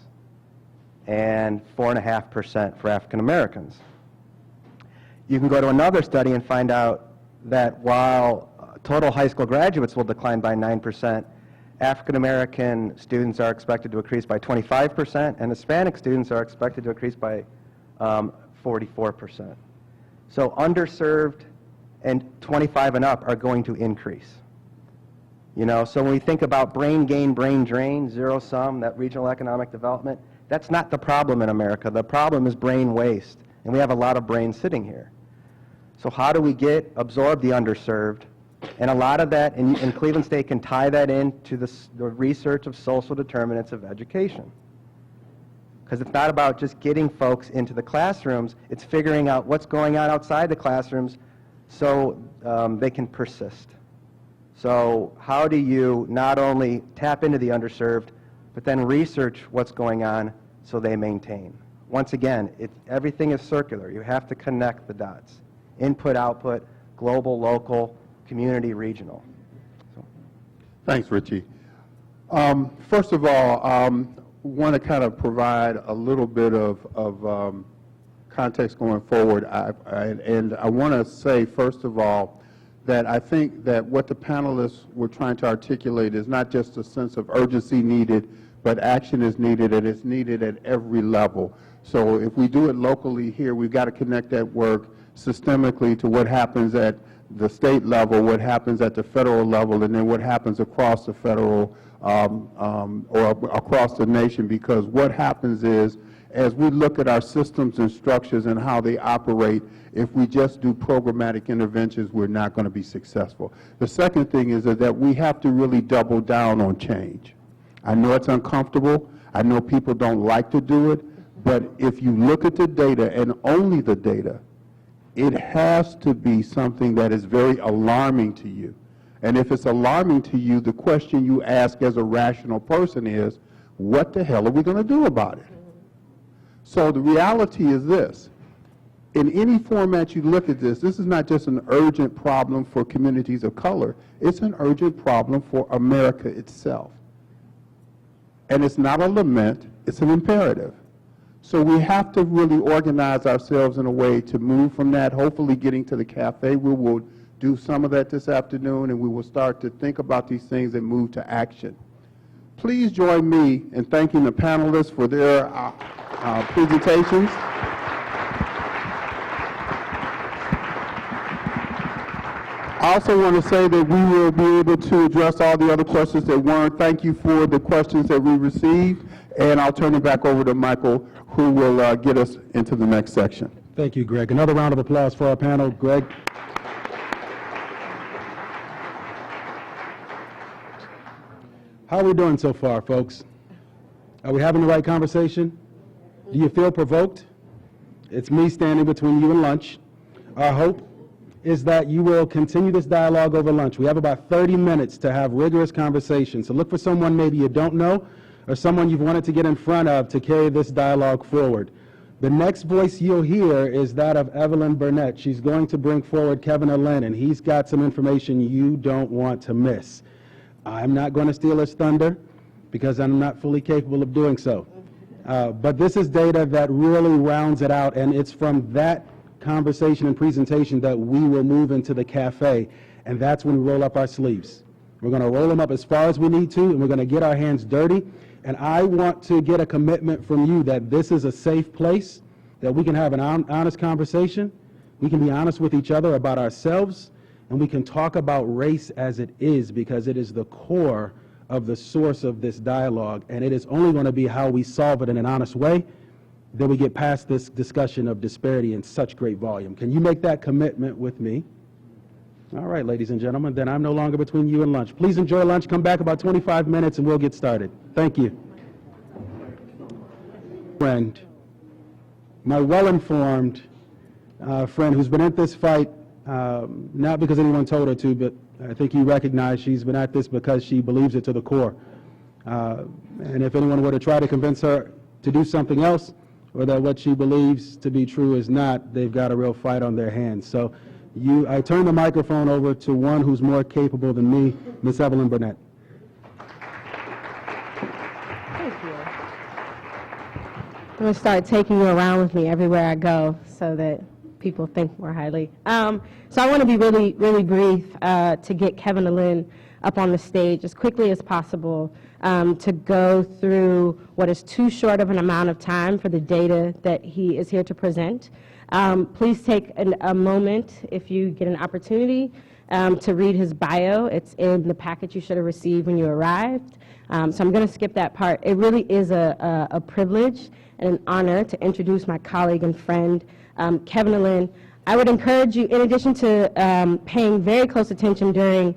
and 4.5% for African Americans. You can go to another study and find out that while total high school graduates will decline by 9%, African American students are expected to increase by 25%, and Hispanic students are expected to increase by 44%. So underserved and 25 and up are going to increase. You know, so when we think about brain gain, brain drain, zero sum, that regional economic development, that's not the problem in America. The problem is brain waste, and we have a lot of brains sitting here. So how do we absorb the underserved? And a lot of that, and Cleveland State can tie that into the research of social determinants of education. Because it's not about just getting folks into the classrooms, it's figuring out what's going on outside the classrooms so they can persist. So how do you not only tap into the underserved, but then research what's going on so they maintain? Once again, everything is circular. You have to connect the dots. Input, output, global, local, community, regional. Thanks, Richie. First of all, want to kind of provide a little bit of context going forward. And I want to say, first of all, that I think that what the panelists were trying to articulate is not just a sense of urgency needed, but action is needed, and it's needed at every level. So if we do it locally here, we've got to connect that work systemically to what happens at the state level, what happens at the federal level, and then what happens across the federal or across the nation. Because what happens is, as we look at our systems and structures and how they operate, if we just do programmatic interventions, we're not going to be successful. The second thing is that we have to really double down on change. I know it's uncomfortable. I know people don't like to do it. But if you look at the data and only the data, it has to be something that is very alarming to you. And if it's alarming to you, the question you ask as a rational person is, what the hell are we going to do about it? So the reality is this. In any format you look at this is not just an urgent problem for communities of color. It's an urgent problem for America itself. And it's not a lament, it's an imperative. So we have to really organize ourselves in a way to move from that, hopefully getting to the cafe. We will do some of that this afternoon, and we will start to think about these things and move to action. Please join me in thanking the panelists for their presentations. I also want to say that we will be able to address all the other questions that weren't. Thank you for the questions that we received, and I'll turn it back over to Michael, who will get us into the next section. Thank you, Greg. Another round of applause for our panel. Greg. How are we doing so far, folks? Are we having the right conversation? Do you feel provoked? It's me standing between you and lunch. Our hope is that you will continue this dialogue over lunch. We have about 30 minutes to have rigorous conversation. So look for someone maybe you don't know or someone you've wanted to get in front of to carry this dialogue forward. The next voice you'll hear is that of Evelyn Burnett. She's going to bring forward Kevin Allen, and he's got some information you don't want to miss. I'm not going to steal his thunder because I'm not fully capable of doing so. But this is data that really rounds it out, and it's from that conversation and presentation that we will move into the cafe, and that's when we roll up our sleeves. We're going to roll them up as far as we need to, and we're going to get our hands dirty. And I want to get a commitment from you that this is a safe place, that we can have an honest conversation, we can be honest with each other about ourselves, and we can talk about race as it is, because it is the core of the source of this dialogue, and it is only going to be how we solve it in an honest way that we get past this discussion of disparity in such great volume. Can you make that commitment with me? All right, ladies and gentlemen, then I'm no longer between you and lunch. Please enjoy lunch. Come back about 25 minutes and we'll get started. Thank you. Friend, my well-informed friend who's been at this fight, not because anyone told her to, but I think you recognize she's been at this because she believes it to the core. And if anyone were to try to convince her to do something else, or that what she believes to be true is not, they've got a real fight on their hands. So I turn the microphone over to one who's more capable than me, Ms. Evelyn Burnett. Thank you. I'm going to start taking you around with me everywhere I go so that people think more highly. So I want to be really, really brief to get Kevin Allen up on the stage as quickly as possible to go through what is too short of an amount of time for the data that he is here to present. Please take a moment, if you get an opportunity, to read his bio. It's in the packet you should have received when you arrived. So I'm going to skip that part. It really is a privilege and an honor to introduce my colleague and friend, Kevin Allen. I would encourage you, in addition to paying very close attention during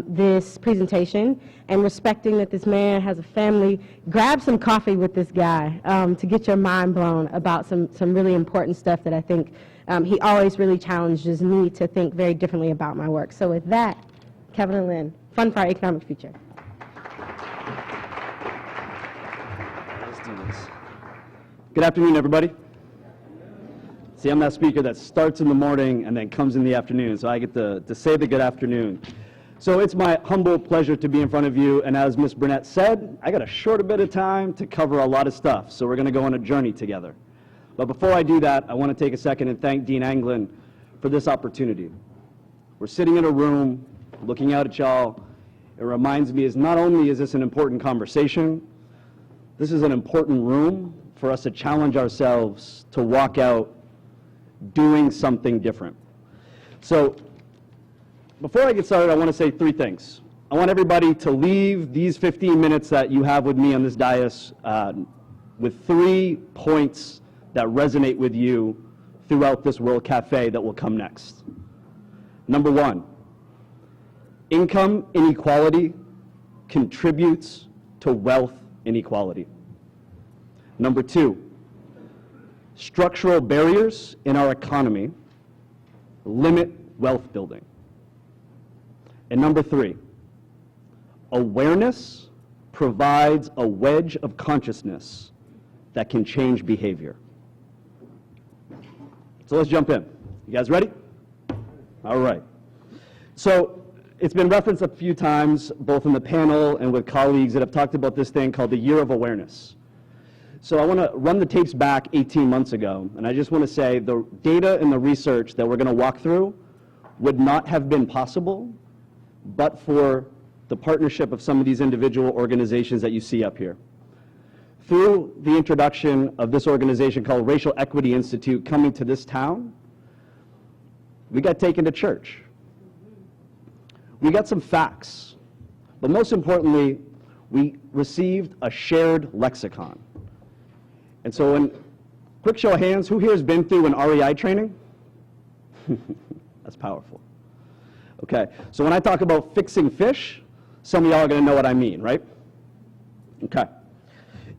this presentation and respecting that this man has a family, grab some coffee with this guy to get your mind blown about some really important stuff that I think he always really challenges me to think very differently about my work. So with that, Kevin Allen, Fund for Our Economic Future. Let's do this. Good afternoon, everybody. See, I'm that speaker that starts in the morning and then comes in the afternoon, so I get to say the good afternoon. So it's my humble pleasure to be in front of you, and as Ms. Burnett said, I got a short bit of time to cover a lot of stuff, so we're going to go on a journey together. But before I do that, I want to take a second and thank Dean Anglin for this opportunity. We're sitting in a room, looking out at y'all. It reminds me, not only is this an important conversation, this is an important room for us to challenge ourselves to walk out doing something different. So before I get started, I want to say three things. I want everybody to leave these 15 minutes that you have with me on this dais with 3 points that resonate with you throughout this World Cafe that will come next. Number 1, income inequality contributes to wealth inequality. Number 2, structural barriers in our economy limit wealth building. And number 3, awareness provides a wedge of consciousness that can change behavior. So let's jump in. You guys ready? All right. So it's been referenced a few times, both in the panel and with colleagues that have talked about this thing called the Year of Awareness. So I want to run the tapes back 18 months ago, and I just want to say the data and the research that we're going to walk through would not have been possible but for the partnership of some of these individual organizations that you see up here. Through the introduction of this organization called Racial Equity Institute coming to this town, we got taken to church. We got some facts, but most importantly, we received a shared lexicon. And so, in quick show of hands, who here has been through an REI training? That's powerful. Okay, so when I talk about fixing fish, some of y'all are going to know what I mean, right? Okay.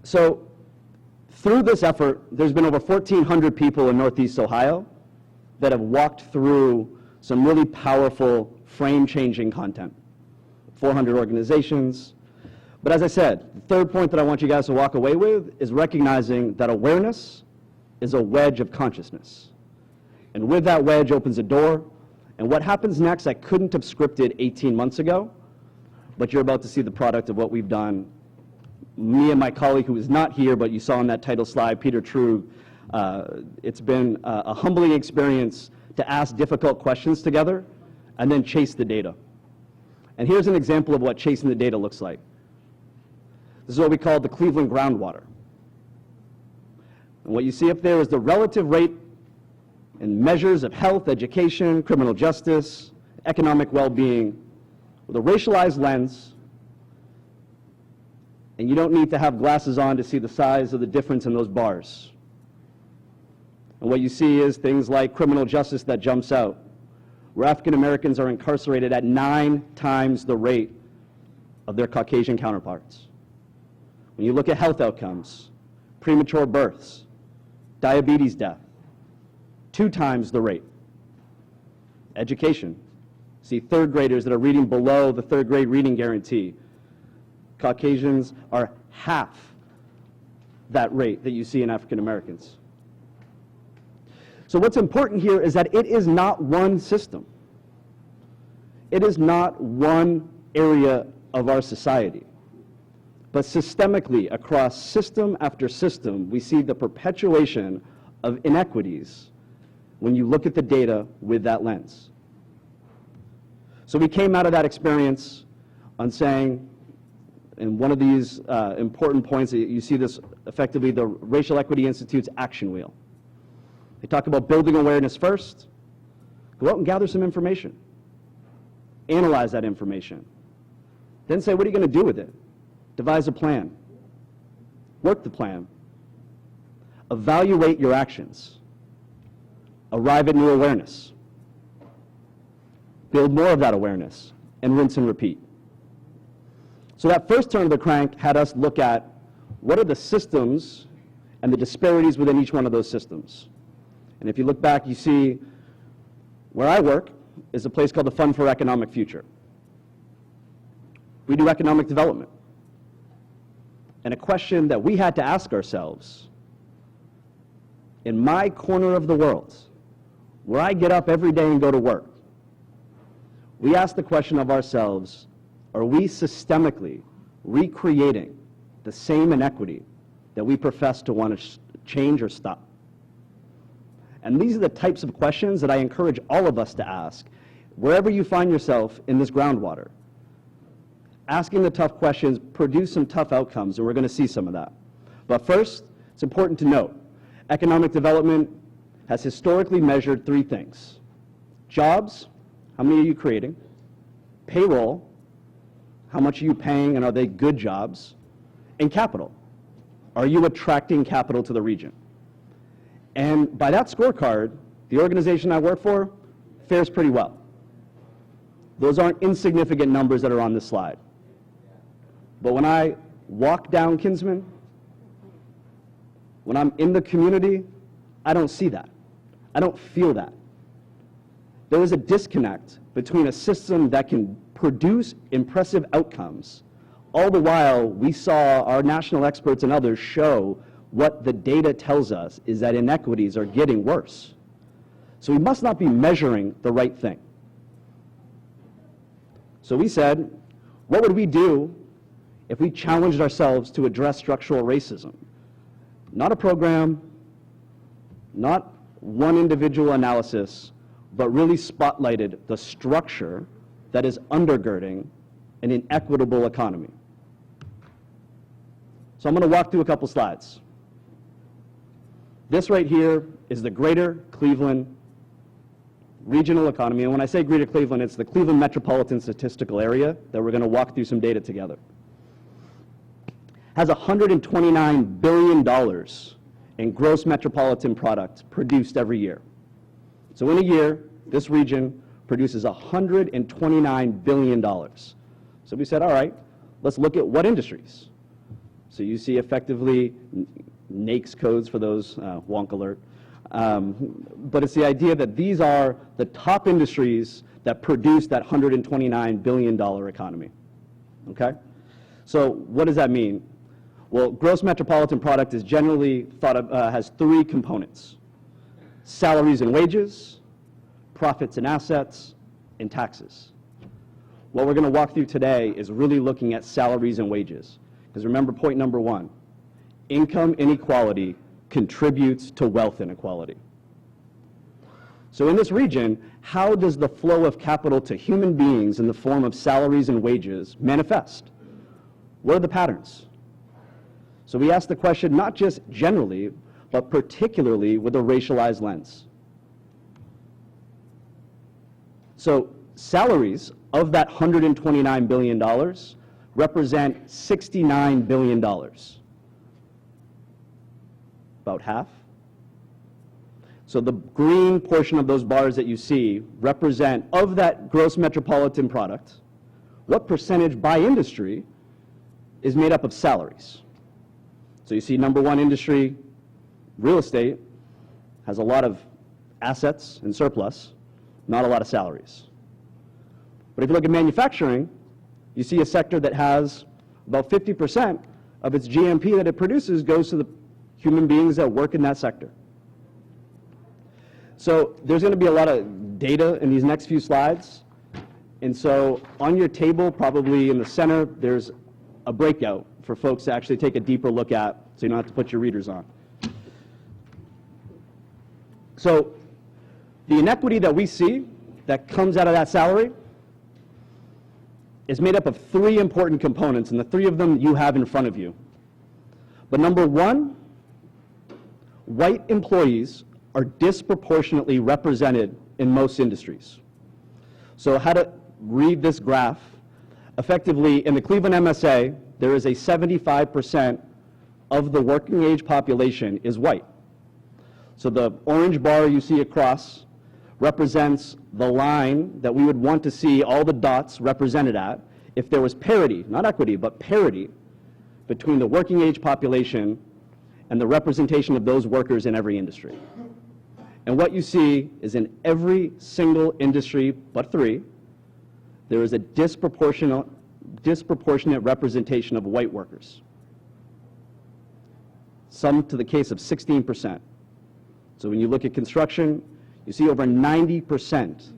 So through this effort, there's been over 1,400 people in Northeast Ohio that have walked through some really powerful frame-changing content. 400 organizations. But as I said, the third point that I want you guys to walk away with is recognizing that awareness is a wedge of consciousness. And with that wedge opens a door, and what happens next I couldn't have scripted 18 months ago, but you're about to see the product of what we've done. Me and my colleague who is not here, but you saw on that title slide, Peter Trug, it's been a humbling experience to ask difficult questions together and then chase the data. And here's an example of what chasing the data looks like. This is what we call the Cleveland groundwater. And what you see up there is the relative rate and measures of health, education, criminal justice, economic well-being with a racialized lens. And you don't need to have glasses on to see the size of the difference in those bars. And what you see is things like criminal justice that jumps out, where African Americans are incarcerated at 9 times the rate of their Caucasian counterparts. When you look at health outcomes, premature births, diabetes death, 2 times the rate. Education, see third graders that are reading below the third grade reading guarantee. Caucasians are half that rate that you see in African Americans. So what's important here is that it is not one system. It is not one area of our society. But systemically, across system after system, we see the perpetuation of inequities when you look at the data with that lens. So we came out of that experience on saying, and one of these important points, you see this effectively, the Racial Equity Institute's action wheel. They talk about building awareness first, go out and gather some information, analyze that information, then say, what are you going to do with it? Devise a plan, work the plan, evaluate your actions, arrive at new awareness, build more of that awareness, and rinse and repeat. So that first turn of the crank had us look at what are the systems and the disparities within each one of those systems. And if you look back, you see where I work is a place called the Fund for Economic Future. We do economic development. And a question that we had to ask ourselves, in my corner of the world, where I get up every day and go to work, we asked the question of ourselves, are we systemically recreating the same inequity that we profess to want to change or stop? And these are the types of questions that I encourage all of us to ask, wherever you find yourself in this groundwater. Asking the tough questions produce some tough outcomes, and we're going to see some of that. But first, it's important to note, economic development has historically measured 3 things. Jobs, how many are you creating? Payroll, how much are you paying and are they good jobs? And capital, are you attracting capital to the region? And by that scorecard, the organization I work for fares pretty well. Those aren't insignificant numbers that are on this slide. But when I walk down Kinsman, when I'm in the community, I don't see that. I don't feel that. There is a disconnect between a system that can produce impressive outcomes, all the while we saw our national experts and others show what the data tells us is that inequities are getting worse. So we must not be measuring the right thing. So we said, what would we do if we challenged ourselves to address structural racism? Not a program, not one individual analysis, but really spotlighted the structure that is undergirding an inequitable economy. So I'm going to walk through a couple slides. This right here is the Greater Cleveland regional economy. And when I say Greater Cleveland, it's the Cleveland Metropolitan Statistical Area that we're going to walk through some data together. Has $129 billion in gross metropolitan product produced every year. So in a year, this region produces $129 billion. So we said, all right, let's look at what industries. So you see effectively NAICS codes for those, wonk alert. But it's the idea that these are the top industries that produce that $129 billion economy, okay? So what does that mean? Well, gross metropolitan product is generally thought of, has three components: salaries and wages, profits and assets, and taxes. What we're going to walk through today is really looking at salaries and wages. Because remember point number one, income inequality contributes to wealth inequality. So in this region, how does the flow of capital to human beings in the form of salaries and wages manifest? What are the patterns? So we ask the question not just generally, but particularly with a racialized lens. So salaries of that $129 billion represent $69 billion. About half. So the green portion of those bars that you see represent, of that gross metropolitan product, what percentage by industry is made up of salaries. So you see number one industry, real estate, has a lot of assets and surplus, not a lot of salaries. But if you look at manufacturing, you see a sector that has about 50% of its GMP that it produces goes to the human beings that work in that sector. So there's going to be a lot of data in these next few slides. And so on your table, probably in the center, there's a breakout for folks to actually take a deeper look at, so you don't have to put your readers on. So the inequity that we see that comes out of that salary is made up of three important components, and the three of them you have in front of you. But number one, white employees are disproportionately represented in most industries. So how to read this graph, effectively in the Cleveland MSA, there is a 75% of the working age population is white. So the orange bar you see across represents the line that we would want to see all the dots represented at if there was parity, not equity, but parity between the working age population and the representation of those workers in every industry. And what you see is in every single industry but three, there is a disproportionate representation of white workers. Some to the case of 16%. So when you look at construction, you see over 90%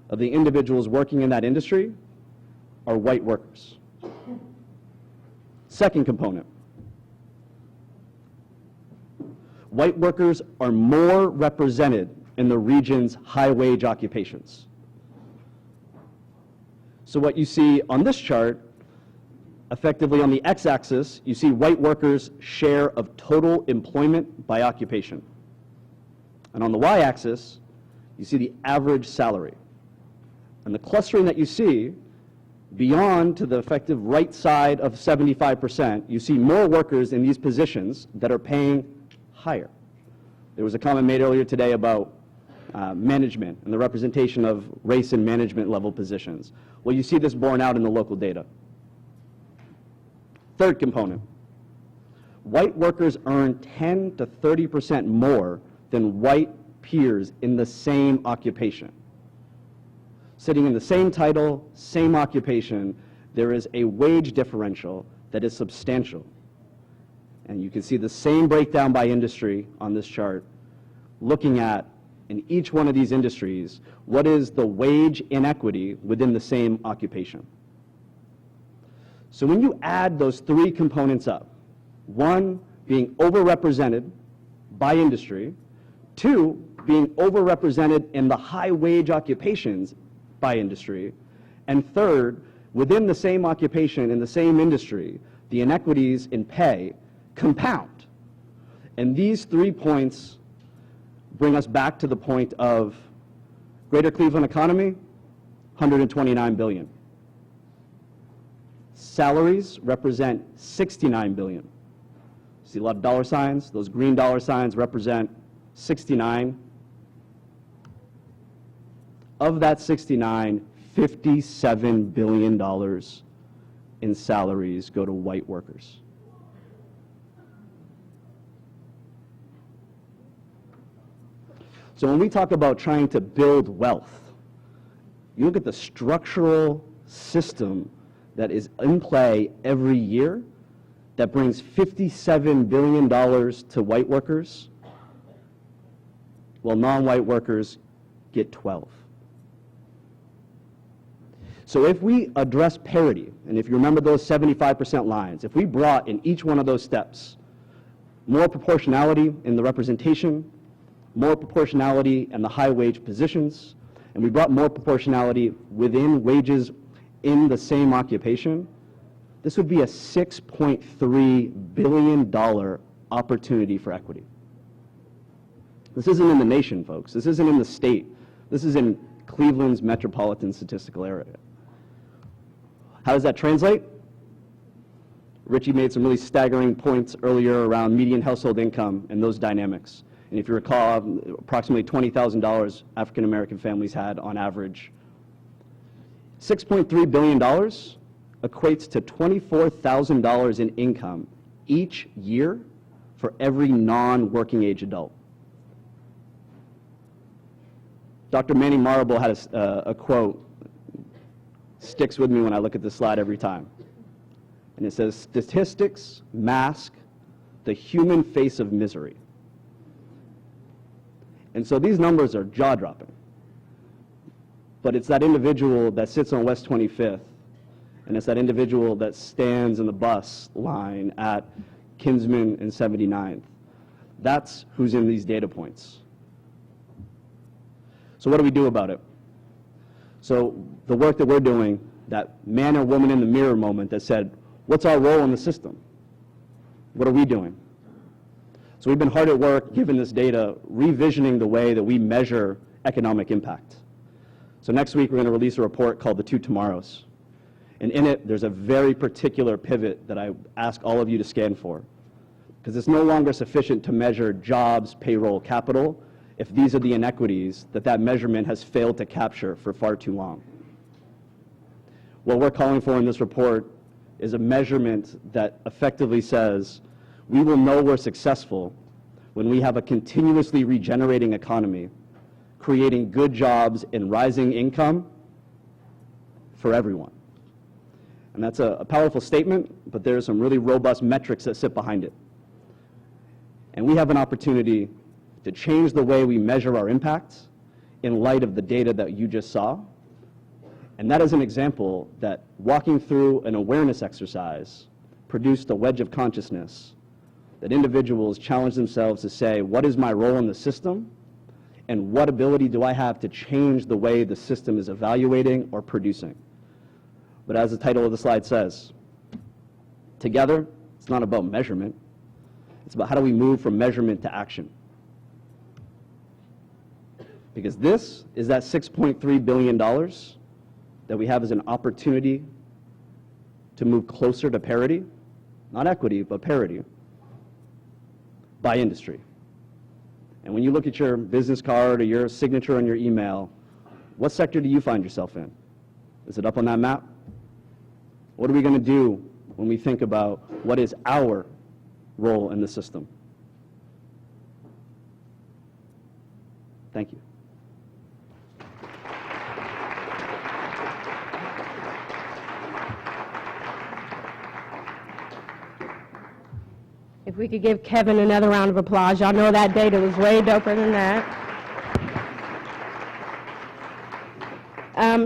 of the individuals working in that industry are white workers. Second component. White workers are more represented in the region's high-wage occupations. So what you see on this chart, effectively on the x-axis, you see white workers' share of total employment by occupation. And on the y-axis, you see the average salary. And the clustering that you see, beyond to the effective right side of 75%, you see more workers in these positions that are paying higher. There was a comment made earlier today about management and the representation of race in management level positions. Well, you see this borne out in the local data. Third component, white workers earn 10 to 30% more than white peers in the same occupation. Sitting in the same title, same occupation, there is a wage differential that is substantial. And you can see the same breakdown by industry on this chart, looking at, in each one of these industries, what is the wage inequity within the same occupation. So when you add those three components up, one being overrepresented by industry, two being overrepresented in the high wage occupations by industry, and third, within the same occupation in the same industry, the inequities in pay compound. And these 3 points bring us back to the point of Greater Cleveland economy, $129 billion. Salaries represent $69 billion. See a lot of dollar signs? Those green dollar signs represent 69. Of that 69, $57 billion in salaries go to white workers. So when we talk about trying to build wealth, you look at the structural system that is in play every year, that brings $57 billion to white workers, while non-white workers get 12. So if we address parity, and if you remember those 75% lines, if we brought in each one of those steps more proportionality in the representation, more proportionality in the high wage positions, and we brought more proportionality within wages in the same occupation, this would be a $6.3 billion opportunity for equity. This isn't in the nation, folks. This isn't in the state. This is in Cleveland's metropolitan statistical area. How does that translate? Richie made some really staggering points earlier around median household income and those dynamics. And if you recall, approximately $20,000 African American families had on average. $6.3 billion equates to $24,000 in income each year for every non-working age adult. Dr. Manny Marable had a quote, sticks with me when I look at this slide every time. And it says, "Statistics mask the human face of misery." And so these numbers are jaw-dropping. But it's that individual that sits on West 25th, and it's that individual that stands in the bus line at Kinsman and 79th. That's who's in these data points. So what do we do about it? So the work that we're doing, that man or woman in the mirror moment that said, what's our role in the system? What are we doing? So we've been hard at work, given this data, revisioning the way that we measure economic impact. So next week, we're going to release a report called The Two Tomorrows. And in it, there's a very particular pivot that I ask all of you to scan for. Because it's no longer sufficient to measure jobs, payroll, capital, if these are the inequities that that measurement has failed to capture for far too long. What we're calling for in this report is a measurement that effectively says, we will know we're successful when we have a continuously regenerating economy, creating good jobs and rising income for everyone. And that's a powerful statement, but there are some really robust metrics that sit behind it. And we have an opportunity to change the way we measure our impacts in light of the data that you just saw. And that is an example that walking through an awareness exercise produced a wedge of consciousness that individuals challenge themselves to say, what is my role in the system? And what ability do I have to change the way the system is evaluating or producing? But as the title of the slide says, together, it's not about measurement. It's about how do we move from measurement to action. Because this is that $6.3 billion that we have as an opportunity to move closer to parity, not equity, but parity, by industry. And when you look at your business card or your signature on your email, what sector do you find yourself in? Is it up on that map? What are we going to do when we think about what is our role in the system? Thank you. If we could give Kevin another round of applause. Y'all know that data was way doper than that.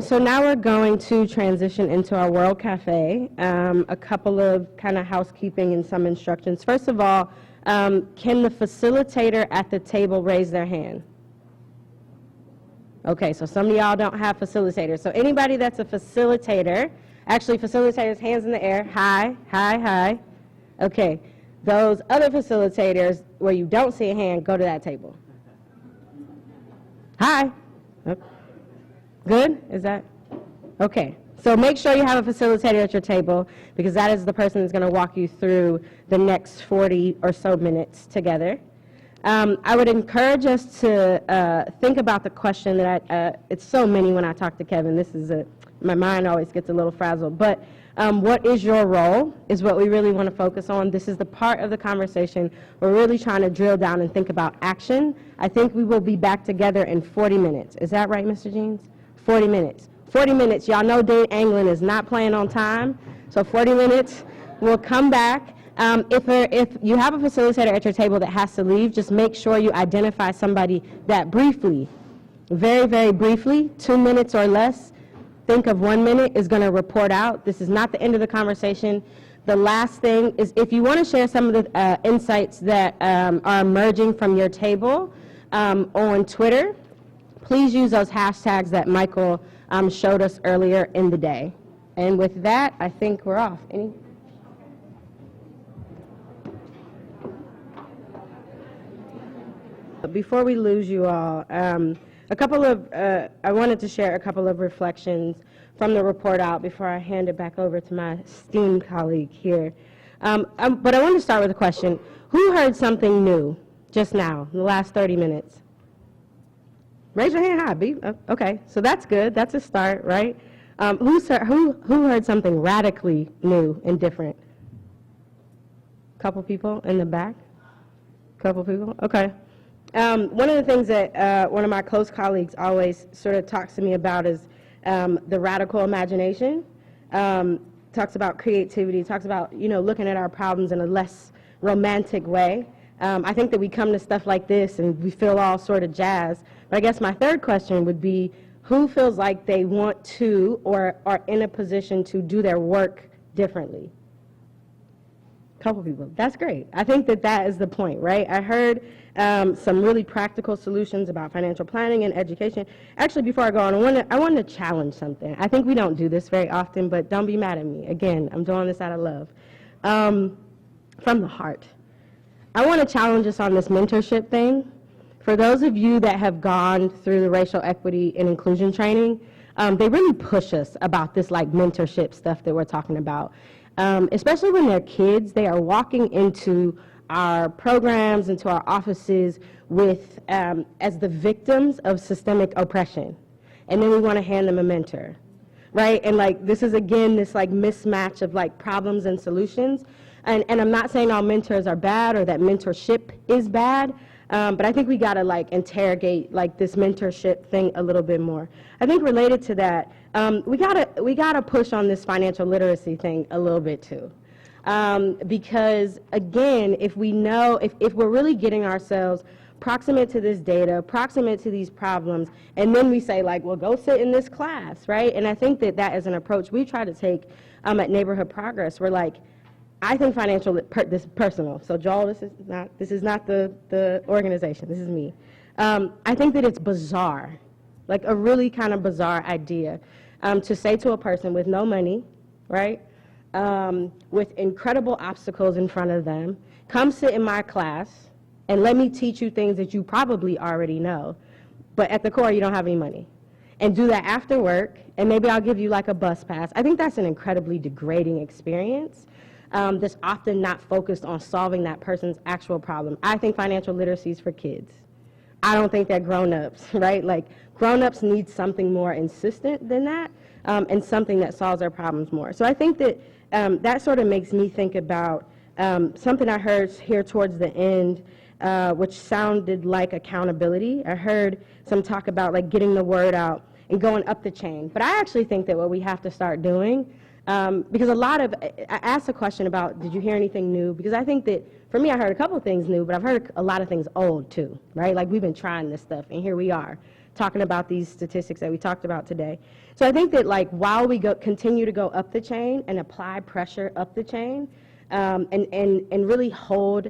So now we're going to transition into our World Cafe. A couple of kind of housekeeping and some instructions. First of all, can the facilitator at the table raise their hand? Okay, so some of y'all don't have facilitators. So anybody that's a facilitator, actually facilitators, hands in the air, hi, hi, hi. Okay. Those other facilitators, where you don't see a hand, go to that table. Hi. Good? Is that? Okay. So make sure you have a facilitator at your table, because that is the person that's going to walk you through the next 40 or so minutes together. I would encourage us to think about the question that it's so many when I talk to Kevin. My mind always gets a little frazzled. But what is your role is what we really want to focus on. This is the part of the conversation we're really trying to drill down and think about action. I think we will be back together in 40 minutes. Is that right, Mr. Jeans? 40 minutes. 40 minutes. Y'all know Dave Anglin is not playing on time. So 40 minutes. We'll come back. If you have a facilitator at your table that has to leave, just make sure you identify somebody that briefly, very, very briefly, 2 minutes or less, think of 1 minute, is going to report out. This is not the end of the conversation. The last thing is, if you want to share some of the insights that are emerging from your table on Twitter, please use those hashtags that Michael showed us earlier in the day. And with that, I think we're off. Before we lose you all, I wanted to share a couple of reflections from the report out before I hand it back over to my esteemed colleague here. But I want to start with a question. Who heard something new just now, in the last 30 minutes? Raise your hand high, B. Okay, so that's good. That's a start, right? Who heard something radically new and different? Couple people in the back? Couple people? Okay. One of the things that one of my close colleagues always sort of talks to me about is the radical imagination. Talks about creativity, talks about, looking at our problems in a less romantic way. I think that we come to stuff like this and we feel all sort of jazzed. But I guess my third question would be, who feels like they want to or are in a position to do their work differently? Couple people. That's great. I think that that is the point, right? I heard some really practical solutions about financial planning and education. Actually, before I go on, I want to challenge something. I think we don't do this very often, but don't be mad at me. Again, I'm doing this out of love. From the heart. I want to challenge us on this mentorship thing. For those of you that have gone through the racial equity and inclusion training, they really push us about this like mentorship stuff that we're talking about. Especially when they're kids, they are walking into our programs, into our offices with, as the victims of systemic oppression. And then we want to hand them a mentor, right? And like, this is again, this like mismatch of like problems and solutions. And I'm not saying all mentors are bad or that mentorship is bad, but I think we gotta like interrogate like this mentorship thing a little bit more. I think related to that, we gotta push on this financial literacy thing a little bit too. Because again, if we're really getting ourselves proximate to this data, proximate to these problems, and then we say like, well, go sit in this class, right? And I think that that is an approach we try to take at Neighborhood Progress. We're like, I think this is personal. So Joel, this is not the organization. This is me. I think that it's bizarre, like a really kind of bizarre idea, to say to a person with no money, right, with incredible obstacles in front of them, come sit in my class and let me teach you things that you probably already know, but at the core you don't have any money. And do that after work, and maybe I'll give you like a bus pass. I think that's an incredibly degrading experience. That's often not focused on solving that person's actual problem. I think financial literacy is for kids. I don't think they're grown-ups, right? Like, grown-ups need something more insistent than that, and something that solves their problems more. So I think that that sort of makes me think about something I heard here towards the end, which sounded like accountability. I heard some talk about like getting the word out and going up the chain. But I actually think that what we have to start doing, because I asked a question about, did you hear anything new? Because I think that, for me, I heard a couple of things new, but I've heard a lot of things old too, right? Like we've been trying this stuff, and here we are, talking about these statistics that we talked about today. So I think that like while we continue to go up the chain and apply pressure up the chain, and really hold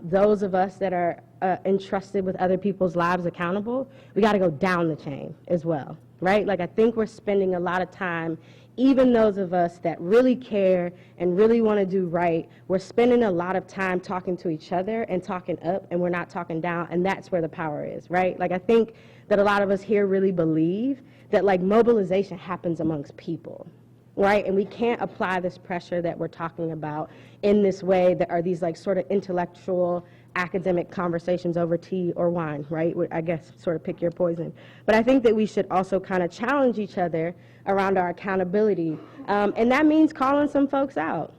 those of us that are entrusted with other people's lives accountable, we got to go down the chain as well, right? Like I think we're spending a lot of time, even those of us that really care and really want to do right, we're spending a lot of time talking to each other and talking up, and we're not talking down, and that's where the power is, right? Like I think that a lot of us here really believe that like mobilization happens amongst people, right? And we can't apply this pressure that we're talking about in this way that are these like sort of intellectual academic conversations over tea or wine, right? I guess sort of pick your poison. But I think that we should also kind of challenge each other around our accountability. And that means calling some folks out,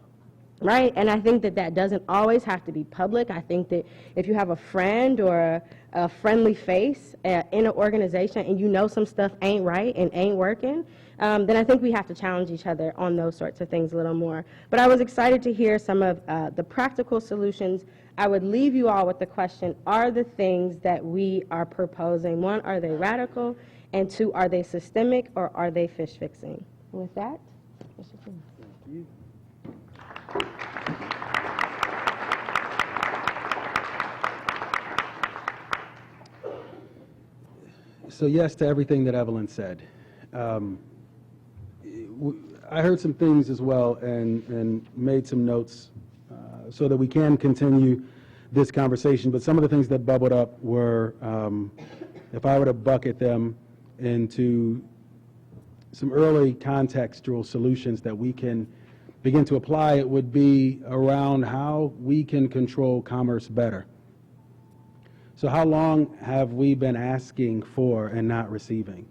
right? And I think that that doesn't always have to be public. I think that if you have a friend or a friendly face in an organization and you know some stuff ain't right and ain't working, then I think we have to challenge each other on those sorts of things a little more. But I was excited to hear some of the practical solutions. I would leave you all with the question, are the things that we are proposing, one, are they radical? And two, are they systemic or are they fish fixing? With that, Mr. Chairman. So yes to everything that Evelyn said. I heard some things as well and made some notes so that we can continue this conversation. But some of the things that bubbled up were, if I were to bucket them into some early contextual solutions that we can begin to apply, it would be around how we can control commerce better. So how long have we been asking for and not receiving?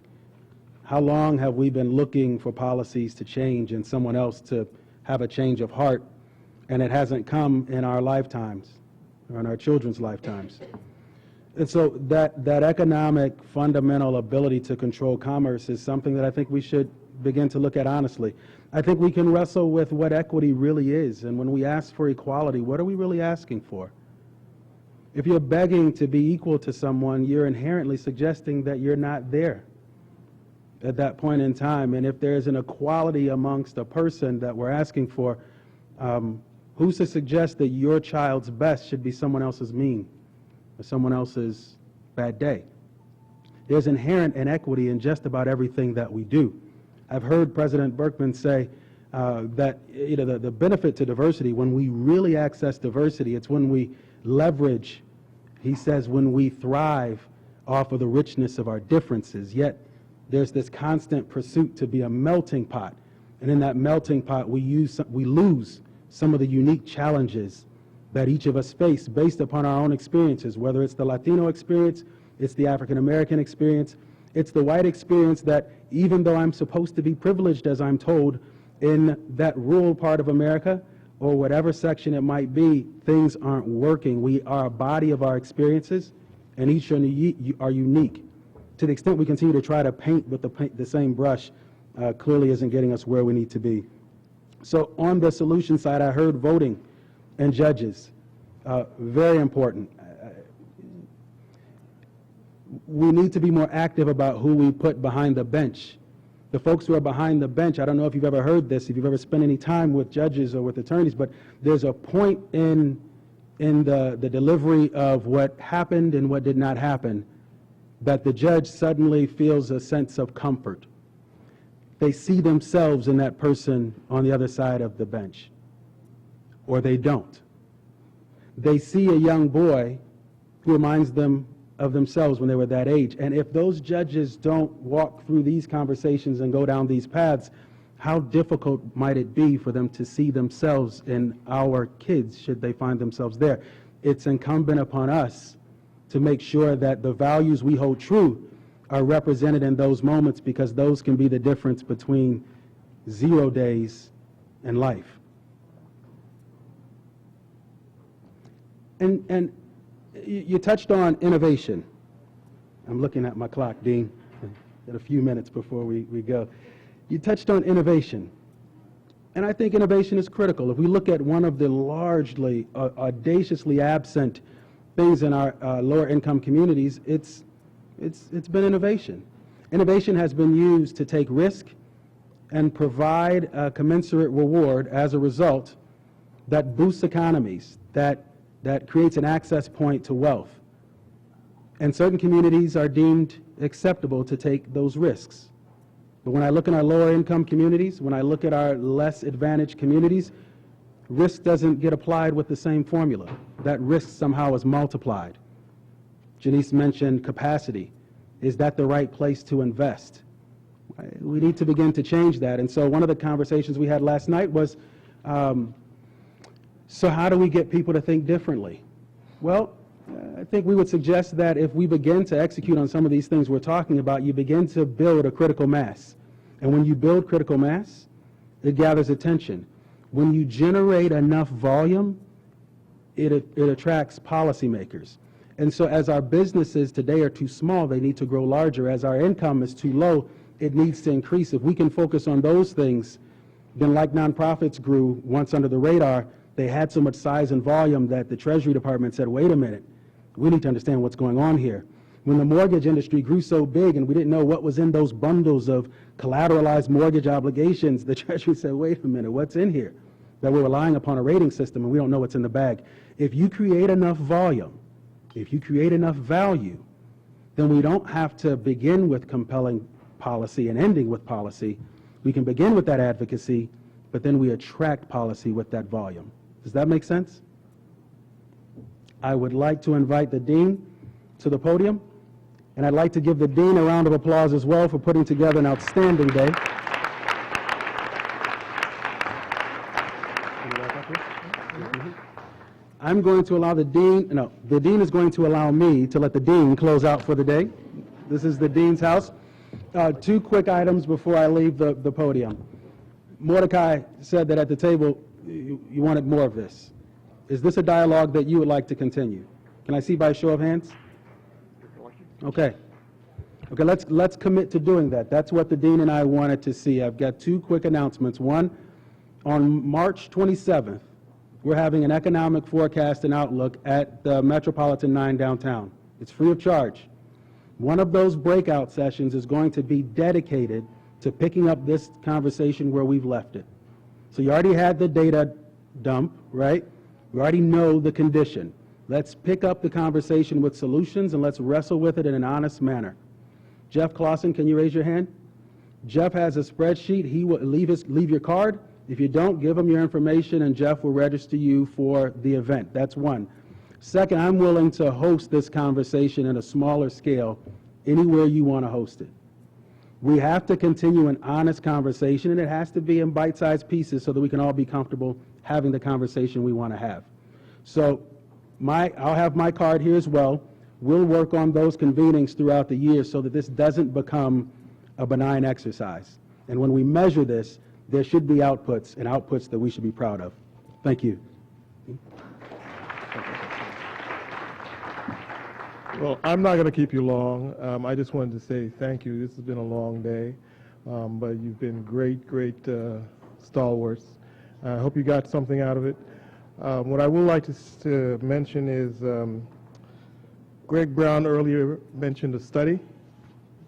How long have we been looking for policies to change and someone else to have a change of heart, and it hasn't come in our lifetimes or in our children's lifetimes? And so that economic fundamental ability to control commerce is something that I think we should begin to look at honestly. I think we can wrestle with what equity really is, and when we ask for equality, what are we really asking for? If you're begging to be equal to someone, you're inherently suggesting that you're not there at that point in time. And if there's an equality amongst a person that we're asking for, who's to suggest that your child's best should be someone else's mean or someone else's bad day? There's inherent inequity in just about everything that we do. I've heard President Berkman say that the benefit to diversity, when we really access diversity, it's when we leverage, he says, when we thrive off of the richness of our differences. Yet there's this constant pursuit to be a melting pot. And in that melting pot, we lose some of the unique challenges that each of us face based upon our own experiences, whether it's the Latino experience, it's the African American experience, it's the white experience that even though I'm supposed to be privileged, as I'm told, in that rural part of America, or whatever section it might be, things aren't working. We are a body of our experiences, and each are unique. To the extent we continue to try to paint with the same brush, clearly isn't getting us where we need to be. So on the solution side, I heard voting and judges, very important. We need to be more active about who we put behind the bench. The folks who are behind the bench, I don't know if you've ever heard this, if you've ever spent any time with judges or with attorneys, but there's a point in the delivery of what happened and what did not happen that the judge suddenly feels a sense of comfort. They see themselves in that person on the other side of the bench, or they don't. They see a young boy who reminds them of themselves when they were that age. And if those judges don't walk through these conversations and go down these paths, how difficult might it be for them to see themselves in our kids should they find themselves there? It's incumbent upon us to make sure that the values we hold true are represented in those moments, because those can be the difference between 0 days and life. And you touched on innovation. I'm looking at my clock, Dean. Got a few minutes before we go. You touched on innovation. And I think innovation is critical. If we look at one of the largely, audaciously absent things in our lower income communities, it's been innovation. Innovation has been used to take risk and provide a commensurate reward as a result that boosts economies, that creates an access point to wealth. And certain communities are deemed acceptable to take those risks. But when I look in our lower income communities, when I look at our less advantaged communities, risk doesn't get applied with the same formula. That risk somehow is multiplied. Janice mentioned capacity. Is that the right place to invest? We need to begin to change that. And so one of the conversations we had last night was, so how do we get people to think differently? Well, I think we would suggest that if we begin to execute on some of these things we're talking about, you begin to build a critical mass. And when you build critical mass, it gathers attention. When you generate enough volume, it attracts policymakers. And so as our businesses today are too small, they need to grow larger. As our income is too low, it needs to increase. If we can focus on those things, then like nonprofits grew once under the radar, they had so much size and volume that the Treasury Department said, wait a minute, we need to understand what's going on here. When the mortgage industry grew so big and we didn't know what was in those bundles of collateralized mortgage obligations, the Treasury said, wait a minute, what's in here? That we're relying upon a rating system and we don't know what's in the bag. If you create enough volume, if you create enough value, then we don't have to begin with compelling policy and ending with policy. We can begin with that advocacy, but then we attract policy with that volume. Does that make sense? I would like to invite the Dean to the podium, and I'd like to give the Dean a round of applause as well for putting together an outstanding day. I'm going to allow the Dean is going to allow me to let the Dean close out for the day. This is the Dean's house. Two quick items before I leave the podium. Mordecai said that at the table you wanted more of this. Is this a dialogue that you would like to continue? Can I see by a show of hands? Okay. Okay, let's commit to doing that. That's what the Dean and I wanted to see. I've got two quick announcements. One, on March 27th, we're having an economic forecast and outlook at the Metropolitan 9 downtown. It's free of charge. One of those breakout sessions is going to be dedicated to picking up this conversation where we've left it. So you already had the data dump, right? We already know the condition. Let's pick up the conversation with solutions and let's wrestle with it in an honest manner. Jeff Clausen, can you raise your hand? Jeff has a spreadsheet. He will leave your card. If you don't, give him your information and Jeff will register you for the event. That's one. Second, I'm willing to host this conversation at a smaller scale anywhere you want to host it. We have to continue an honest conversation, and it has to be in bite-sized pieces so that we can all be comfortable having the conversation we want to have. So I'll have my card here as well. We'll work on those convenings throughout the year so that this doesn't become a benign exercise. And when we measure this, there should be outputs, and outputs that we should be proud of. Thank you. Well, I'm not going to keep you long. I just wanted to say thank you. This has been a long day, but you've been great stalwarts. I hope you got something out of it. What I would like to mention is Greg Brown earlier mentioned a study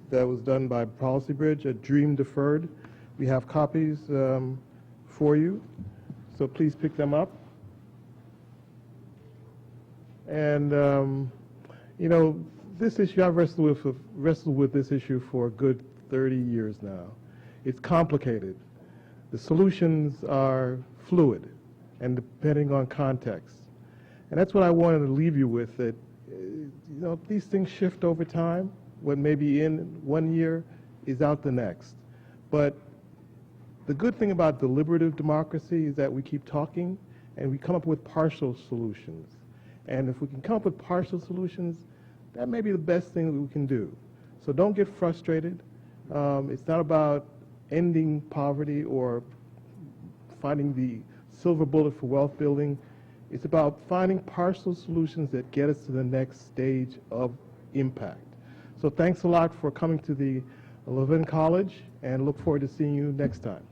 that was done by Policy Bridge, a dream deferred. We have copies for you, so please pick them up. And you know, this issue, I've wrestled with this issue for a good 30 years now. It's complicated. The solutions are fluid and depending on context. And that's what I wanted to leave you with, that you know, these things shift over time. What may be in 1 year is out the next. But the good thing about deliberative democracy is that we keep talking and we come up with partial solutions. And if we can come up with partial solutions, that may be the best thing that we can do. So don't get frustrated. It's not about ending poverty or finding the silver bullet for wealth building. It's about finding partial solutions that get us to the next stage of impact. So thanks a lot for coming to the Levin College, and look forward to seeing you next time.